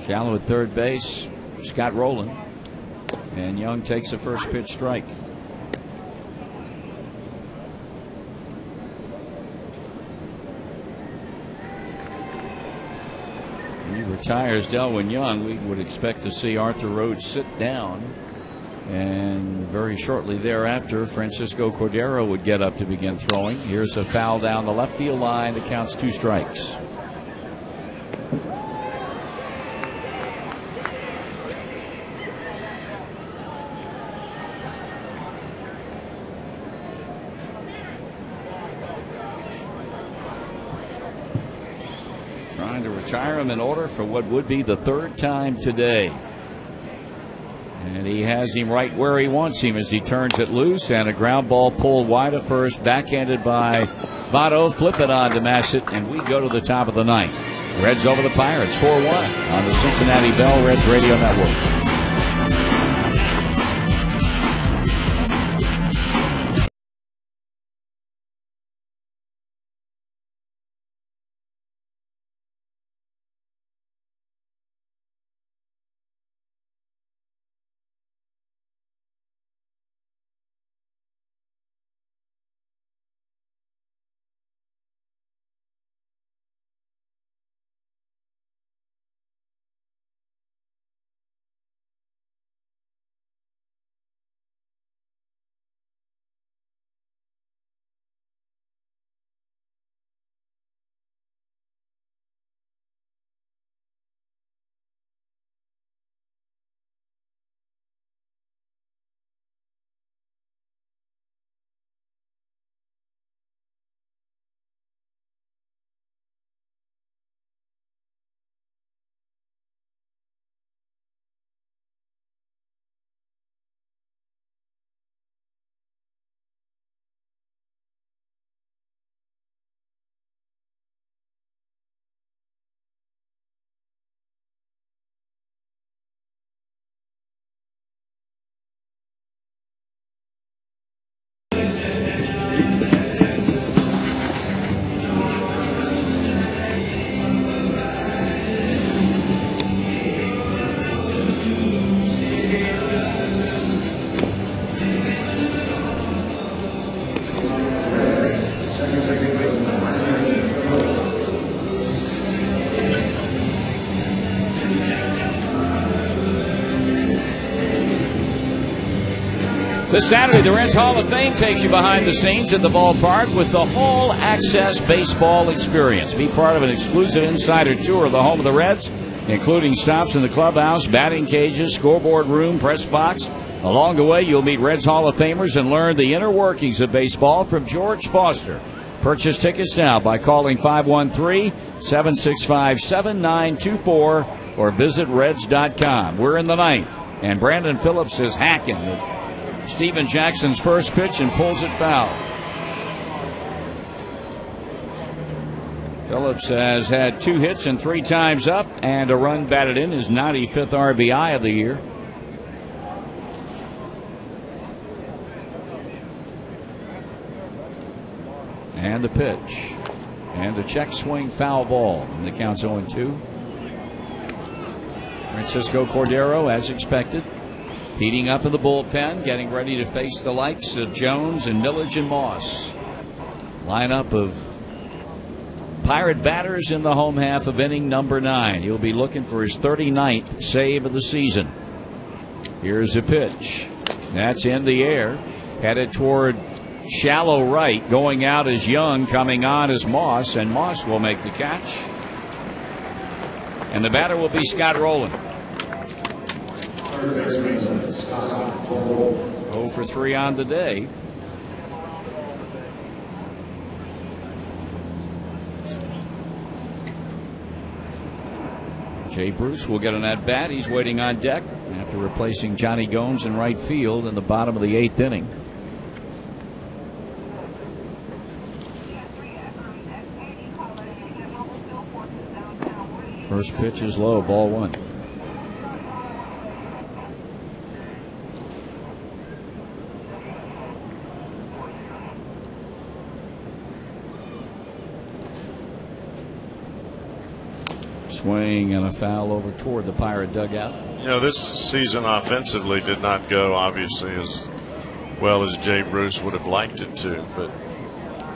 [SPEAKER 1] Shallow at third base, Scott Rowland, and Young takes a first pitch strike. He retires Delwyn Young. We would expect to see Arthur Rhodes sit down, and very shortly thereafter Francisco Cordero would get up to begin throwing. Here's a foul down the left field line that counts 2 strikes. Trying to retire him in order for what would be the 3rd time today. And he has him right where he wants him as he turns it loose, and a ground ball pulled wide to first, backhanded by Votto. Flip it on to Massett, and we go to the top of the 9th. Reds over the Pirates 4-1 on the Cincinnati Bell Reds Radio Network. This Saturday, the Reds Hall of Fame takes you behind the scenes at the ballpark with the all-access baseball experience. Be part of an exclusive insider tour of the home of the Reds, including stops in the clubhouse, batting cages, scoreboard room, press box. Along the way, you'll meet Reds Hall of Famers and learn the inner workings of baseball from George Foster. Purchase tickets now by calling 513-765-7924 or visit Reds.com. We're in the ninth, and Brandon Phillips is hacking Steven Jackson's first pitch and pulls it foul. Phillips has had 2 hits and 3 times up and a run batted in, his 95th RBI of the year. And the pitch. And a check swing foul ball. And the count's 0-2. Francisco Cordero, as expected, heating up in the bullpen, getting ready to face the likes of Jones and Millage and Moss. Lineup of Pirate batters in the home half of inning number 9. He'll be looking for his 39th save of the season. Here's a pitch. That's in the air. Headed toward shallow right. Going out is Young. Coming on is Moss. And Moss will make the catch. And the batter will be Scott Rowland. 0 for 3 on the day. Jay Bruce will get an at-bat. He's waiting on deck after replacing Johnny Gomes in right field in the bottom of the 8th inning. First pitch is low, ball 1. Swing and a foul over toward the Pirate dugout.
[SPEAKER 2] You know, this season offensively did not go obviously as well as Jay Bruce would have liked it to, but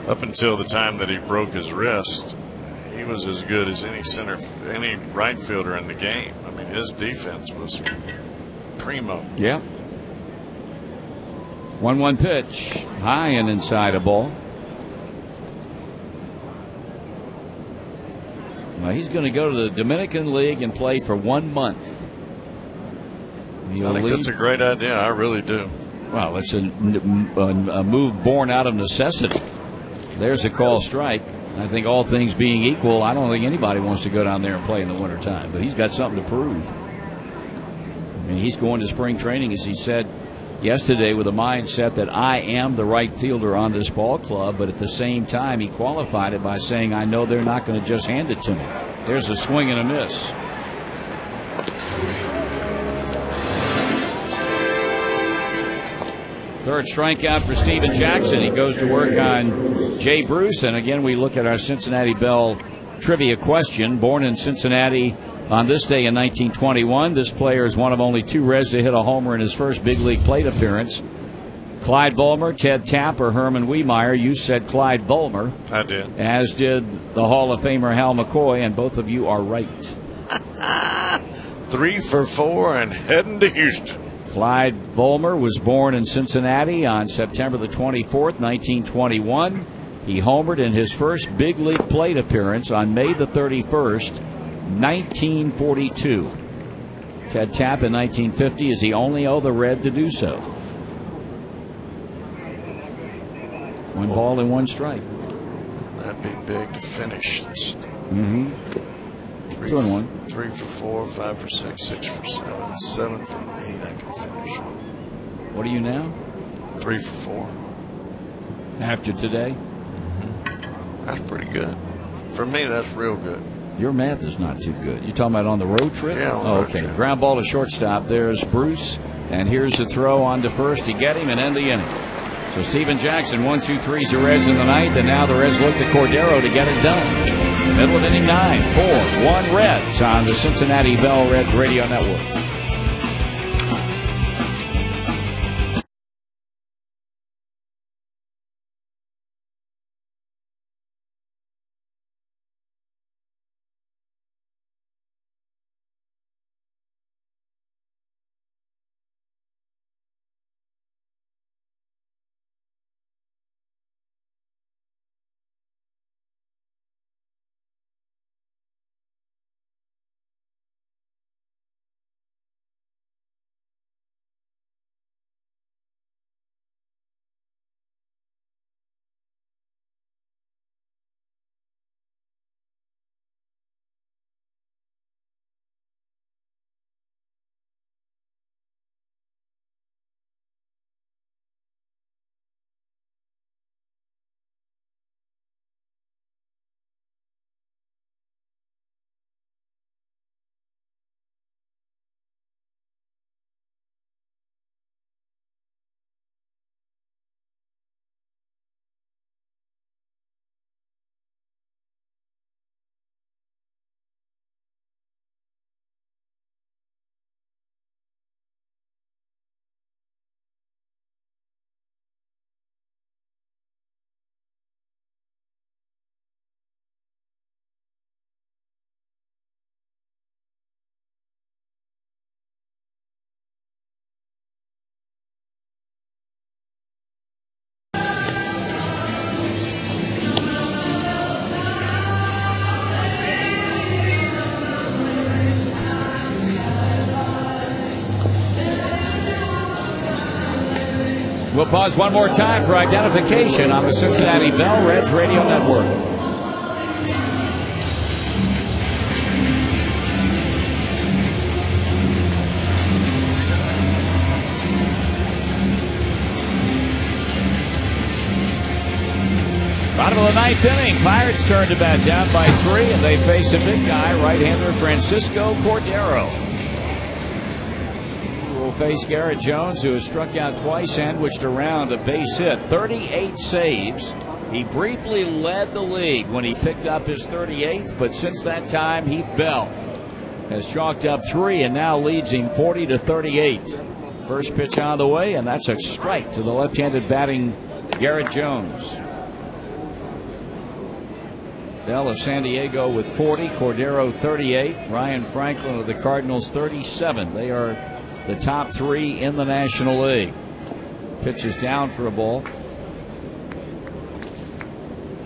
[SPEAKER 2] up until the time that he broke his wrist, he was as good as any right fielder in the game. I mean, his defense was primo.
[SPEAKER 1] Yeah. 1-1 pitch, high and inside a ball. Well, he's going to go to the Dominican League and play for 1 month.
[SPEAKER 2] I think that's a great idea. I really do.
[SPEAKER 1] Well, it's a move born out of necessity. There's a call strike. I think all things being equal, I don't think anybody wants to go down there and play in the wintertime. But he's got something to prove. I mean, he's going to spring training, as he said yesterday, with a mindset that I am the right fielder on this ball club. But at the same time, he qualified it by saying, I know they're not going to just hand it to me. There's a swing and a miss. Third strikeout for Steven Jackson. He goes to work on Jay Bruce. And again, we look at our Cincinnati Bell trivia question. Born in Cincinnati on this day in 1921, this player is one of only 2 Reds to hit a homer in his first big league plate appearance. Clyde Bulmer, Ted Tapp, or Herman Wiemeyer. You said Clyde Bulmer.
[SPEAKER 2] I did.
[SPEAKER 1] As did the Hall of Famer Hal McCoy, and both of you are right.
[SPEAKER 2] 3 for 4 and heading to Houston.
[SPEAKER 1] Clyde Bulmer was born in Cincinnati on September the 24th, 1921. He homered in his first big league plate appearance on May the 31st, 1942. Ted Tapp in 1950 is the only other Red to do so. 1 ball and 1 strike.
[SPEAKER 2] That'd be big to finish.
[SPEAKER 1] 2 and 1.
[SPEAKER 2] 3 for 4, 5 for 6, 6 for 7, 7 for 8. I can finish.
[SPEAKER 1] What are you now?
[SPEAKER 2] 3 for 4.
[SPEAKER 1] After today?
[SPEAKER 2] That's pretty good. For me, that's real good.
[SPEAKER 1] Your math is not too good. You talking about on the road trip?
[SPEAKER 2] Yeah. On the
[SPEAKER 1] road
[SPEAKER 2] okay.
[SPEAKER 1] Trip. Ground ball to shortstop. There's Bruce, and here's the throw on to first to get him and end the inning. So Steven Jackson, 1-2-3's the Reds in the 9th, and now the Reds look to Cordero to get it done. Middle of inning 9, 4-1 Reds on the Cincinnati Bell Reds Radio Network. We'll pause one more time for identification on the Cincinnati Bell Reds Radio Network. Bottom of the ninth inning, Pirates turn to bat, down by 3, and they face a big guy, right-hander Francisco Cordero. He will face Garrett Jones, who has struck out twice, sandwiched around a base hit. 38 saves. He briefly led the league when he picked up his 38th, but since that time, Heath Bell has chalked up 3 and now leads him 40-38. First pitch on the way, and that's a strike to the left-handed batting Garrett Jones. Bell of San Diego with 40, Cordero 38, Ryan Franklin of the Cardinals 37. They are the top 3 in the National League. Pitch is down for a ball.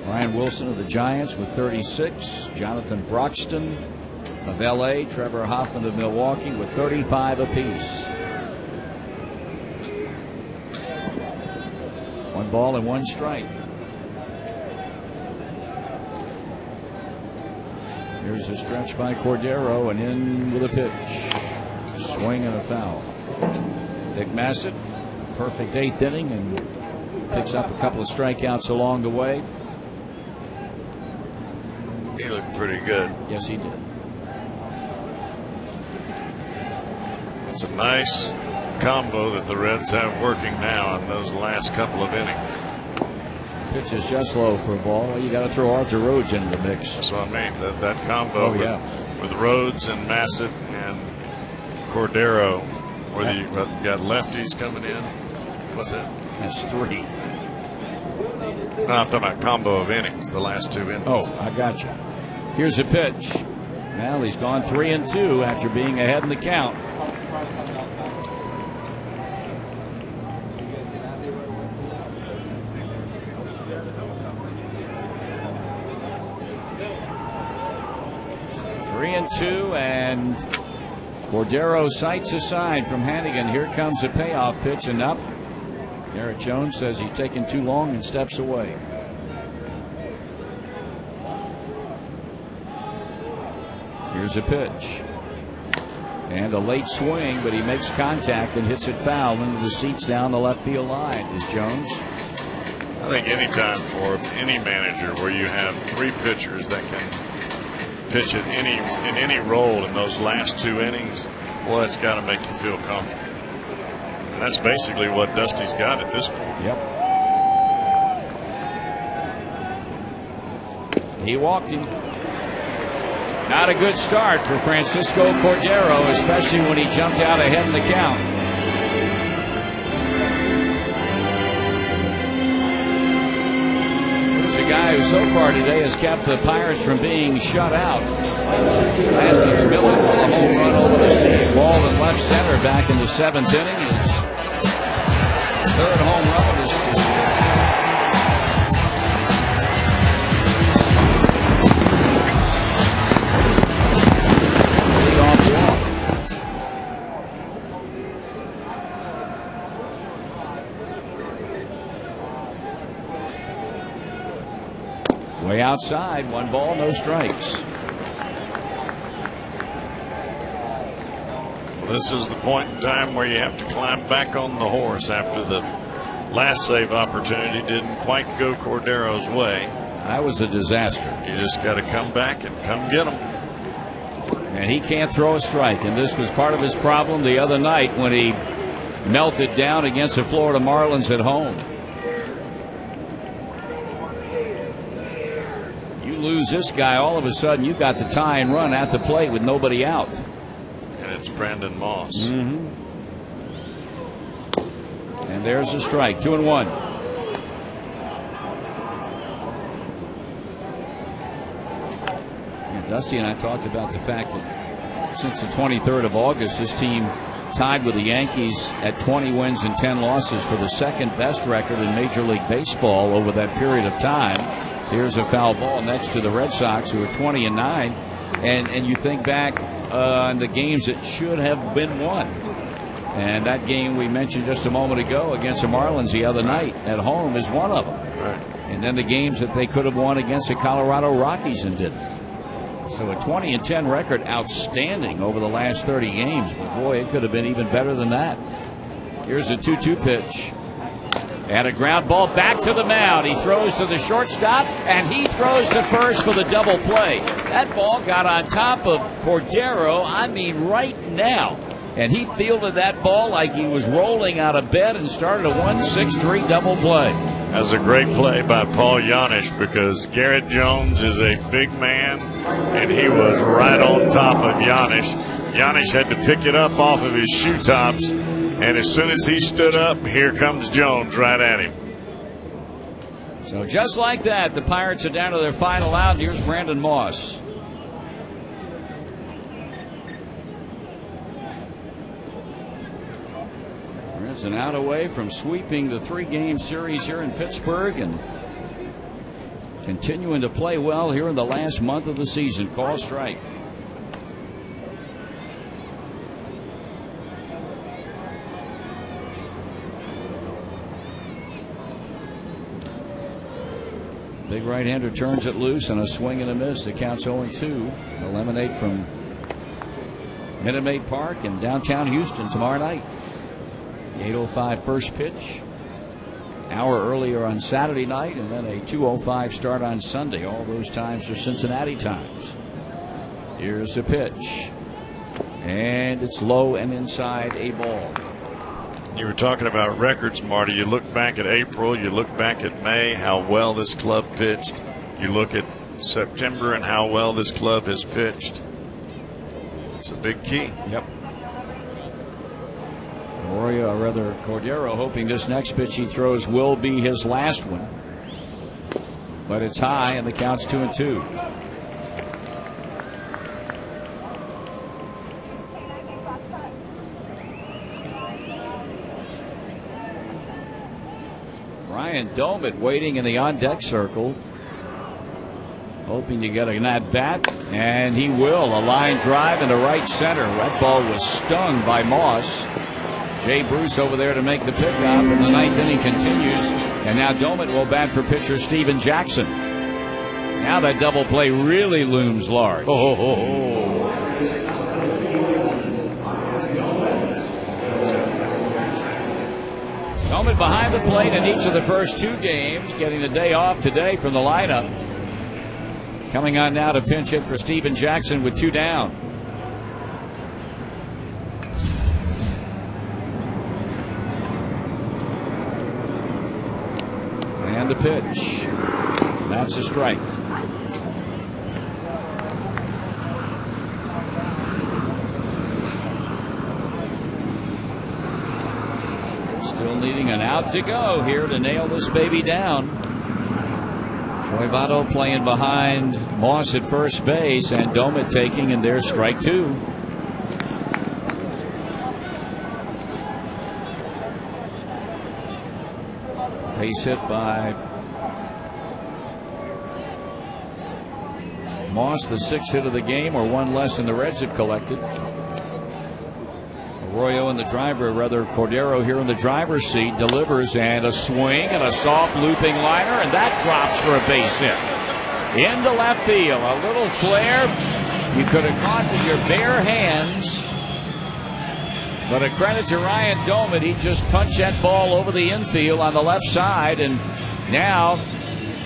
[SPEAKER 1] Ryan Wilson of the Giants with 36, Jonathan Broxton of LA, Trevor Hoffman of Milwaukee with 35 apiece. 1 ball and 1 strike. Here's a stretch by Cordero, and in with a pitch. Swing and a foul. Dick Massett, perfect 8th inning, and picks up a couple of strikeouts along the way.
[SPEAKER 2] He looked pretty good.
[SPEAKER 1] Yes, he did.
[SPEAKER 2] It's a nice combo that the Reds have working now in those last couple of innings.
[SPEAKER 1] Pitch is just low for a ball. Well, you got to throw Arthur Rhodes into the mix.
[SPEAKER 2] That's what I mean. That combo with Rhodes and Massett and Cordero, where you got lefties coming in. What's that?
[SPEAKER 1] That's 3.
[SPEAKER 2] No, I'm talking about combo of innings, the last 2 innings.
[SPEAKER 1] Oh, I got you. Here's a pitch. Well, he's gone 3-2 after being ahead in the count. And Cordero sights a sign from Hannigan. Here comes a payoff pitch, and up. Garrett Jones says he's taking too long and steps away. Here's a pitch. And a late swing, but he makes contact and hits it foul into the seats down the left field line. Is Jones?
[SPEAKER 2] I think anytime for any manager where you have 3 pitchers that can pitch in any role in those last 2 innings, well, that's got to make you feel comfortable. And that's basically what Dusty's got at this point.
[SPEAKER 1] Yep. He walked him. Not a good start for Francisco Cordero, especially when he jumped out ahead in the count. A guy who so far today has kept the Pirates from being shut out. Last inning, Miller with a home run over the seam. Ball in left center back in the 7th inning. His 3rd home run of this year. Leadoff walk. Way outside, 1 ball, no strikes.
[SPEAKER 2] Well, this is the point in time where you have to climb back on the horse after the last save opportunity didn't quite go Cordero's way.
[SPEAKER 1] That was a disaster.
[SPEAKER 2] You just got to come back and come get him.
[SPEAKER 1] And he can't throw a strike, and this was part of his problem the other night when he melted down against the Florida Marlins at home. Lose this guy, all of a sudden you've got the tie and run at the plate with nobody out.
[SPEAKER 2] And it's Brandon Moss.
[SPEAKER 1] And there's a strike. 2-1. And Dusty and I talked about the fact that since the 23rd of August, this team tied with the Yankees at 20 wins and 10 losses for the 2nd best record in Major League Baseball over that period of time. Here's a foul ball next to the Red Sox, who are 20-9, and you think back on the games that should have been won. And that game we mentioned just a moment ago against the Marlins the other night at home is one of them.
[SPEAKER 2] Right.
[SPEAKER 1] And then the games that they could have won against the Colorado Rockies and didn't. So a 20-10 record, outstanding over the last 30 games. But boy, it could have been even better than that. Here's a 2-2 pitch. And a ground ball back to the mound. He throws to the shortstop, and he throws to first for the double play. That ball got on top of Cordero, I mean right now. And he fielded that ball like he was rolling out of bed and started a 1-6-3 double play.
[SPEAKER 2] That's a great play by Paul Janisch, because Garrett Jones is a big man, and he was right on top of Janisch. Janisch had to pick it up off of his shoe tops, and as soon as he stood up, here comes Jones right at him.
[SPEAKER 1] So just like that, the Pirates are down to their final out. Here's Brandon Moss. It's an out away from sweeping the 3-game series here in Pittsburgh and continuing to play well here in the last month of the season. Call strike. Big right-hander turns it loose and a swing and a miss. The count's 0-2. Eliminate from Minute Maid Park in downtown Houston tomorrow night. 8:05 first pitch. Hour earlier on Saturday night, and then a 2:05 start on Sunday. All those times are Cincinnati times. Here's the pitch. And it's low and inside, a ball.
[SPEAKER 2] You were talking about records, Marty. You look back at April, you look back at May, how well this club pitched. You look at September and how well this club has pitched. It's a big key.
[SPEAKER 1] Yep. Cordero hoping this next pitch he throws will be his last one. But it's high and the count's 2-2. Brian Domet waiting in the on-deck circle, hoping to get an at-bat, and he will. A line drive into right center. That ball was stung by Moss. Jay Bruce over there to make the pickup, and the ninth inning continues. And now Domet will bat for pitcher Steven Jackson. Now that double play really looms large. Domet behind the plate in each of the first 2 games, getting the day off today from the lineup. Coming on now to pinch hit for Steven Jackson with 2 down. And the pitch. That's a strike. Still needing an out to go here to nail this baby down. Troy Votto playing behind Moss at first base, and Domet taking, and there's strike 2. Base hit by Moss, the 6th hit of the game, or 1 less than the Reds have collected. Arroyo in the Cordero here in the driver's seat, delivers, and a swing and a soft looping liner, and that drops for a base hit. Into left field, a little flare you could have caught with your bare hands. But a credit to Ryan Domet, he just punched that ball over the infield on the left side, and now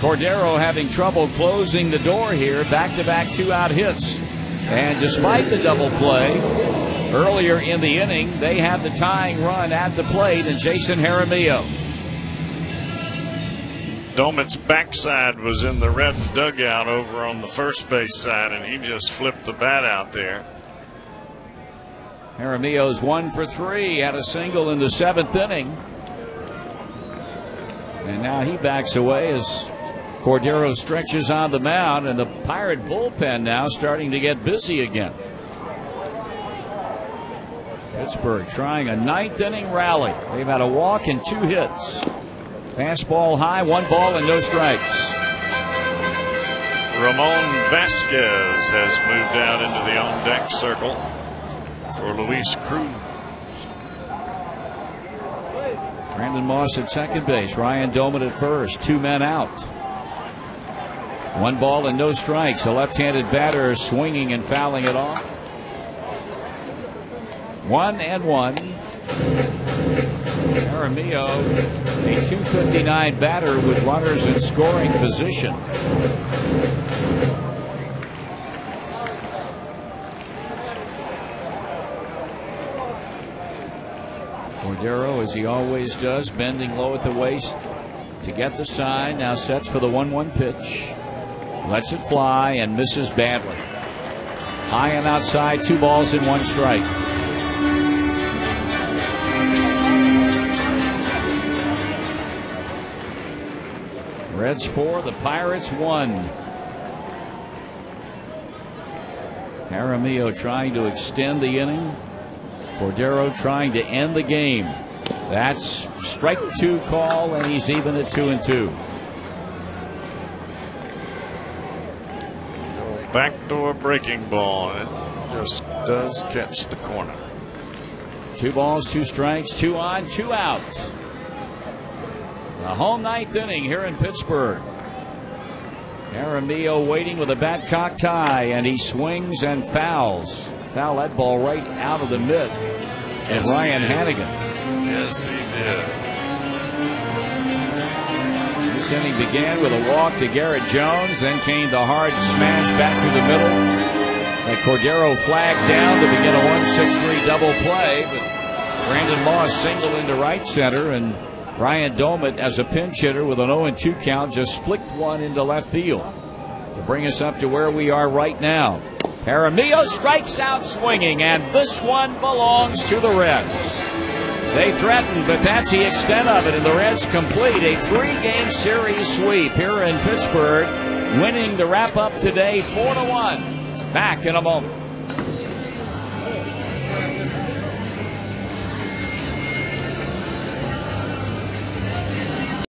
[SPEAKER 1] Cordero having trouble closing the door here. Back-to-back 2-out hits, and despite the double play earlier in the inning, they have the tying run at the plate, and Jason Jaramillo.
[SPEAKER 2] Domet's backside was in the Reds dugout over on the first base side, and he just flipped the bat out there.
[SPEAKER 1] Jaramillo's 1 for 3, had a single in the 7th inning. And now he backs away as Cordero stretches on the mound, and the Pirate bullpen now starting to get busy again. Pittsburgh trying a 9th inning rally. They've had a walk and 2 hits. Fastball high, 1 ball and no strikes.
[SPEAKER 2] Ramon Vasquez has moved out into the on-deck circle for Luis Cruz.
[SPEAKER 1] Brandon Moss at second base. Ryan Doman at first. 2 men out. 1 ball and no strikes. A left-handed batter swinging and fouling it off. 1-1. Jaramillo, a .259 batter with runners in scoring position. Cordero, as he always does, bending low at the waist to get the sign. Now sets for the 1-1 pitch. Lets it fly and misses badly. High and outside, 2 balls and 1 strike. Reds 4, the Pirates 1. Jaramillo trying to extend the inning. Cordero trying to end the game. That's strike 2 call, and he's even at 2-2.
[SPEAKER 2] Backdoor breaking ball. It just does catch the corner.
[SPEAKER 1] 2 balls, 2 strikes, 2 on, 2 out. The home 9th inning here in Pittsburgh. Jaramillo waiting with a bat cocked high, and he swings and fouls. Foul that ball right out of the mitt of Ryan Hannigan.
[SPEAKER 2] Yes, he did.
[SPEAKER 1] This inning began with a walk to Garrett Jones, then came the hard smash back through the middle that Cordero flagged down to begin a 1-6-3 double play, but Brandon Moss singled into right center, and Ryan Doman, as a pinch hitter with an 0-2 count, just flicked one into left field to bring us up to where we are right now. Jaramillo strikes out swinging, and this one belongs to the Reds. They threatened, but that's the extent of it, and the Reds complete a 3-game series sweep here in Pittsburgh, winning to wrap up today 4-1. Back in a moment.